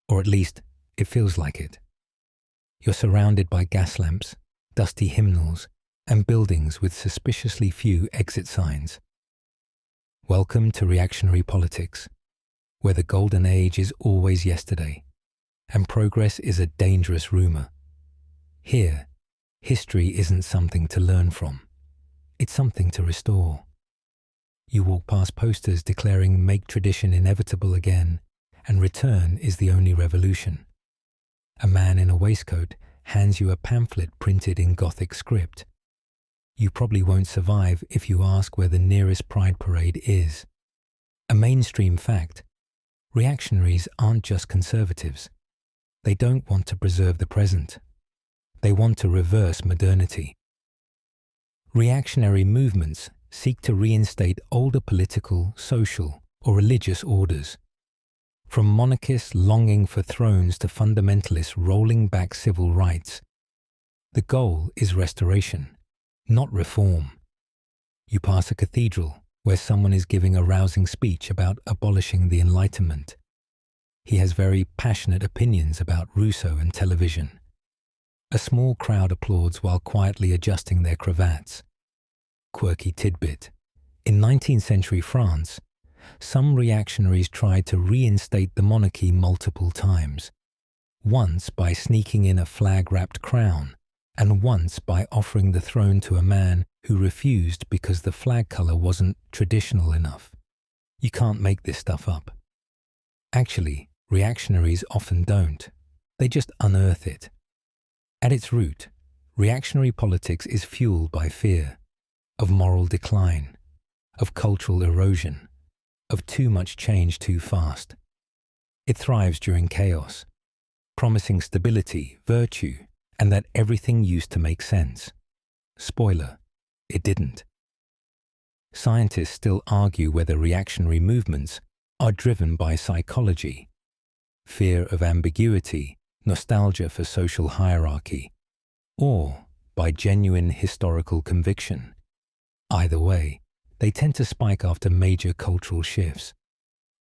Or at least, it feels like it. You're surrounded by gas lamps, dusty hymnals, and buildings with suspiciously few exit signs. Welcome to reactionary politics, where the golden age is always yesterday, and progress is a dangerous rumor. Here, history isn't something to learn from. It's something to restore. You walk past posters declaring "Make tradition inevitable again," and "Return is the only revolution." A man in a waistcoat hands you a pamphlet printed in Gothic script. You probably won't survive if you ask where the nearest Pride parade is. A mainstream fact: reactionaries aren't just conservatives. They don't want to preserve the present. They want to reverse modernity. Reactionary movements seek to reinstate older political, social, or religious orders. From monarchists longing for thrones to fundamentalists rolling back civil rights, the goal is restoration, not reform. You pass a cathedral where someone is giving a rousing speech about abolishing the Enlightenment. He has very passionate opinions about Rousseau and television. A small crowd applauds while quietly adjusting their cravats. Quirky tidbit: in 19th century France, some reactionaries tried to reinstate the monarchy multiple times, once by sneaking in a flag-wrapped crown, and once by offering the throne to a man who refused because the flag color wasn't traditional enough. You can't make this stuff up. Actually, reactionaries often don't. They just unearth it. At its root, reactionary politics is fueled by fear of moral decline, of cultural erosion, of too much change too fast. It thrives during chaos, promising stability, virtue, and that everything used to make sense. Spoiler, it didn't. Scientists still argue whether reactionary movements are driven by psychology, fear of ambiguity, nostalgia for social hierarchy, or by genuine historical conviction. Either way, they tend to spike after major cultural shifts.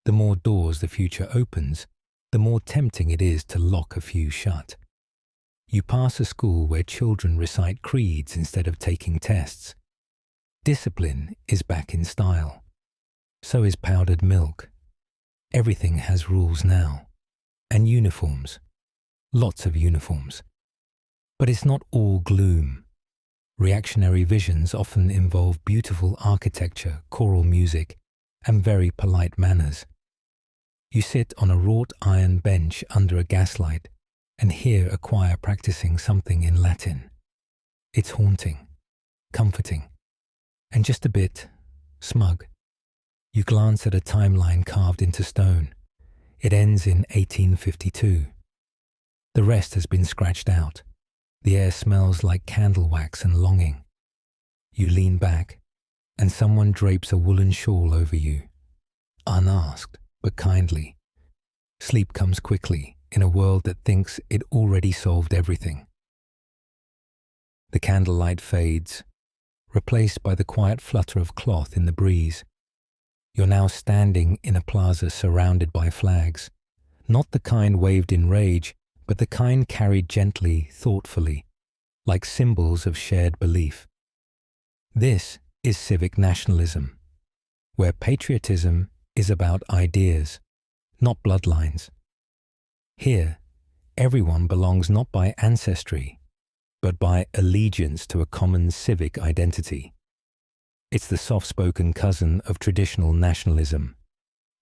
The more doors the future opens, the more tempting it is to lock a few shut. You pass a school where children recite creeds instead of taking tests. Discipline is back in style. So is powdered milk. Everything has rules now. And uniforms. Lots of uniforms. But it's not all gloom. Reactionary visions often involve beautiful architecture, choral music, and very polite manners. You sit on a wrought iron bench under a gaslight and hear a choir practicing something in Latin. It's haunting, comforting, and just a bit smug. You glance at a timeline carved into stone. It ends in 1852. The rest has been scratched out. The air smells like candle wax and longing. You lean back, and someone drapes a woolen shawl over you. Unasked, but kindly. Sleep comes quickly in a world that thinks it already solved everything. The candlelight fades, replaced by the quiet flutter of cloth in the breeze. You're now standing in a plaza surrounded by flags, not the kind waved in rage, but the kind carried gently, thoughtfully, like symbols of shared belief. This is civic nationalism, where patriotism is about ideas, not bloodlines. Here, everyone belongs not by ancestry, but by allegiance to a common civic identity. It's the soft-spoken cousin of traditional nationalism,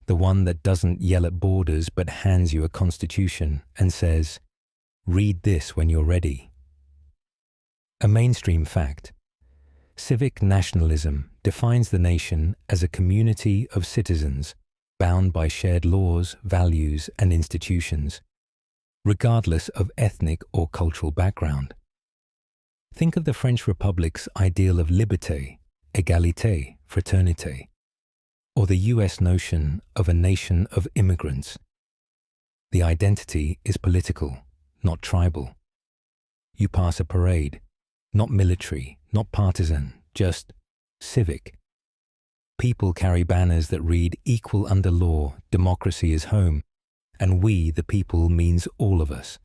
the one that doesn't yell at borders but hands you a constitution and says, "Read this when you're ready." A mainstream fact: civic nationalism defines the nation as a community of citizens bound by shared laws, values, and institutions, regardless of ethnic or cultural background. Think of the French Republic's ideal of liberté, égalité, fraternité, or the US notion of a nation of immigrants. The identity is political, not tribal. You pass a parade, not military, not partisan, just civic. People carry banners that read "Equal under law, democracy is home," and "We, the people," means all of us.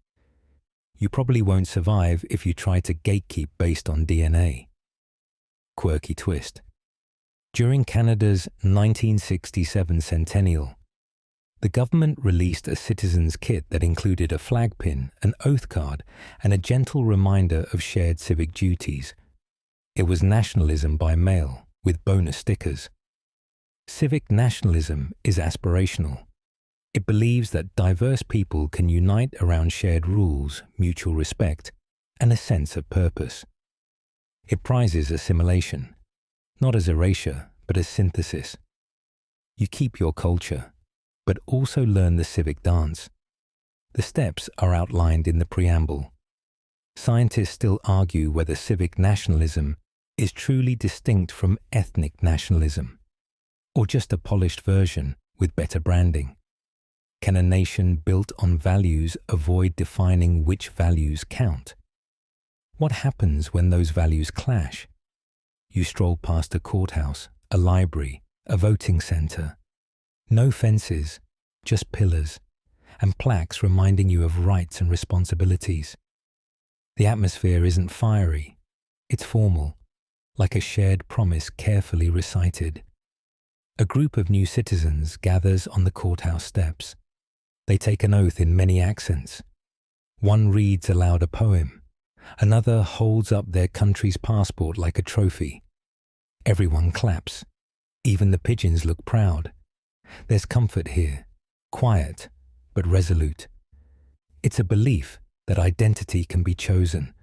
You probably won't survive if you try to gatekeep based on DNA. Quirky twist. During Canada's 1967 centennial, the government released a citizen's kit that included a flag pin, an oath card, and a gentle reminder of shared civic duties. It was nationalism by mail, with bonus stickers. Civic nationalism is aspirational. It believes that diverse people can unite around shared rules, mutual respect, and a sense of purpose. It prizes assimilation, not as erasure, but as synthesis. You keep your culture, but also learn the civic dance. The steps are outlined in the preamble. Scientists still argue whether civic nationalism is truly distinct from ethnic nationalism, or just a polished version with better branding. Can a nation built on values avoid defining which values count? What happens when those values clash? You stroll past a courthouse, a library, a voting center. No fences, just pillars, and plaques reminding you of rights and responsibilities. The atmosphere isn't fiery, it's formal, like a shared promise carefully recited. A group of new citizens gathers on the courthouse steps. They take an oath in many accents. One reads aloud a poem. Another holds up their country's passport like a trophy. Everyone claps. Even the pigeons look proud. There's comfort here, quiet but resolute. It's a belief that identity can be chosen,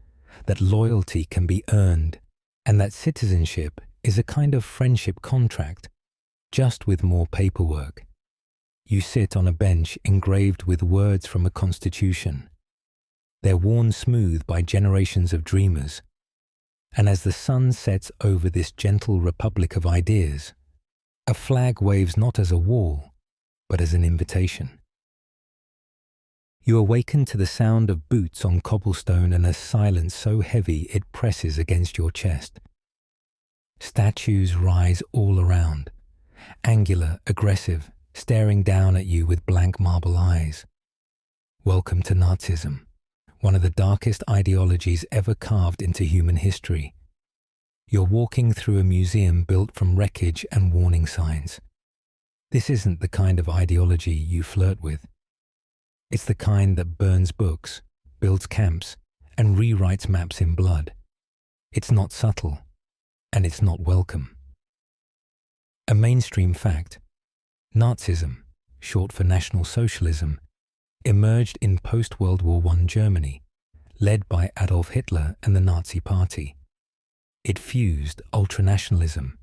that loyalty can be earned, and that citizenship is a kind of friendship contract, just with more paperwork. You sit on a bench engraved with words from a constitution. They're worn smooth by generations of dreamers. And as the sun sets over this gentle republic of ideas, a flag waves not as a wall, but as an invitation. You awaken to the sound of boots on cobblestone and a silence so heavy it presses against your chest. Statues rise all around, angular, aggressive, staring down at you with blank marble eyes. Welcome to Nazism, one of the darkest ideologies ever carved into human history. You're walking through a museum built from wreckage and warning signs. This isn't the kind of ideology you flirt with. It's the kind that burns books, builds camps, and rewrites maps in blood. It's not subtle, and it's not welcome. A mainstream fact: Nazism, short for National Socialism, emerged in post-World War I Germany, led by Adolf Hitler and the Nazi Party. It fused ultranationalism,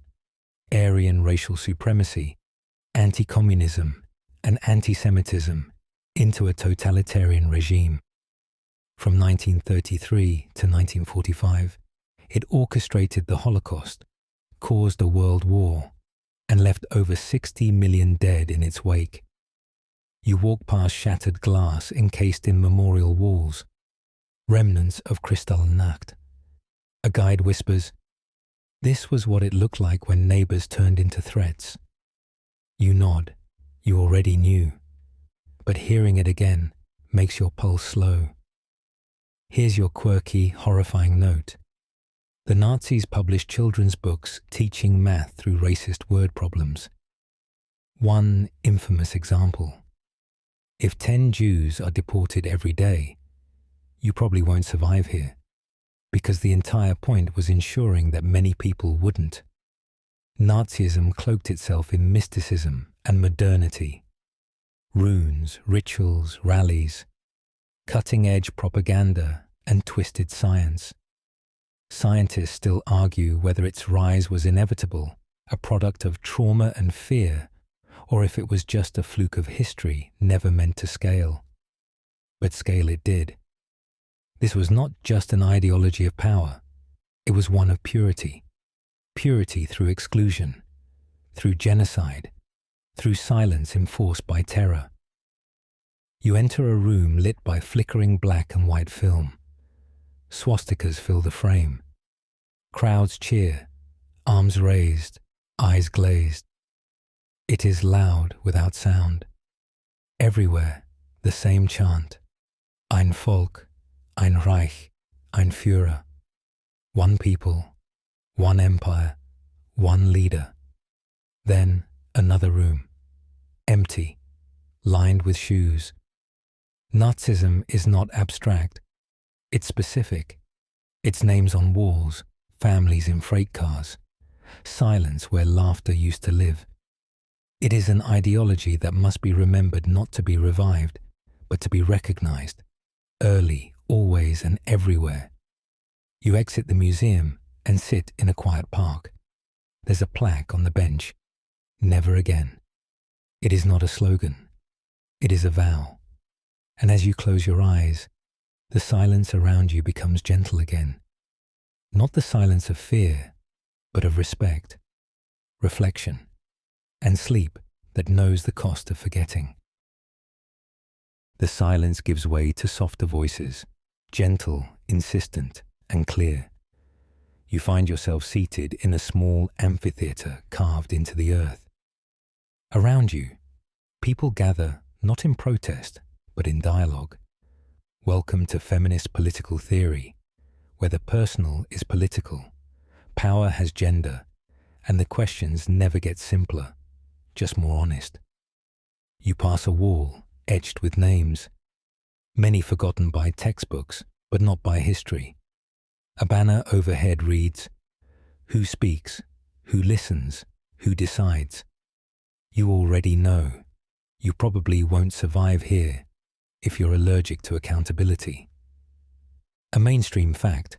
Aryan racial supremacy, anti-communism, and anti-Semitism into a totalitarian regime. From 1933 to 1945, it orchestrated the Holocaust, caused a world war, and left over 60 million dead in its wake. You walk past shattered glass encased in memorial walls, remnants of Kristallnacht. A guide whispers, "This was what it looked like when neighbors turned into threats." You nod, you already knew, but hearing it again makes your pulse slow. Here's your quirky, horrifying note. The Nazis published children's books teaching math through racist word problems. One infamous example. If 10 Jews are deported every day, you probably won't survive here, because the entire point was ensuring that many people wouldn't. Nazism cloaked itself in mysticism and modernity. Runes, rituals, rallies, cutting-edge propaganda, and twisted science. Scientists still argue whether its rise was inevitable, a product of trauma and fear, or if it was just a fluke of history never meant to scale. But scale it did. This was not just an ideology of power, it was one of purity. Purity through exclusion, through genocide, through silence enforced by terror. You enter a room lit by flickering black and white film. Swastikas fill the frame. Crowds cheer, arms raised, eyes glazed. It is loud without sound. Everywhere, the same chant. Ein Volk, ein Reich, ein Führer. One people, one empire, one leader. Then another room, empty, lined with shoes. Nazism is not abstract. It's specific. Its names on walls, families in freight cars, silence where laughter used to live. It is an ideology that must be remembered, not to be revived, but to be recognized, early, always and everywhere. You exit the museum and sit in a quiet park. There's a plaque on the bench, "Never again." It is not a slogan. It is a vow. And as you close your eyes, the silence around you becomes gentle again. Not the silence of fear, but of respect, reflection, and sleep that knows the cost of forgetting. The silence gives way to softer voices, gentle, insistent, and clear. You find yourself seated in a small amphitheater carved into the earth. Around you, people gather not in protest, but in dialogue. Welcome to feminist political theory, where the personal is political, power has gender, and the questions never get simpler, just more honest. You pass a wall etched with names, many forgotten by textbooks, but not by history. A banner overhead reads, "Who speaks? Who listens? Who decides?" You already know. You probably won't survive here if you're allergic to accountability. A mainstream fact: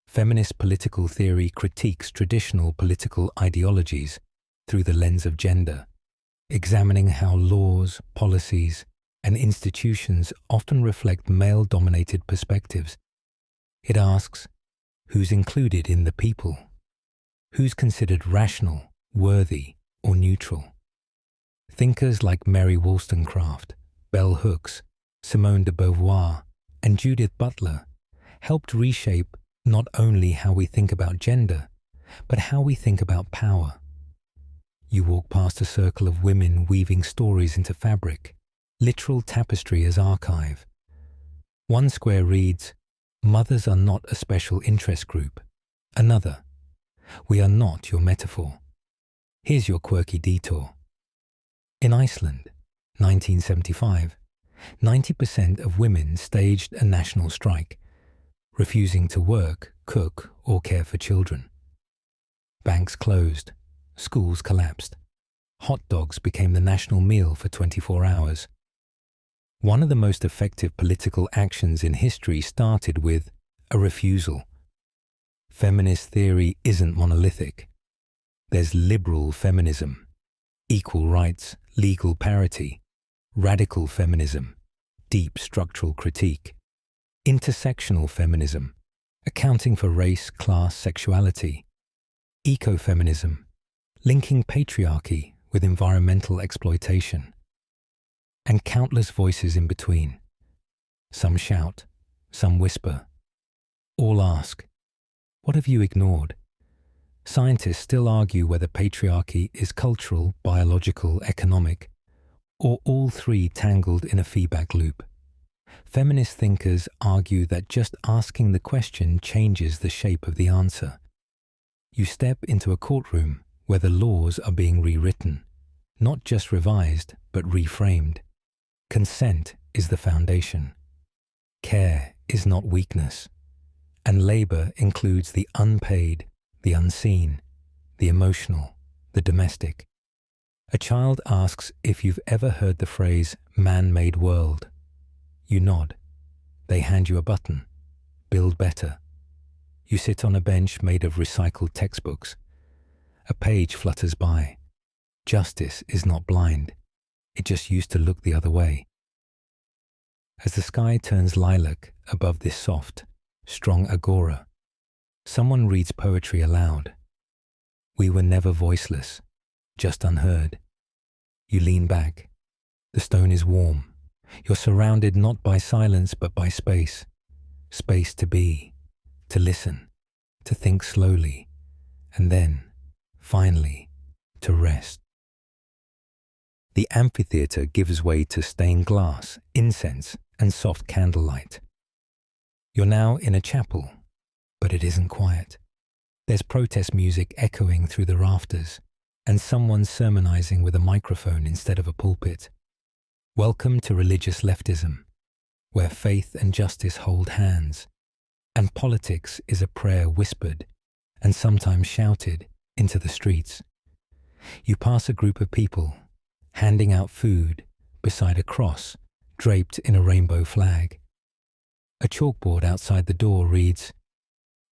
feminist political theory critiques traditional political ideologies through the lens of gender, examining how laws, policies, and institutions often reflect male-dominated perspectives. It asks, who's included in the people? Who's considered rational, worthy, or neutral? Thinkers like Mary Wollstonecraft, Bell Hooks, Simone de Beauvoir, and Judith Butler helped reshape not only how we think about gender, but how we think about power. You walk past a circle of women weaving stories into fabric, literal tapestry as archive. One square reads, "Mothers are not a special interest group." Another, "We are not your metaphor." Here's your quirky detour. In Iceland, 1975, 90% of women staged a national strike, refusing to work, cook, or care for children. Banks closed, schools collapsed. Hot dogs became the national meal for 24 hours. One of the most effective political actions in history started with a refusal. Feminist theory isn't monolithic. There's liberal feminism, equal rights, legal parity, radical feminism, deep structural critique, intersectional feminism, accounting for race, class, sexuality, ecofeminism, linking patriarchy with environmental exploitation, and countless voices in between. Some shout, some whisper. All ask, what have you ignored? Scientists still argue whether patriarchy is cultural, biological, economic, or all three tangled in a feedback loop. Feminist thinkers argue that just asking the question changes the shape of the answer. You step into a courtroom where the laws are being rewritten, not just revised, but reframed. Consent is the foundation. Care is not weakness. And labor includes the unpaid, the unseen, the emotional, the domestic. A child asks if you've ever heard the phrase man-made world. You nod. They hand you a button. Build better. You sit on a bench made of recycled textbooks. A page flutters by. Justice is not blind. It just used to look the other way. As the sky turns lilac above this soft, strong agora, someone reads poetry aloud. We were never voiceless, just unheard. You lean back. The stone is warm. You're surrounded not by silence but by space. Space to be, to listen, to think slowly, and then, finally, to rest. The amphitheatre gives way to stained glass, incense, and soft candlelight. You're now in a chapel, but it isn't quiet. There's protest music echoing through the rafters, and someone sermonizing with a microphone instead of a pulpit. Welcome to religious leftism, where faith and justice hold hands, and politics is a prayer whispered and sometimes shouted into the streets. You pass a group of people, handing out food beside a cross draped in a rainbow flag. A chalkboard outside the door reads,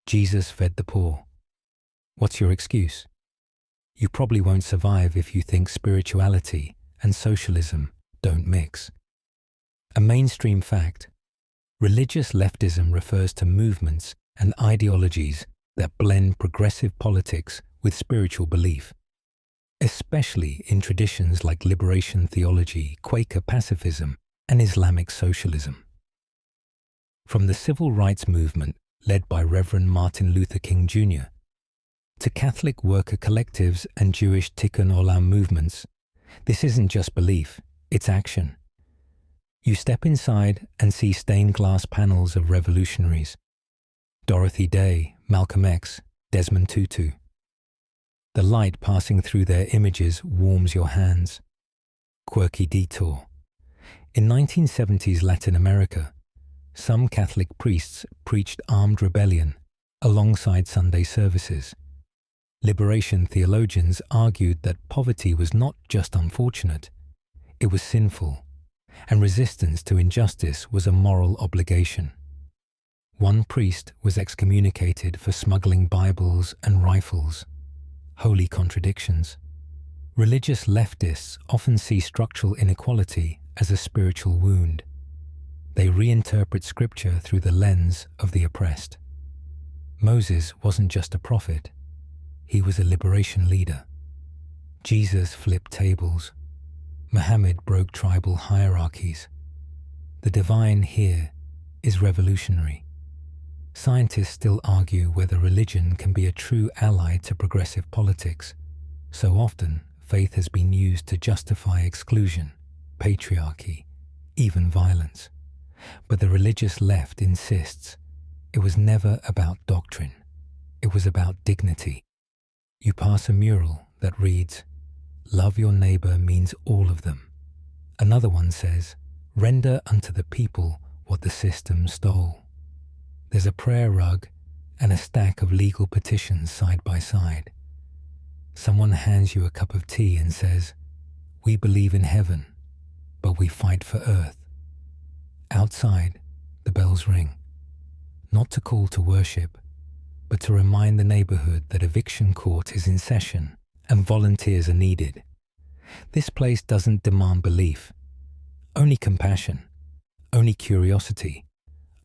Jesus fed the poor. What's your excuse? You probably won't survive if you think spirituality and socialism don't mix. A mainstream fact, religious leftism refers to movements and ideologies that blend progressive politics with spiritual belief, especially in traditions like liberation theology, Quaker pacifism, and Islamic socialism. From the civil rights movement led by Reverend Martin Luther King Jr., to Catholic worker collectives and Jewish Tikkun Olam movements, this isn't just belief, it's action. You step inside and see stained glass panels of revolutionaries. Dorothy Day, Malcolm X, Desmond Tutu. The light passing through their images warms your hands. Quirky detour. In 1970s Latin America, some Catholic priests preached armed rebellion alongside Sunday services. Liberation theologians argued that poverty was not just unfortunate, it was sinful, and resistance to injustice was a moral obligation. One priest was excommunicated for smuggling Bibles and rifles. Holy contradictions. Religious leftists often see structural inequality as a spiritual wound. They reinterpret scripture through the lens of the oppressed. Moses wasn't just a prophet, he was a liberation leader. Jesus flipped tables. Muhammad broke tribal hierarchies. The divine here is revolutionary. Scientists still argue whether religion can be a true ally to progressive politics. So often, faith has been used to justify exclusion, patriarchy, even violence. But the religious left insists it was never about doctrine. It was about dignity. You pass a mural that reads, "Love your neighbor means all of them." Another one says, "Render unto the people what the system stole." There's a prayer rug and a stack of legal petitions side by side. Someone hands you a cup of tea and says, "We believe in heaven, but we fight for earth." Outside, the bells ring, not to call to worship, but to remind the neighborhood that eviction court is in session and volunteers are needed. This place doesn't demand belief, only compassion, only curiosity,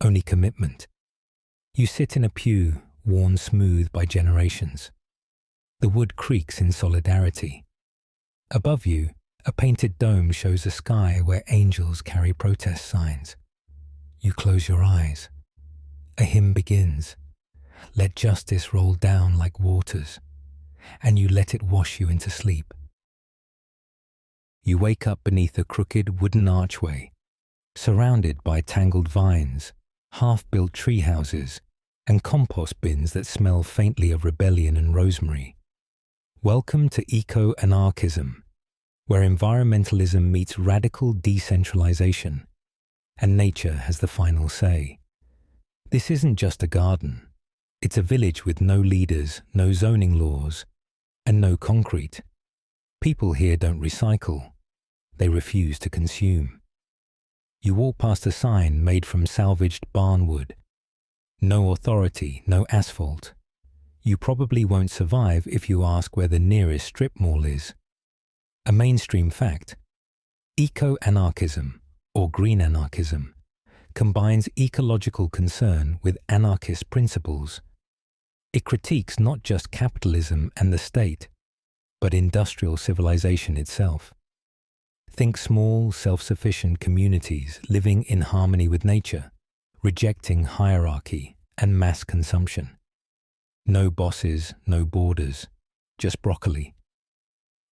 only commitment. You sit in a pew worn smooth by generations. The wood creaks in solidarity. Above you, a painted dome shows a sky where angels carry protest signs. You close your eyes. A hymn begins. Let justice roll down like waters, and you let it wash you into sleep. You wake up beneath a crooked wooden archway, surrounded by tangled vines, half-built tree houses, and compost bins that smell faintly of rebellion and rosemary. Welcome to Eco-Anarchism, where environmentalism meets radical decentralization, and nature has the final say. This isn't just a garden. It's a village with no leaders, no zoning laws, and no concrete. People here don't recycle. They refuse to consume. You walk past a sign made from salvaged barn wood. No authority, no asphalt. You probably won't survive if you ask where the nearest strip mall is. A mainstream fact: eco-anarchism, or green anarchism, combines ecological concern with anarchist principles. It critiques not just capitalism and the state, but industrial civilization itself. Think small, self-sufficient communities living in harmony with nature, rejecting hierarchy and mass consumption. No bosses, no borders, just broccoli.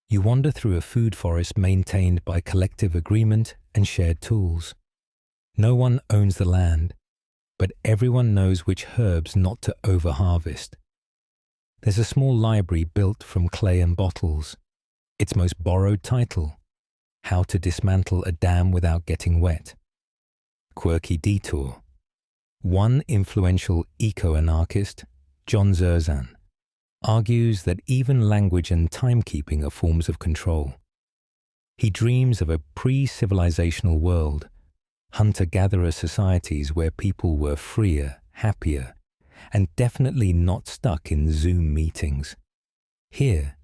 You wander through a food forest maintained by collective agreement and shared tools. No one owns the land, but everyone knows which herbs not to over-harvest. There's a small library built from clay and bottles. Its most borrowed title: How to Dismantle a Dam Without Getting Wet. Quirky detour. One influential eco-anarchist, John Zerzan, argues that even language and timekeeping are forms of control. He dreams of a pre-civilizational world, hunter-gatherer societies where people were freer, happier, and definitely not stuck in Zoom meetings. Here,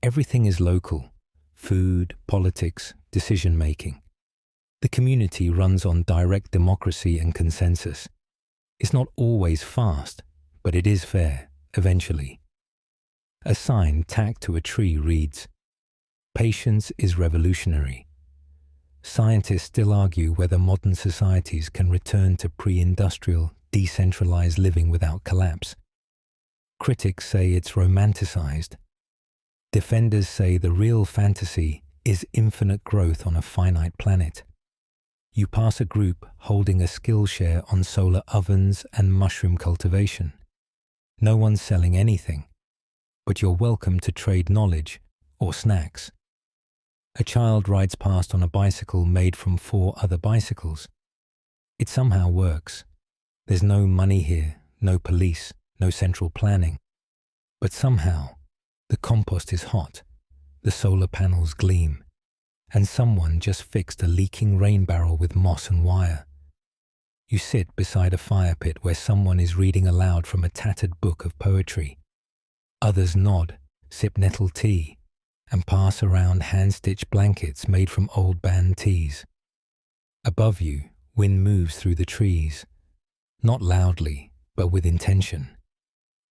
everything is local: food, politics, decision-making. The community runs on direct democracy and consensus. It's not always fast, but it is fair, eventually. A sign tacked to a tree reads, "Patience is revolutionary." Scientists still argue whether modern societies can return to pre-industrial, decentralized living without collapse. Critics say it's romanticized. Defenders say the real fantasy is infinite growth on a finite planet. You pass a group holding a Skillshare on solar ovens and mushroom cultivation. No one's selling anything, but you're welcome to trade knowledge or snacks. A child rides past on a bicycle made from 4 other bicycles. It somehow works. There's no money here, no police, no central planning. But somehow, the compost is hot, the solar panels gleam, and someone just fixed a leaking rain barrel with moss and wire. You sit beside a fire pit where someone is reading aloud from a tattered book of poetry. Others nod, sip nettle tea, and pass around hand-stitched blankets made from old band tees. Above you, wind moves through the trees, not loudly, but with intention.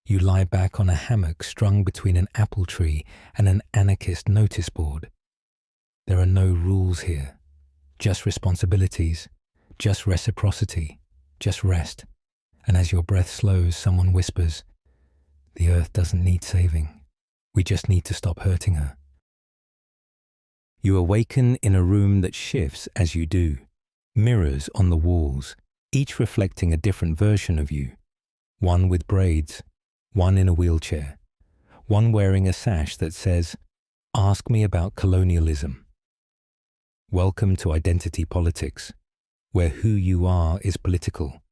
You lie back on a hammock strung between an apple tree and an anarchist notice board. There are no rules here, just responsibilities, just reciprocity, just rest. And as your breath slows, someone whispers, "The earth doesn't need saving. We just need to stop hurting her." You awaken in a room that shifts as you do, mirrors on the walls, each reflecting a different version of you. One with braids, one in a wheelchair, one wearing a sash that says, "Ask me about colonialism." Welcome to identity politics, where who you are is political,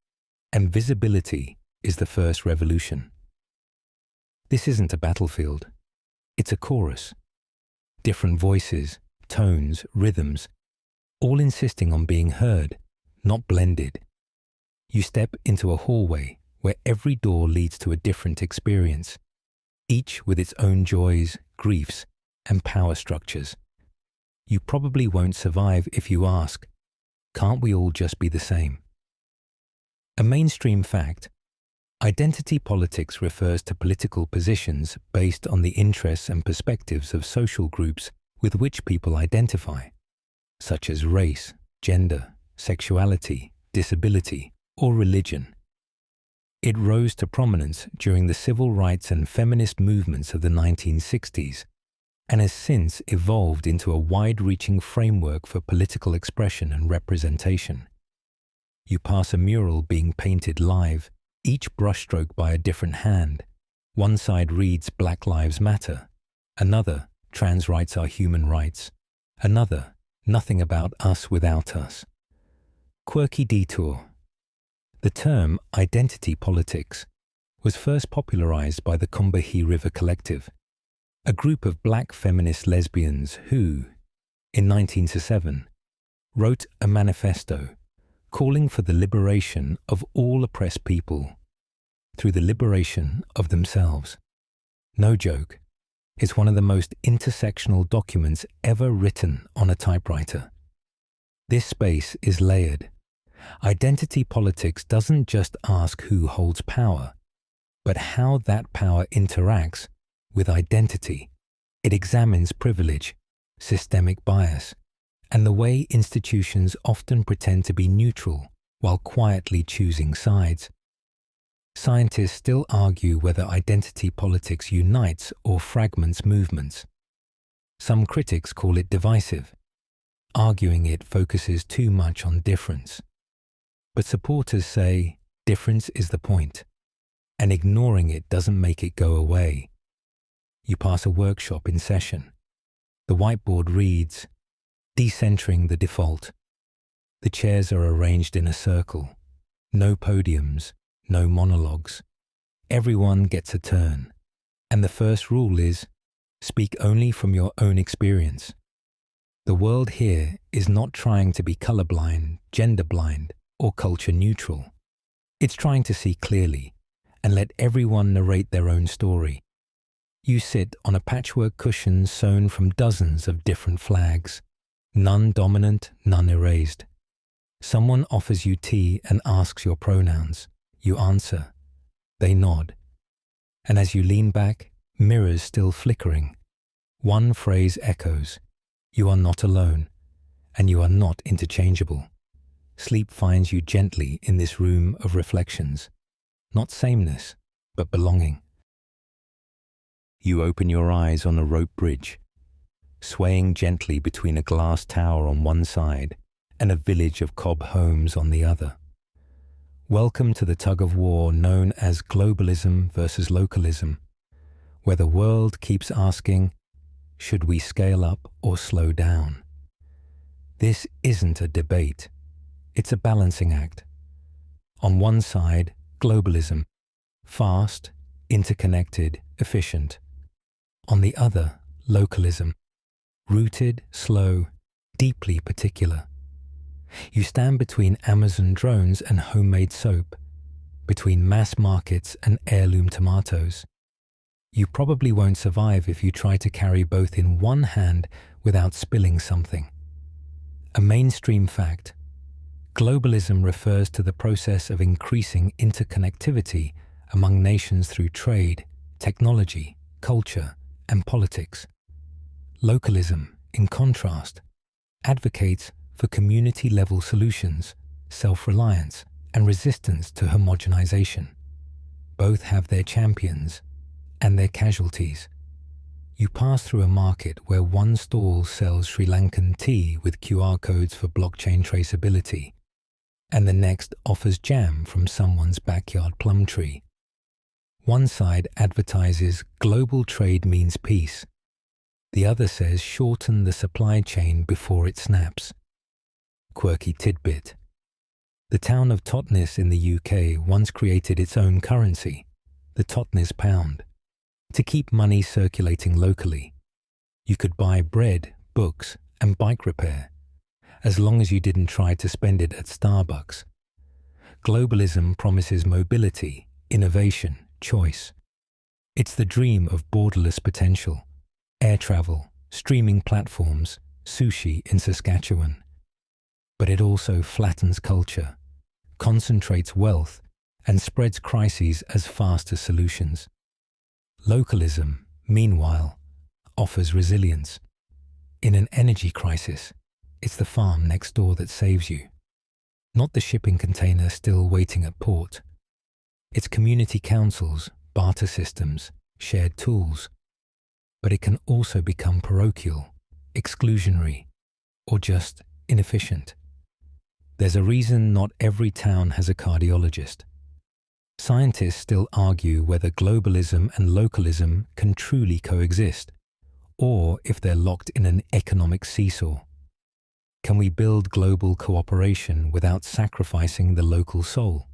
and visibility is the first revolution. This isn't a battlefield. It's a chorus. Different voices, tones, rhythms, all insisting on being heard, not blended. You step into a hallway where every door leads to a different experience, each with its own joys, griefs, and power structures. You probably won't survive if you ask, can't we all just be the same? A mainstream fact, identity politics refers to political positions based on the interests and perspectives of social groups with which people identify, such as race, gender, sexuality, disability, or religion. It rose to prominence during the civil rights and feminist movements of the 1960s and has since evolved into a wide-reaching framework for political expression and representation. You pass a mural being painted live, each brushstroke by a different hand. One side reads Black Lives Matter, another, Trans rights are human rights, another, Nothing about us without us. Quirky detour. The term identity politics was first popularized by the Combahee River Collective, a group of black feminist lesbians who, in 1907, wrote a manifesto calling for the liberation of all oppressed people through the liberation of themselves. No joke, it's one of the most intersectional documents ever written on a typewriter. This space is layered. Identity politics doesn't just ask who holds power, but how that power interacts with identity. It examines privilege, systemic bias, and the way institutions often pretend to be neutral while quietly choosing sides. Scientists still argue whether identity politics unites or fragments movements. Some critics call it divisive, arguing it focuses too much on difference. But supporters say difference is the point, and ignoring it doesn't make it go away. You pass a workshop in session. The whiteboard reads, Decentering the default. The chairs are arranged in a circle. No podiums, no monologues. Everyone gets a turn. And the first rule is, speak only from your own experience. The world here is not trying to be colorblind, gender blind, or culture neutral. It's trying to see clearly and let everyone narrate their own story. You sit on a patchwork cushion sewn from dozens of different flags, none dominant, none erased. Someone offers you tea and asks your pronouns. You answer. They nod. And as you lean back, mirrors still flickering. One phrase echoes. You are not alone, and you are not interchangeable. Sleep finds you gently in this room of reflections. Not sameness, but belonging. You open your eyes on a rope bridge, swaying gently between a glass tower on one side and a village of cob homes on the other. Welcome to the tug-of-war known as globalism versus localism, where the world keeps asking, should we scale up or slow down? This isn't a debate. It's a balancing act. On one side, globalism, fast, interconnected, efficient. On the other, localism, rooted, slow, deeply particular. You stand between Amazon drones and homemade soap, between mass markets and heirloom tomatoes. You probably won't survive if you try to carry both in one hand without spilling something. A mainstream fact. Globalism refers to the process of increasing interconnectivity among nations through trade, technology, culture, and politics. Localism, in contrast, advocates for community-level solutions, self-reliance, and resistance to homogenization. Both have their champions and their casualties. You pass through a market where one stall sells Sri Lankan tea with QR codes for blockchain traceability, and the next offers jam from someone's backyard plum tree. One side advertises global trade means peace. The other says shorten the supply chain before it snaps. Quirky tidbit. The town of Totnes in the UK once created its own currency, the Totnes pound, to keep money circulating locally. You could buy bread, books, and bike repair, as long as you didn't try to spend it at Starbucks. Globalism promises mobility, innovation, choice. It's the dream of borderless potential, air travel, streaming platforms, sushi in Saskatchewan. But it also flattens culture, concentrates wealth, and spreads crises as fast as solutions. Localism, meanwhile, offers resilience. In an energy crisis, it's the farm next door that saves you, not the shipping container still waiting at port. It's community councils, barter systems, shared tools. But it can also become parochial, exclusionary, or just inefficient. There's a reason not every town has a cardiologist. Scientists still argue whether globalism and localism can truly coexist, or if they're locked in an economic seesaw. Can we build global cooperation without sacrificing the local soul?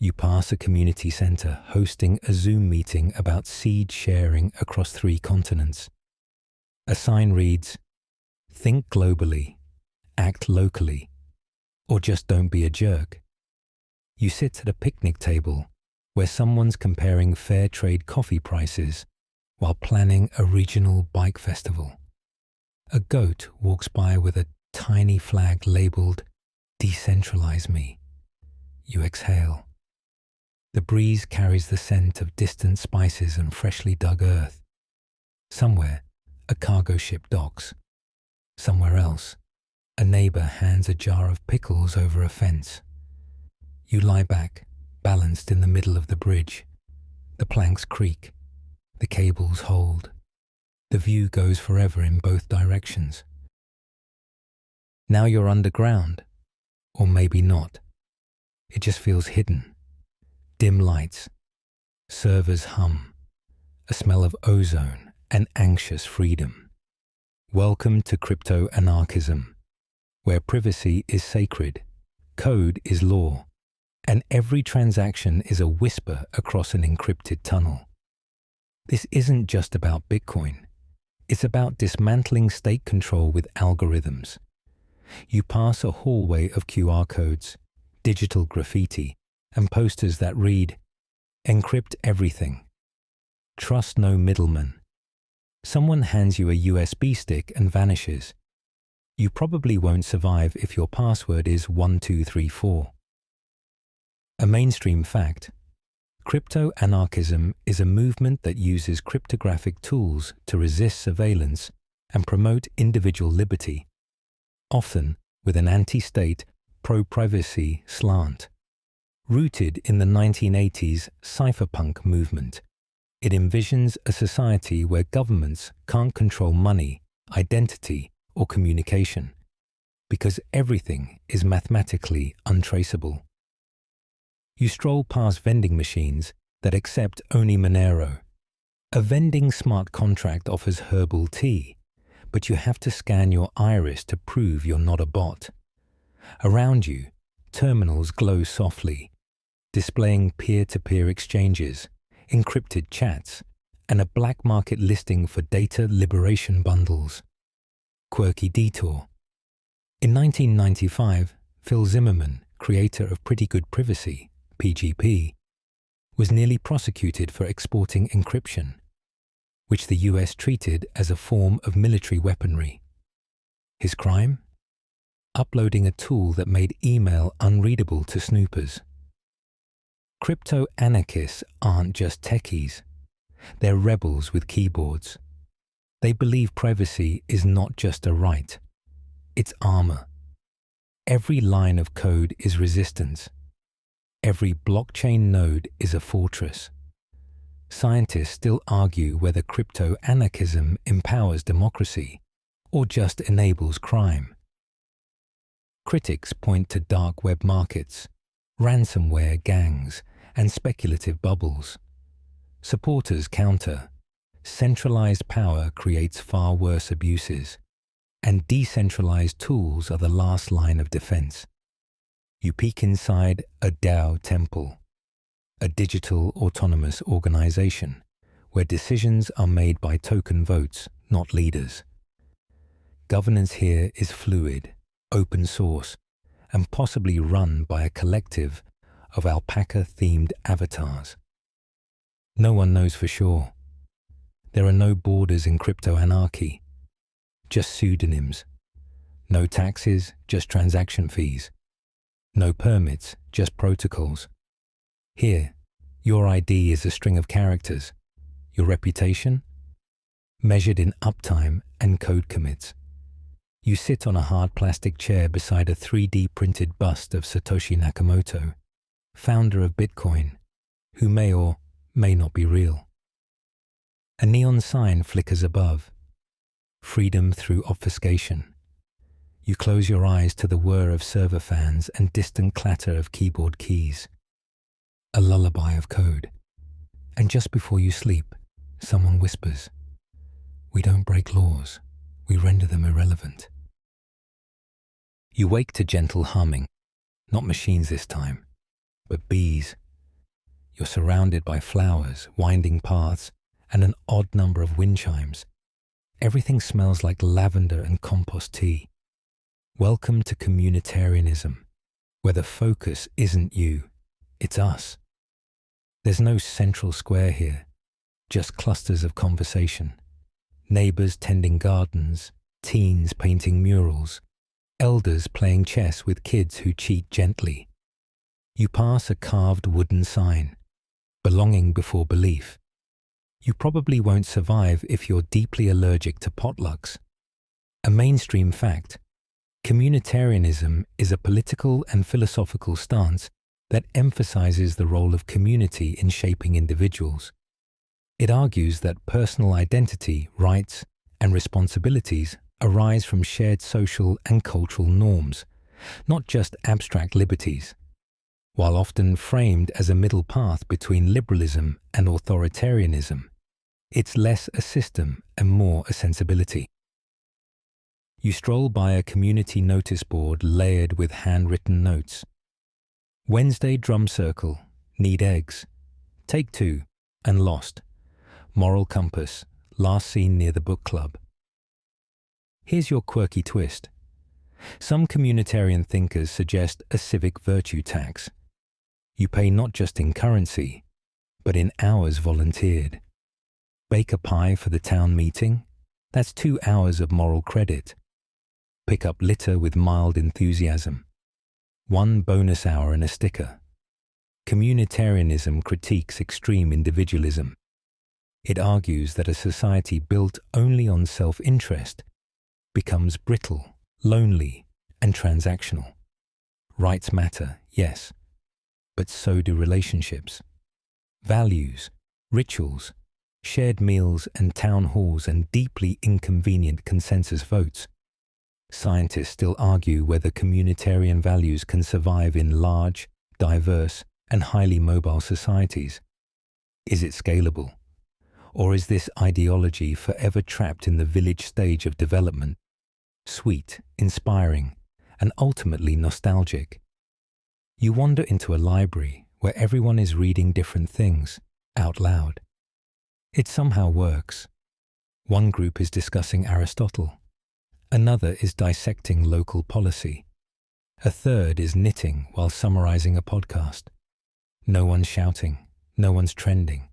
You pass a community center hosting a Zoom meeting about seed sharing across 3 continents. A sign reads, "Think globally, act locally, or just don't be a jerk." You sit at a picnic table where someone's comparing fair trade coffee prices while planning a regional bike festival. A goat walks by with a tiny flag labeled "Decentralize Me." You exhale. The breeze carries the scent of distant spices and freshly dug earth. Somewhere, a cargo ship docks. Somewhere else, a neighbor hands a jar of pickles over a fence. You lie back, balanced in the middle of the bridge. The planks creak. The cables hold. The view goes forever in both directions. Now you're underground, or maybe not. It just feels hidden. Dim lights, servers hum, a smell of ozone and anxious freedom. Welcome to Crypto-Anarchism, where privacy is sacred, code is law, and every transaction is a whisper across an encrypted tunnel. This isn't just about Bitcoin. It's about dismantling state control with algorithms. You pass a hallway of QR codes, digital graffiti, and posters that read, "Encrypt everything. Trust no middleman." Someone hands you a USB stick and vanishes. You probably won't survive if your password is 1234. A mainstream fact: crypto-anarchism is a movement that uses cryptographic tools to resist surveillance and promote individual liberty, often with an anti-state, pro-privacy slant. Rooted in the 1980s cypherpunk movement, it envisions a society where governments can't control money, identity, or communication, because everything is mathematically untraceable. You stroll past vending machines that accept only Monero. A vending smart contract offers herbal tea, but you have to scan your iris to prove you're not a bot. Around you, terminals glow softly, displaying peer-to-peer exchanges, encrypted chats, and a black market listing for data liberation bundles. Quirky detour. In 1995, Phil Zimmermann, creator of Pretty Good Privacy, PGP, was nearly prosecuted for exporting encryption, which the US treated as a form of military weaponry. His crime? Uploading a tool that made email unreadable to snoopers. Crypto-anarchists aren't just techies. They're rebels with keyboards. They believe privacy is not just a right. It's armor. Every line of code is resistance. Every blockchain node is a fortress. Scientists still argue whether crypto-anarchism empowers democracy or just enables crime. Critics point to dark web markets, ransomware gangs, and speculative bubbles. Supporters counter. Centralized power creates far worse abuses, and decentralized tools are the last line of defense. You peek inside a DAO temple, a digital autonomous organization, where decisions are made by token votes, not leaders. Governance here is fluid, open source, and possibly run by a collective of alpaca-themed avatars. No one knows for sure. There are no borders in crypto-anarchy. just pseudonyms. No taxes, just transaction fees. No permits, just protocols. Here, your ID is a string of characters. Your reputation? Measured in uptime and code commits. You sit on a hard plastic chair beside a 3D printed bust of Satoshi Nakamoto, founder of Bitcoin, who may or may not be real. A neon sign flickers above. Freedom through obfuscation. You close your eyes to the whir of server fans and distant clatter of keyboard keys. A lullaby of code. And just before you sleep, someone whispers, "We don't break laws, we render them irrelevant." You wake to gentle humming, not machines this time, but bees. You're surrounded by flowers, winding paths, and an odd number of wind chimes. Everything smells like lavender and compost tea. Welcome to Communitarianism, where the focus isn't you, it's us. There's no central square here, just clusters of conversation. Neighbors tending gardens, teens painting murals, elders playing chess with kids who cheat gently. You pass a carved wooden sign, belonging before belief. You probably won't survive if you're deeply allergic to potlucks. A mainstream fact, communitarianism is a political and philosophical stance that emphasizes the role of community in shaping individuals. It argues that personal identity, rights, and responsibilities arise from shared social and cultural norms, not just abstract liberties. While often framed as a middle path between liberalism and authoritarianism, it's less a system and more a sensibility. You stroll by a community notice board layered with handwritten notes. Wednesday drum circle, need eggs. Take 2, and lost. Moral compass, last seen near the book club. Here's your quirky twist. Some communitarian thinkers suggest a civic virtue tax. You pay not just in currency, but in hours volunteered. Bake a pie for the town meeting? That's 2 hours of moral credit. Pick up litter with mild enthusiasm. 1 bonus hour and a sticker. Communitarianism critiques extreme individualism. It argues that a society built only on self-interest becomes brittle, lonely, and transactional. Rights matter, yes, but so do relationships. Values, rituals, shared meals and town halls and deeply inconvenient consensus votes. Scientists still argue whether communitarian values can survive in large, diverse, and highly mobile societies. Is it scalable? Or is this ideology forever trapped in the village stage of development, sweet, inspiring, and ultimately nostalgic? You wander into a library where everyone is reading different things, out loud. It somehow works. One group is discussing Aristotle. Another is dissecting local policy. A third is knitting while summarizing a podcast. No one's shouting, no one's trending.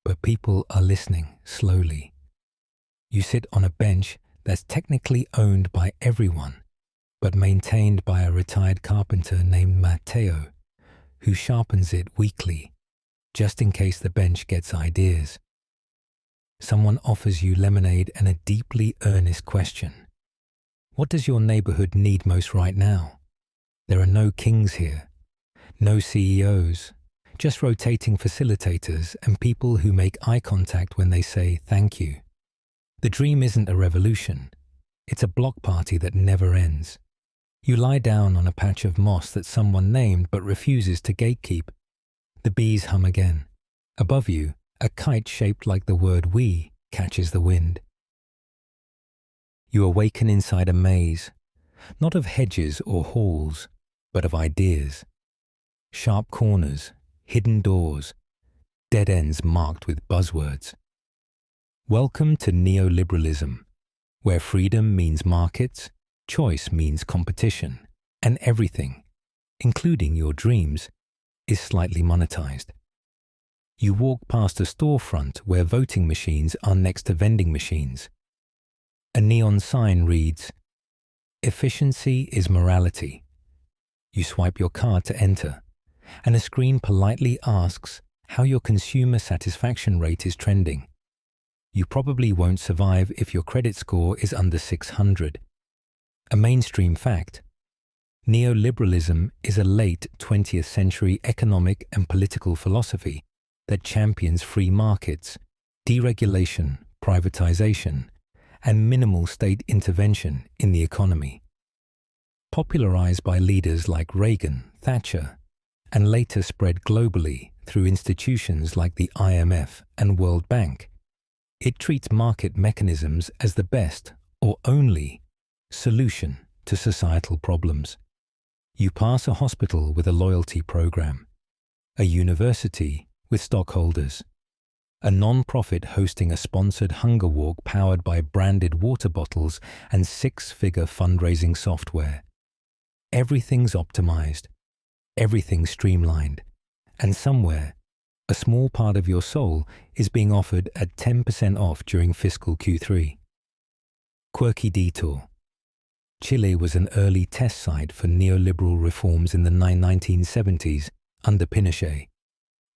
But people are listening slowly. You sit on a bench that's technically owned by everyone, but maintained by a retired carpenter named Matteo, who sharpens it weekly, just in case the bench gets ideas. Someone offers you lemonade and a deeply earnest question. What does your neighborhood need most right now? There are no kings here, no CEOs, just rotating facilitators and people who make eye contact when they say thank you. The dream isn't a revolution. It's a block party that never ends. You lie down on a patch of moss that someone named but refuses to gatekeep. The bees hum again. Above you, a kite shaped like the word we catches the wind. You awaken inside a maze, not of hedges or halls, but of ideas. Sharp corners, hidden doors, dead ends marked with buzzwords. Welcome to Neoliberalism, where freedom means markets, choice means competition, and everything, including your dreams, is slightly monetized. You walk past a storefront where voting machines are next to vending machines. A neon sign reads, "Efficiency is morality." You swipe your card to enter, and a screen politely asks how your consumer satisfaction rate is trending. You probably won't survive if your credit score is under 600. A mainstream fact: neoliberalism is a late 20th century economic and political philosophy that champions free markets, deregulation, privatization, and minimal state intervention in the economy. Popularized by leaders like Reagan, Thatcher, and later spread globally through institutions like the IMF and World Bank, it treats market mechanisms as the best, or only, solution to societal problems. You pass a hospital with a loyalty program, a university with stockholders, a non-profit hosting a sponsored hunger walk powered by branded water bottles and six-figure fundraising software. Everything's optimized, everything's streamlined, and somewhere, a small part of your soul is being offered at 10% off during fiscal Q3. Quirky detour. Chile was an early test site for neoliberal reforms in the 1970s under Pinochet,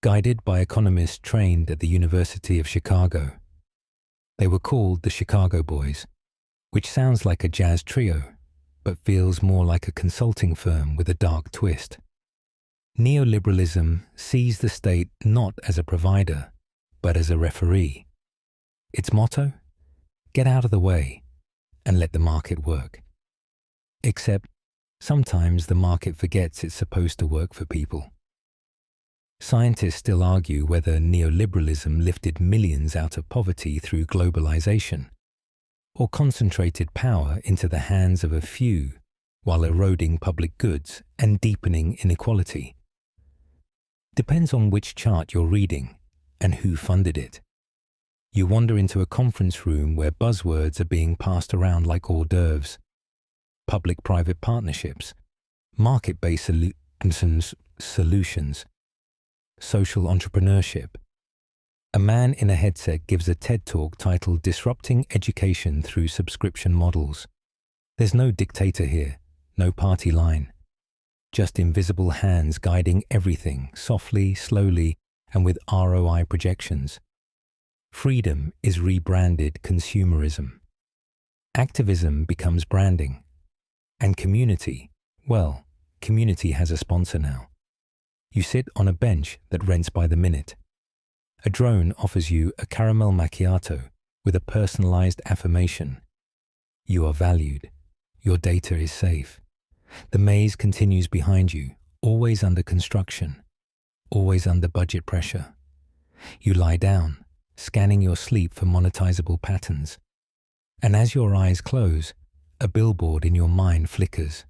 guided by economists trained at the University of Chicago. They were called the Chicago Boys, which sounds like a jazz trio, but feels more like a consulting firm with a dark twist. Neoliberalism sees the state not as a provider, but as a referee. Its motto? Get out of the way and let the market work. Except, sometimes the market forgets it's supposed to work for people. Scientists still argue whether neoliberalism lifted millions out of poverty through globalization, or concentrated power into the hands of a few while eroding public goods and deepening inequality. Depends on which chart you're reading and who funded it. You wander into a conference room where buzzwords are being passed around like hors d'oeuvres. Public-private partnerships, market-based solutions, social entrepreneurship. A man in a headset gives a TED Talk titled "Disrupting Education Through Subscription Models." There's no dictator here, no party line. Just invisible hands guiding everything softly, slowly, and with ROI projections. Freedom is rebranded consumerism. Activism becomes branding. And community, well, community has a sponsor now. You sit on a bench that rents by the minute. A drone offers you a caramel macchiato with a personalized affirmation. You are valued. Your data is safe. The maze continues behind you, always under construction, always under budget pressure. You lie down, scanning your sleep for monetizable patterns. And as your eyes close, a billboard in your mind flickers.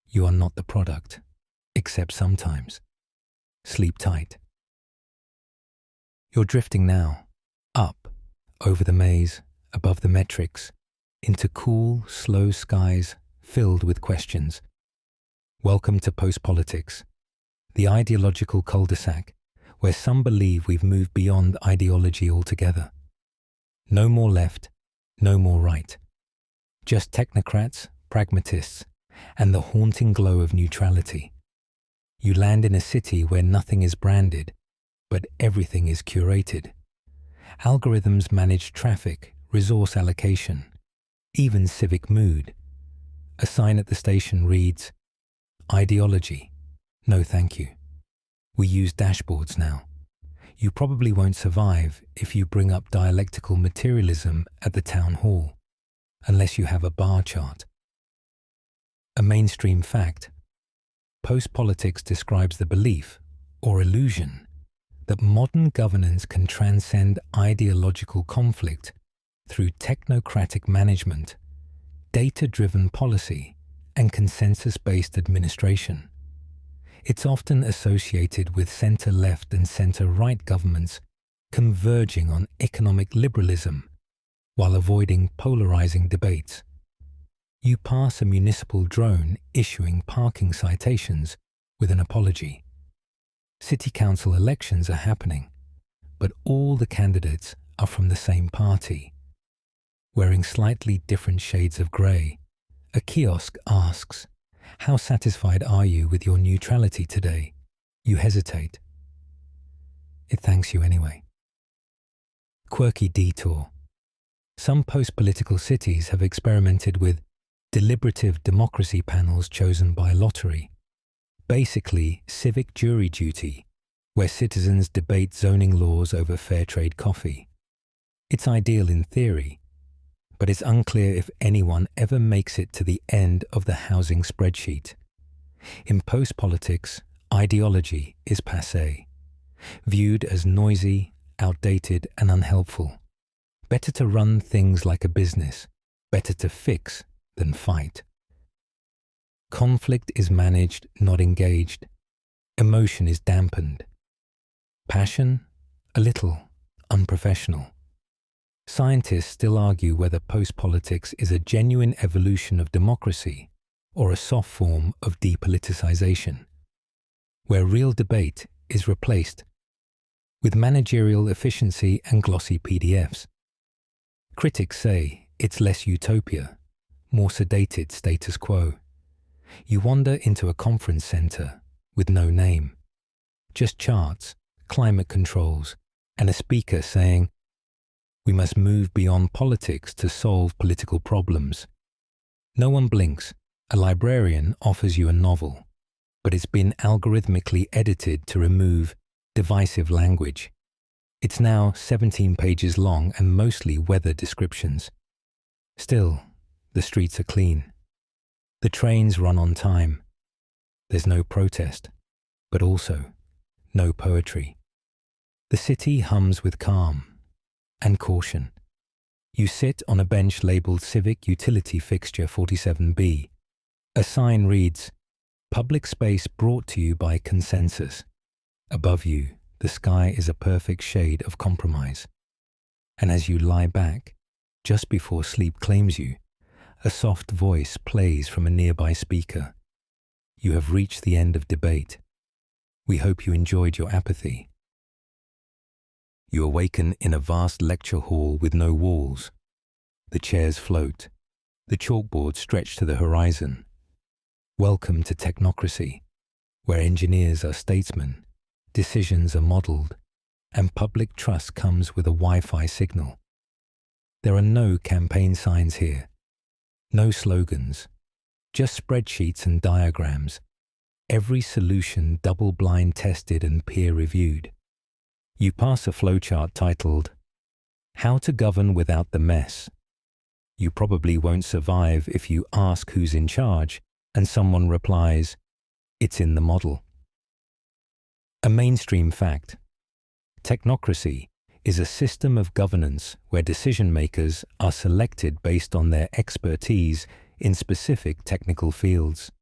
You are not the product, except sometimes. Sleep tight. You're drifting now, up, over the maze, above the metrics, into cool, slow skies filled with questions. Welcome to post-politics, the ideological cul-de-sac, where some believe we've moved beyond ideology altogether. No more left, no more right. Just technocrats, pragmatists, and the haunting glow of neutrality. You land in a city where nothing is branded, but everything is curated. Algorithms manage traffic, resource allocation, even civic mood. A sign at the station reads, "Ideology, no thank you. We use dashboards now. You probably won't survive if you bring up dialectical materialism at the town hall, unless you have a bar chart." A mainstream fact. Post-politics describes the belief, or illusion, that modern governance can transcend ideological conflict through technocratic management, data-driven policy, and consensus-based administration. It's often associated with center-left and center-right governments converging on economic liberalism while avoiding polarizing debates. You pass a municipal drone issuing parking citations with an apology. City council elections are happening, but all the candidates are from the same party. wearing slightly different shades of grey. A kiosk asks, "How satisfied are you with your neutrality today?" You hesitate. It thanks you anyway. Quirky detour. Some post-political cities have experimented with deliberative democracy panels chosen by lottery. Basically, civic jury duty, where citizens debate zoning laws over fair trade coffee. It's ideal in theory, but it's unclear if anyone ever makes it to the end of the housing spreadsheet. In post-politics, ideology is passé, viewed as noisy, outdated and unhelpful. Better to run things like a business, better to fix than fight. Conflict is managed, not engaged. Emotion is dampened. Passion, a little unprofessional. Scientists still argue whether post-politics is a genuine evolution of democracy or a soft form of depoliticization, where real debate is replaced with managerial efficiency and glossy PDFs. Critics say it's less utopia, more sedated status quo. You wander into a conference center with no name, just charts, climate controls, and a speaker saying, "We must move beyond politics to solve political problems." No one blinks. A librarian offers you a novel, but it's been algorithmically edited to remove divisive language. It's now 17 pages long and mostly weather descriptions. Still, the streets are clean. The trains run on time. There's no protest, but also no poetry. The city hums with calm and caution. You sit on a bench labelled Civic Utility Fixture 47B. A sign reads, "Public space brought to you by consensus." Above you, the sky is a perfect shade of compromise. And as you lie back, just before sleep claims you, a soft voice plays from a nearby speaker. You have reached the end of debate. We hope you enjoyed your apathy. You awaken in a vast lecture hall with no walls. The chairs float. The chalkboard stretched to the horizon. Welcome to Technocracy, where engineers are statesmen, decisions are modelled, and public trust comes with a Wi-Fi signal. There are no campaign signs here, no slogans, just spreadsheets and diagrams, every solution double-blind tested and peer-reviewed. You pass a flowchart titled, "How to Govern Without the Mess." You probably won't survive if you ask who's in charge and someone replies, "It's in the model." A mainstream fact. Technocracy is a system of governance where decision-makers are selected based on their expertise in specific technical fields.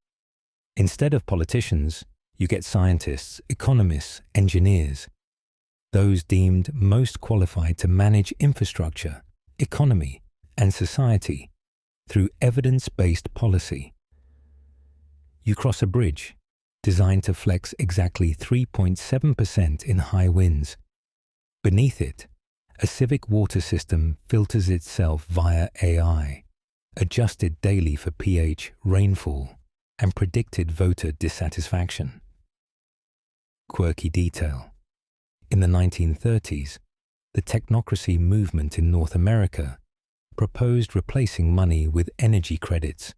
Instead of politicians, you get scientists, economists, engineers, those deemed most qualified to manage infrastructure, economy, and society through evidence-based policy. You cross a bridge designed to flex exactly 3.7% in high winds. Beneath it, a civic water system filters itself via AI, adjusted daily for pH, rainfall, and predicted voter dissatisfaction. Quirky detail. In the 1930s, the technocracy movement in North America proposed replacing money with energy credits,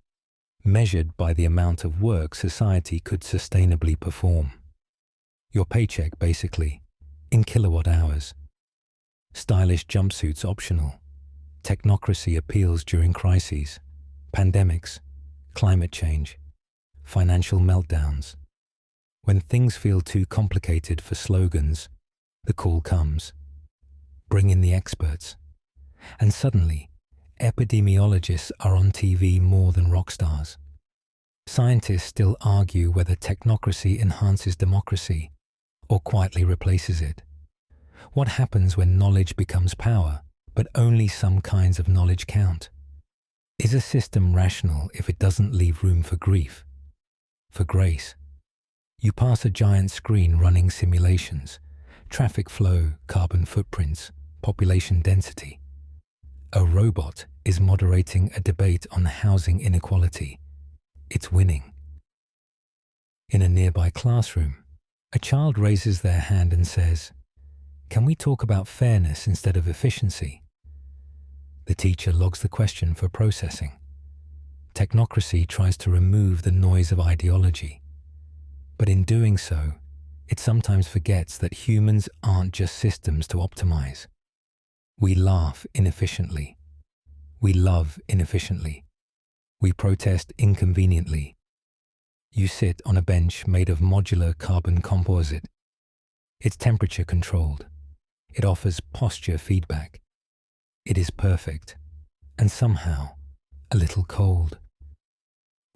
measured by the amount of work society could sustainably perform. Your paycheck, basically, in kilowatt hours. Stylish jumpsuits optional. Technocracy appeals during crises, pandemics, climate change, financial meltdowns. When things feel too complicated for slogans, the call comes. Bring in the experts. And suddenly, epidemiologists are on TV more than rock stars. Scientists still argue whether technocracy enhances democracy or quietly replaces it. What happens when knowledge becomes power, but only some kinds of knowledge count? Is a system rational if it doesn't leave room for grief, for grace? You pass a giant screen running simulations, traffic flow, carbon footprints, population density. A robot is moderating a debate on housing inequality. It's winning. In a nearby classroom, a child raises their hand and says, "Can we talk about fairness instead of efficiency?" The teacher logs the question for processing. Technocracy tries to remove the noise of ideology, but in doing so, it sometimes forgets that humans aren't just systems to optimize. We laugh inefficiently. We love inefficiently. We protest inconveniently. You sit on a bench made of modular carbon composite. It's temperature controlled. It offers posture feedback. It is perfect, and somehow a little cold.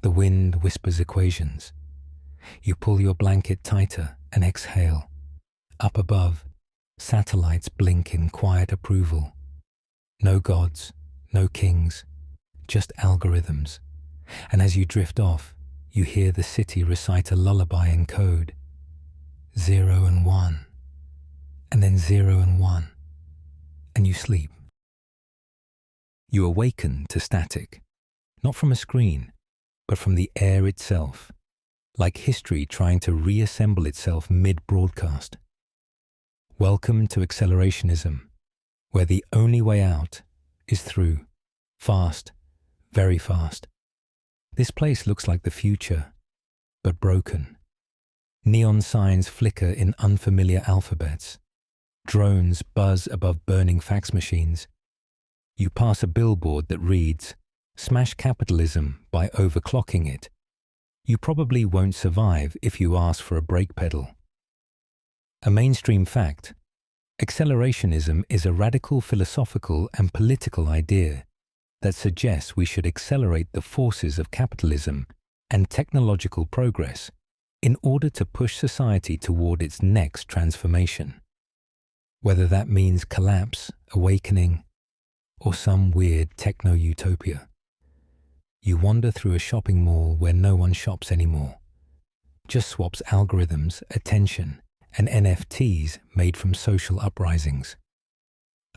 The wind whispers equations. You pull your blanket tighter and exhale. Up above, satellites blink in quiet approval. No gods, no kings, just algorithms. And as you drift off, you hear the city recite a lullaby in code. 0 and 1, and then 0 and 1, and you sleep. You awaken to static, not from a screen, but from the air itself, like history trying to reassemble itself mid-broadcast. Welcome to accelerationism, where the only way out is through, fast, very fast. This place looks like the future, but broken. Neon signs flicker in unfamiliar alphabets. Drones buzz above burning fax machines. You pass a billboard that reads, "Smash capitalism by overclocking it." You probably won't survive if you ask for a brake pedal. A mainstream fact: accelerationism is a radical philosophical and political idea that suggests we should accelerate the forces of capitalism and technological progress in order to push society toward its next transformation. Whether that means collapse, awakening, or some weird techno-utopia. You wander through a shopping mall where no one shops anymore, just swaps algorithms, attention, and NFTs made from social uprisings.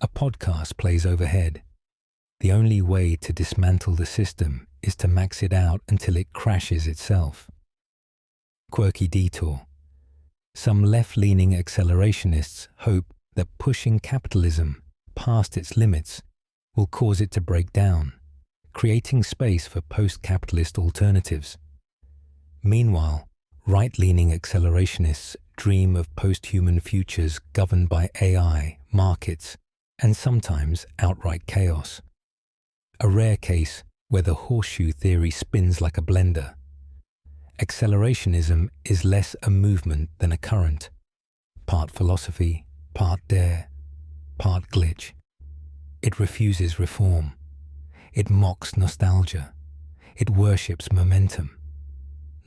A podcast plays overhead. The only way to dismantle the system is to max it out until it crashes itself. Quirky detour. Some left-leaning accelerationists hope that pushing capitalism past its limits will cause it to break down, creating space for post-capitalist alternatives. Meanwhile, right-leaning accelerationists dream of post-human futures governed by AI, markets, and sometimes outright chaos. A rare case where the horseshoe theory spins like a blender. Accelerationism is less a movement than a current, part philosophy, part dare, part glitch. It refuses reform. It mocks nostalgia. It worships momentum.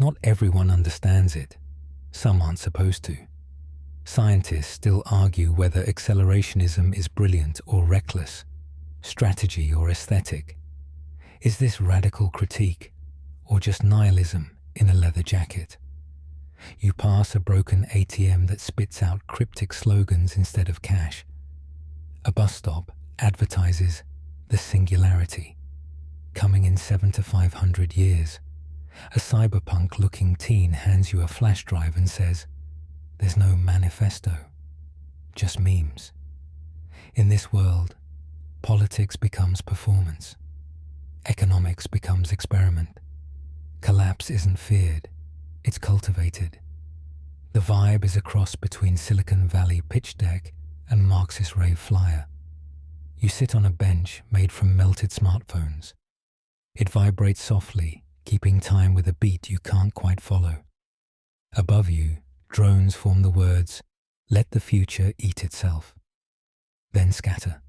Not everyone understands it. Some aren't supposed to. Scientists still argue whether accelerationism is brilliant or reckless, strategy or aesthetic. Is this radical critique or just nihilism in a leather jacket? You pass a broken ATM that spits out cryptic slogans instead of cash. A bus stop advertises the singularity, coming in 7 to 500 years. A cyberpunk-looking teen hands you a flash drive and says, "There's no manifesto, just memes." In this world, politics becomes performance. Economics becomes experiment. Collapse isn't feared, it's cultivated. The vibe is a cross between Silicon Valley pitch deck and Marxist rave flyer. You sit on a bench made from melted smartphones. It vibrates softly, keeping time with a beat you can't quite follow. Above you, drones form the words, "Let the future eat itself." Then scatter.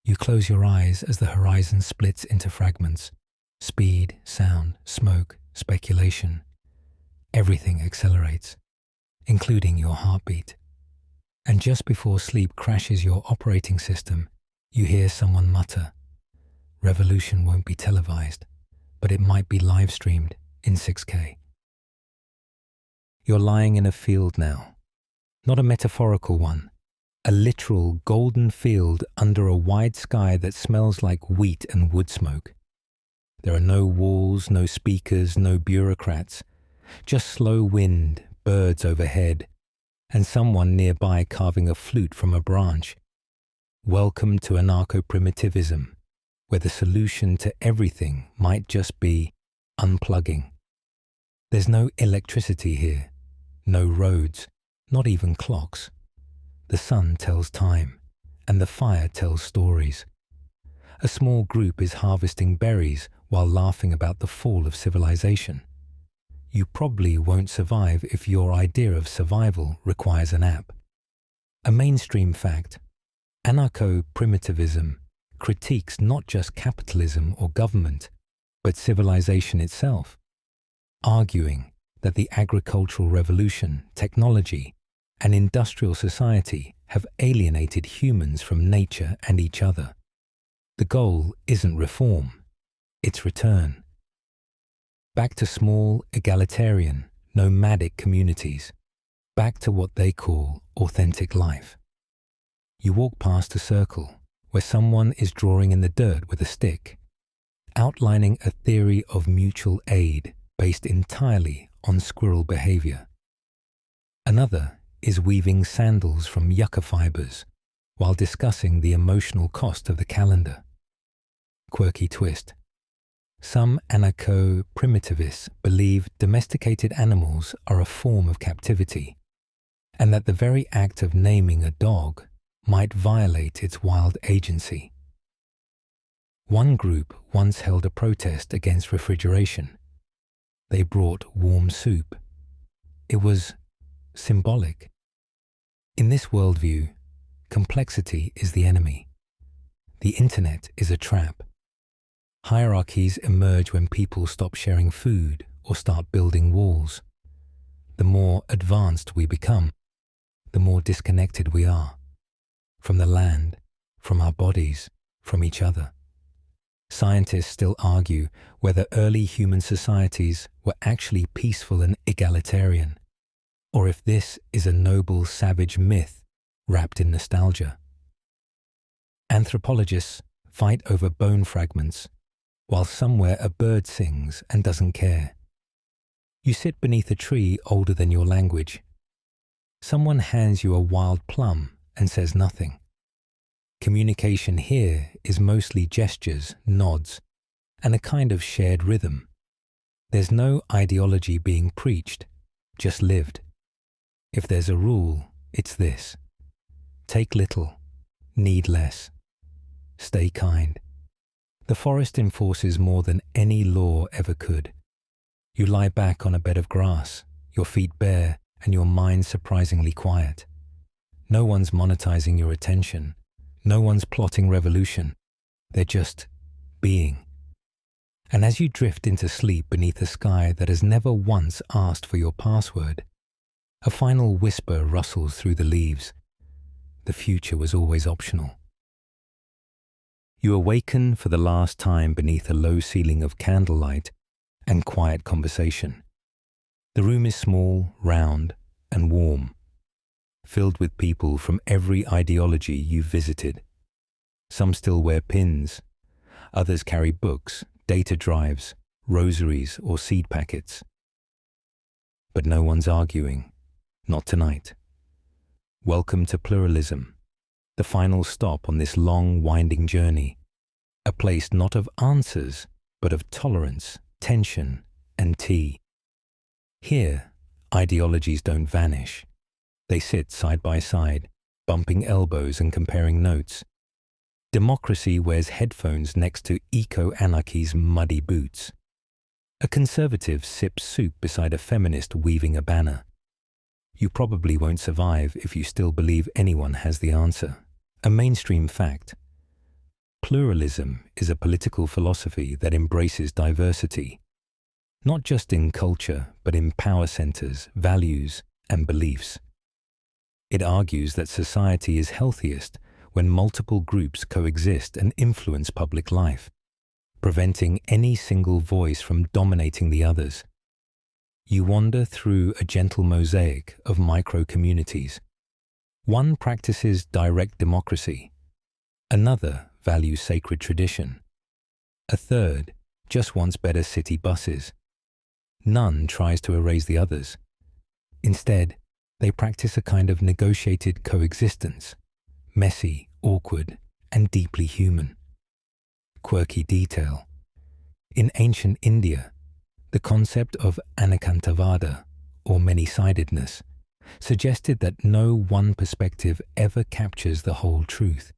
You close your eyes as the horizon splits into fragments. Speed, sound, smoke, speculation. Everything accelerates, including your heartbeat. And just before sleep crashes your operating system, you hear someone mutter, "Revolution won't be televised, but it might be live-streamed in 6K. You're lying in a field now, not a metaphorical one, a literal golden field under a wide sky that smells like wheat and wood smoke. There are no walls, no speakers, no bureaucrats, just slow wind, birds overhead, and someone nearby carving a flute from a branch. Welcome to anarcho-primitivism, where the solution to everything might just be unplugging. There's no electricity here, no roads, not even clocks. The sun tells time, and the fire tells stories. A small group is harvesting berries while laughing about the fall of civilization. You probably won't survive if your idea of survival requires an app. A mainstream fact, anarcho-primitivism critiques not just capitalism or government, but civilization itself, arguing that the agricultural revolution, technology, and industrial society have alienated humans from nature and each other. The goal isn't reform, it's return. Back to small, egalitarian, nomadic communities, back to what they call authentic life. You walk past a circle where someone is drawing in the dirt with a stick, outlining a theory of mutual aid based entirely on squirrel behavior. Another is weaving sandals from yucca fibers while discussing the emotional cost of the calendar. Quirky twist. Some anarcho-primitivists believe domesticated animals are a form of captivity, and that the very act of naming a dog might violate its wild agency. One group once held a protest against refrigeration. They brought warm soup. It was symbolic. In this worldview, complexity is the enemy. The internet is a trap. Hierarchies emerge when people stop sharing food or start building walls. The more advanced we become, the more disconnected we are. From the land, from our bodies, from each other. Scientists still argue whether early human societies were actually peaceful and egalitarian, or if this is a noble savage myth wrapped in nostalgia. Anthropologists fight over bone fragments, while somewhere a bird sings and doesn't care. You sit beneath a tree older than your language. Someone hands you a wild plum and says nothing. Communication here is mostly gestures, nods, and a kind of shared rhythm. There's no ideology being preached, just lived. If there's a rule, it's this. Take little, need less. Stay kind. The forest enforces more than any law ever could. You lie back on a bed of grass, your feet bare, and your mind surprisingly quiet. No one's monetizing your attention. No one's plotting revolution. They're just being. And as you drift into sleep beneath a sky that has never once asked for your password, a final whisper rustles through the leaves. The future was always optional. You awaken for the last time beneath a low ceiling of candlelight and quiet conversation. The room is small, round, and warm, filled with people from every ideology you've visited. Some still wear pins, others carry books, data drives, rosaries, or seed packets. But no one's arguing, not tonight. Welcome to pluralism, the final stop on this long, winding journey, a place not of answers, but of tolerance, tension, and tea. Here, ideologies don't vanish. They sit side by side, bumping elbows and comparing notes. Democracy wears headphones next to Eco-Anarchy's muddy boots. A conservative sips soup beside a feminist weaving a banner. You probably won't survive if you still believe anyone has the answer. A mainstream fact. Pluralism is a political philosophy that embraces diversity, not just in culture, but in power centers, values, and beliefs. It argues that society is healthiest when multiple groups coexist and influence public life, preventing any single voice from dominating the others. You wander through a gentle mosaic of micro-communities, One practices direct democracy. Another values sacred tradition. A third just wants better city buses. None tries to erase the others. Instead, they practice a kind of negotiated coexistence, messy, awkward, and deeply human. Quirky detail. In ancient India, the concept of anekantavada, or many-sidedness, suggested that no one perspective ever captures the whole truth.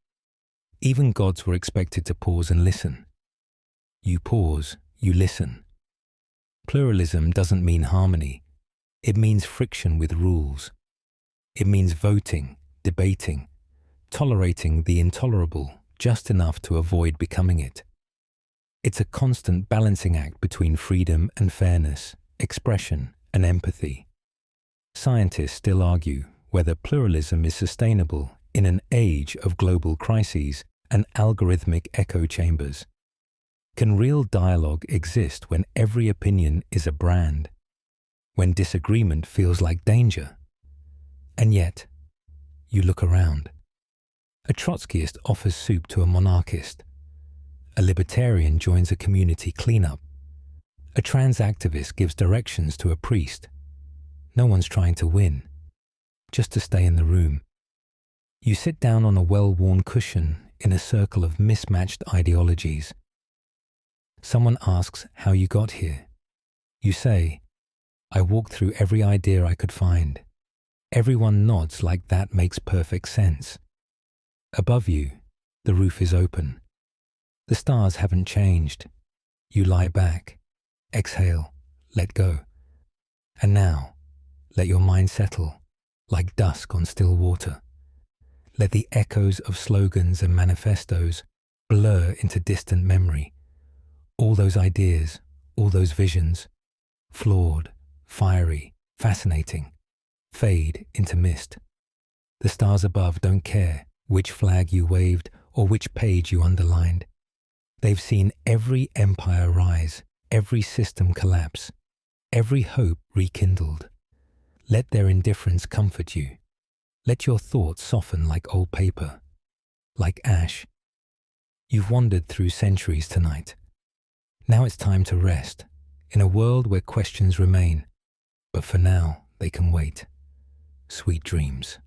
Even gods were expected to pause and listen. You pause, you listen. Pluralism doesn't mean harmony. It means friction with rules. It means voting, debating, tolerating the intolerable just enough to avoid becoming it. It's a constant balancing act between freedom and fairness, expression and empathy. Scientists still argue whether pluralism is sustainable in an age of global crises and algorithmic echo chambers. Can real dialogue exist when every opinion is a brand? When disagreement feels like danger? And yet, you look around. A Trotskyist offers soup to a monarchist. A libertarian joins a community cleanup. A trans activist gives directions to a priest. No one's trying to win, just to stay in the room. You sit down on a well-worn cushion in a circle of mismatched ideologies. Someone asks how you got here. You say, I walked through every idea I could find. Everyone nods like that makes perfect sense. Above you, the roof is open. The stars haven't changed. You lie back, exhale, let go. And now, let your mind settle, like dusk on still water. Let the echoes of slogans and manifestos blur into distant memory. All those ideas, all those visions, flawed, fiery, fascinating, fade into mist. The stars above don't care which flag you waved or which page you underlined. They've seen every empire rise, every system collapse, every hope rekindled. Let their indifference comfort you. Let your thoughts soften like old paper, like ash. You've wandered through centuries tonight. Now it's time to rest, in a world where questions remain, but for now they can wait. Sweet dreams.